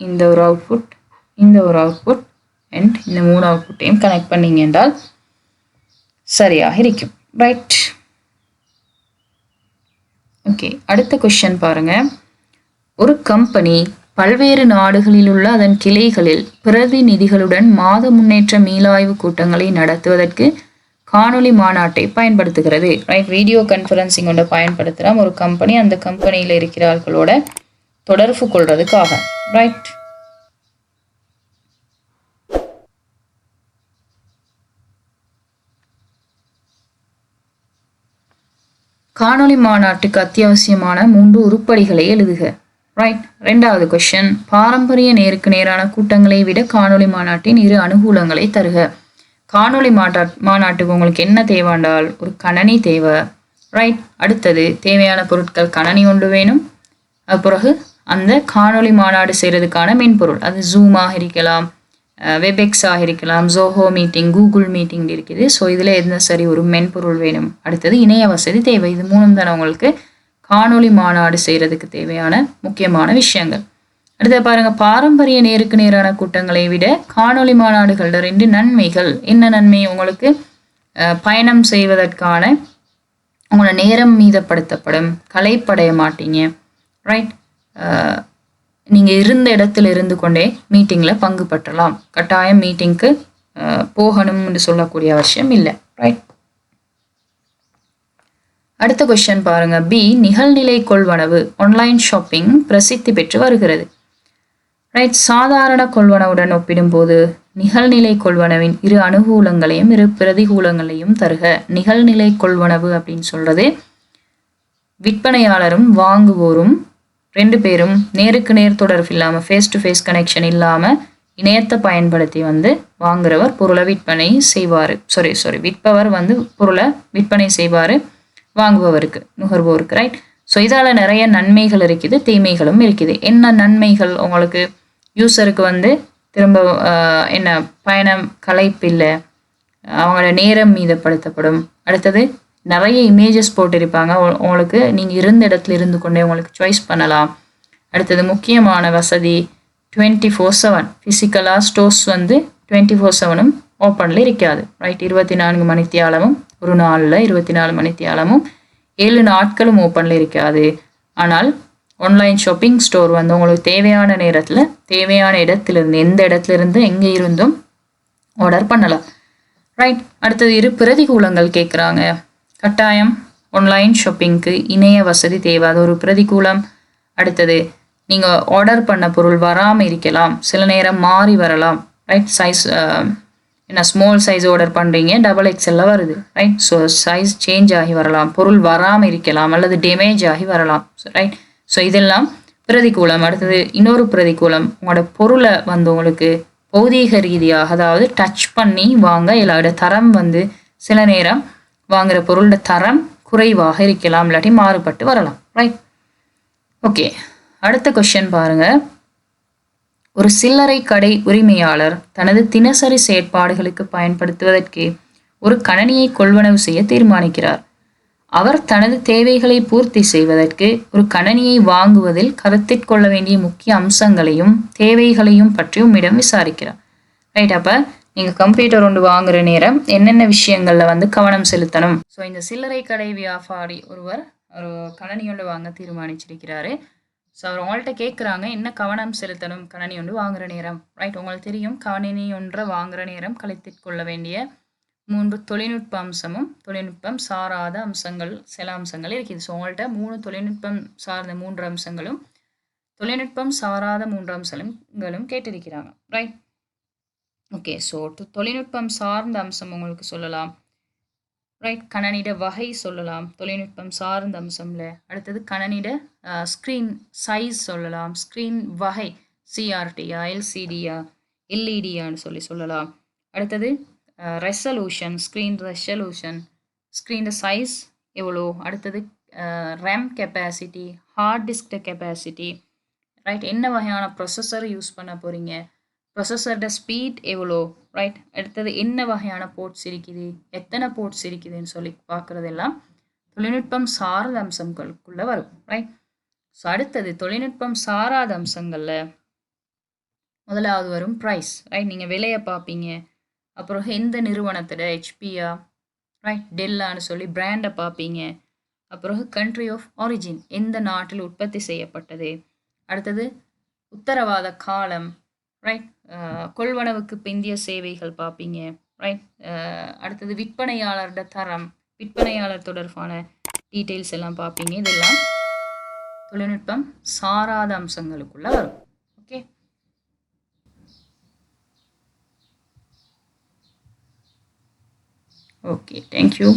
இந்த ஒரு அவுட்புட் இந்த ஒரு அவுட்புட் அண்ட் இந்த 3 அவுட்புட்டையும் கனெக்ட் பண்ணிங்க என்றால் சரியாக இருக்கும் ரைட் ஓகே அடுத்த கொஸ்டின் பாருங்கள் ஒரு கம்பெனி பல்வேறு நாடுகளில் உள்ள அதன் கிளைகளில் பிரதிநிதிகளுடன் மாத முன்னேற்ற மீளாய்வு கூட்டங்களை நடத்துவதற்கு காணொளி மாநாட்டை பயன்படுத்துகிறது ரைட் வீடியோ கான்ஃபரன்சிங் கொண்டு பயன்படுத்துகிறோம் ஒரு கம்பெனி அந்த கம்பெனியில் இருக்கிறார்களோட தொடர்பு கொள்றதுக்காக ரைட் காணொளி மாநாட்டுக்கு அத்தியாவசியமான 3 உருப்படிகளை எழுதுக ரைட் ரெண்டாவது கொஸ்டின் பாரம்பரிய நேருக்கு நேரான கூட்டங்களை விட காணொளி மாநாட்டின் 2 அனுகூலங்களை தருக காணொளி மாநாட்டுக்கு உங்களுக்கு என்ன தேவைண்டால் ஒரு கணனி தேவை ரைட் அடுத்தது தேவையான பொருட்கள் கணனி ஒன்று வேணும் அது பிறகு அந்த காணொளி மாநாடு செய்கிறதுக்கான மென்பொருள் அது ஜூமாக இருக்கலாம் வெபெக்ஸாக இருக்கலாம் ஜோஹோ மீட்டிங் கூகுள் மீட்டிங் இருக்குது ஸோ இதில் என்ன சரி ஒரு மென்பொருள் வேணும் அடுத்தது இணைய வசதி தேவை இது 3 தானே உங்களுக்கு காணொளி மாநாடு செய்கிறதுக்கு தேவையான முக்கியமான விஷயங்கள் அடுத்த பாருங்க பாரம்பரிய நேருக்கு நேரான கூட்டங்களை விட காணொளி மாநாடுகள் 2 நன்மைகள் என்ன நன்மை உங்களுக்கு பயணம் செய்வதற்கான உங்களோட நேரம் மீதப்படுத்தப்படும் களைப்படைய மாட்டீங்க ரைட் நீங்கள் இருந்த இடத்துல இருந்து கொண்டே மீட்டிங்கில் பங்கு பற்றலாம் கட்டாயம் மீட்டிங்க்கு போகணும்னு சொல்லக்கூடிய அவசியம் இல்லை ரைட் அடுத்த கொஸ்டின் பாருங்க பி நிகழ்நிலை கொள்வனவு ஆன்லைன் ஷாப்பிங் பிரசித்தி பெற்று வருகிறது ரைட் சாதாரண கொள்வனவுடன் ஒப்பிடும்போது நிகழ்நிலை கொள்வனவின் 2 அனுகூலங்களையும் 2 பிரதிகூலங்களையும் தருக நிகழ்நிலை கொள்வனவு அப்படின்னு சொல்றது விற்பனையாளரும் வாங்குவோரும் 2 பேரும் நேருக்கு நேர் தொடர்பு இல்லாமல் ஃபேஸ் டு ஃபேஸ் கனெக்ஷன் இல்லாமல் இணையத்தை பயன்படுத்தி வாங்குறவர் பொருளை விற்பனை செய்வார் விற்பவர் பொருளை விற்பனை செய்வார் வாங்குபவருக்கு நுகர்வோருக்கு ரைட் ஸோ இதால் நிறைய நன்மைகள் இருக்குது தீமைகளும் இருக்குது என்ன நன்மைகள் உங்களுக்கு யூசருக்கு திரும்ப என்ன பயணம் களைப்பு இல்லை அவங்களோட நேரம் மீதப்படுத்தப்படும் அடுத்தது நிறைய இமேஜஸ் போட்டிருப்பாங்க உங்களுக்கு நீங்கள் இருந்த இடத்துல இருந்து கொண்டே உங்களுக்கு சாய்ஸ் பண்ணலாம் அடுத்தது முக்கியமான வசதி 24/7 ஃபிசிக்கலாக ஸ்டோர்ஸ் 24/7 ஓப்பனில் இருக்காது ரைட் 24 மணித்தியாலமும் ஒரு நாளில் 24 மணித்தியாலமும் 7 நாட்களும் ஓப்பனில் இருக்காது ஆனால் ஆன்லைன் ஷாப்பிங் ஸ்டோர் உங்களுக்கு தேவையான நேரத்தில் தேவையான இடத்துலேருந்து எந்த இடத்துலேருந்து எங்கே இருந்தும் ஆர்டர் பண்ணலாம் ரைட் அடுத்தது 2 பிரதிகூலங்கள் கேட்குறாங்க கட்டாயம் ஆன்லைன் ஷாப்பிங்க்கு இணைய வசதி தேவை அது ஒரு பிரதிகூலம் அடுத்தது நீங்கள் ஆர்டர் பண்ண பொருள் வராமல் இருக்கலாம் சில நேரம் மாறி வரலாம் ரைட் சைஸ் என்ன ஸ்மால் சைஸ் ஆர்டர் பண்ணுறீங்க XXL வருது ரைட் ஸோ சைஸ் சேஞ்ச் ஆகி வரலாம் பொருள் வராமல் இருக்கலாம் அல்லது டேமேஜ் ஆகி வரலாம் ரைட் ஸோ இதெல்லாம் பிரதிகூலம் அடுத்தது இன்னொரு பிரதிகூலம் உங்களோட பொருளை உங்களுக்கு பௌதீக ரீதியாக அதாவது டச் பண்ணி வாங்க இல்லாத தரம் சில நேரம் வாங்குகிற பொருளோட தரம் குறைவாக இருக்கலாம் இல்லாட்டி மாறுபட்டு வரலாம் ரைட் ஓகே, அடுத்த கொஸ்டின் பாருங்க. ஒரு சில்லறை கடை உரிமையாளர் தனது தினசரி செயற்பாடுகளுக்கு பயன்படுத்துவதற்கு ஒரு கணனியை கொள்வனவு செய்ய தீர்மானிக்கிறார். அவர் தனது தேவைகளை பூர்த்தி செய்வதற்கு ஒரு கணனியை வாங்குவதில் கருத்தில் கொள்ள வேண்டிய முக்கிய அம்சங்களையும் தேவைகளையும் பற்றி உம்மிடம் விசாரிக்கிறார். ரைட், அப்போ நீங்கள் கம்ப்யூட்டர் ஒன்று வாங்குற நேரம் என்னென்ன விஷயங்களில் வந்து கவனம் செலுத்தணும். ஸோ இந்த சில்லறை கடை வியாபாரி ஒருவர் ஒரு கணனி ஒன்று வாங்க தீர்மானிச்சிருக்கிறாரு. ஸோ அவர் உங்கள்கிட்ட கேட்குறாங்க என்ன கவனம் செலுத்தணும் கணனி ஒன்று வாங்குற நேரம். ரைட், உங்களுக்கு தெரியும் கணனி ஒன்றை வாங்குற நேரம் கழித்து கொள்ள வேண்டிய 3 தொழில்நுட்ப அம்சமும் தொழில்நுட்பம் சாராத அம்சங்கள் சில அம்சங்கள் இருக்குது. ஸோ உங்கள்கிட்ட 3 தொழில்நுட்பம் சார்ந்த 3 அம்சங்களும் தொழில்நுட்பம் சாராத 3 அம்சங்களும் கேட்டிருக்கிறாங்க. Right, okay. ஸோ தொழில்நுட்பம் சார்ந்த அம்சம் உங்களுக்கு சொல்லலாம். ரைட், கணனிட வகை சொல்லலாம் தொழில்நுட்பம் சார்ந்த அம்சம்ல. அடுத்தது கணனிட ஸ்க்ரீன் சைஸ் சொல்லலாம், ஸ்க்ரீன் வகை சிஆர்டியா எல்சிடியா எல்இடியான்னு சொல்லலாம். அடுத்தது resolution screen resolution, screen size எவ்வளோ. அடுத்தது RAM capacity, hard disk capacity. Right, என்ன வகையான ப்ரொசஸர் யூஸ் பண்ண போகிறீங்க, ப்ரொசஸரோட ஸ்பீட் எவ்வளோ. ரைட், அடுத்தது என்ன வகையான போர்ட்ஸ் இருக்குது, எத்தனை போர்ட்ஸ் இருக்குதுன்னு சொல்லி பார்க்குறதெல்லாம் தொழில்நுட்பம் சார்ந்த அம்சங்களுக்குள்ளே வரும். ரைட், ஸோ அடுத்தது தொழில்நுட்பம் சாராத அம்சங்களில் முதலாவது வரும் ப்ரைஸ். ரைட், நீங்கள் விலையை பார்ப்பீங்க. அப்புறம் எந்த நிறுவனத்தோட ஹெச்பியா ரைட் டெல்லான்னு சொல்லி பிராண்டை பார்ப்பீங்க. அப்புறம் கண்ட்ரி ஆஃப் ஆரிஜின் எந்த நாட்டில் உற்பத்தி செய்யப்பட்டது. அடுத்தது உத்தரவாத காலம். ரைட், கொள்வனவுக்கு பிந்திய சேவைகள் பார்ப்பீங்க. ரைட், அடுத்தது விற்பனையாளரோட தரம், விற்பனையாளர் தொடர்பான டீட்டெயில்ஸ் எல்லாம் பார்ப்பீங்க. இதெல்லாம் தொழில்நுட்பம் சாராத அம்சங்களுக்குள்ள வரும். Okay, okay, thank you.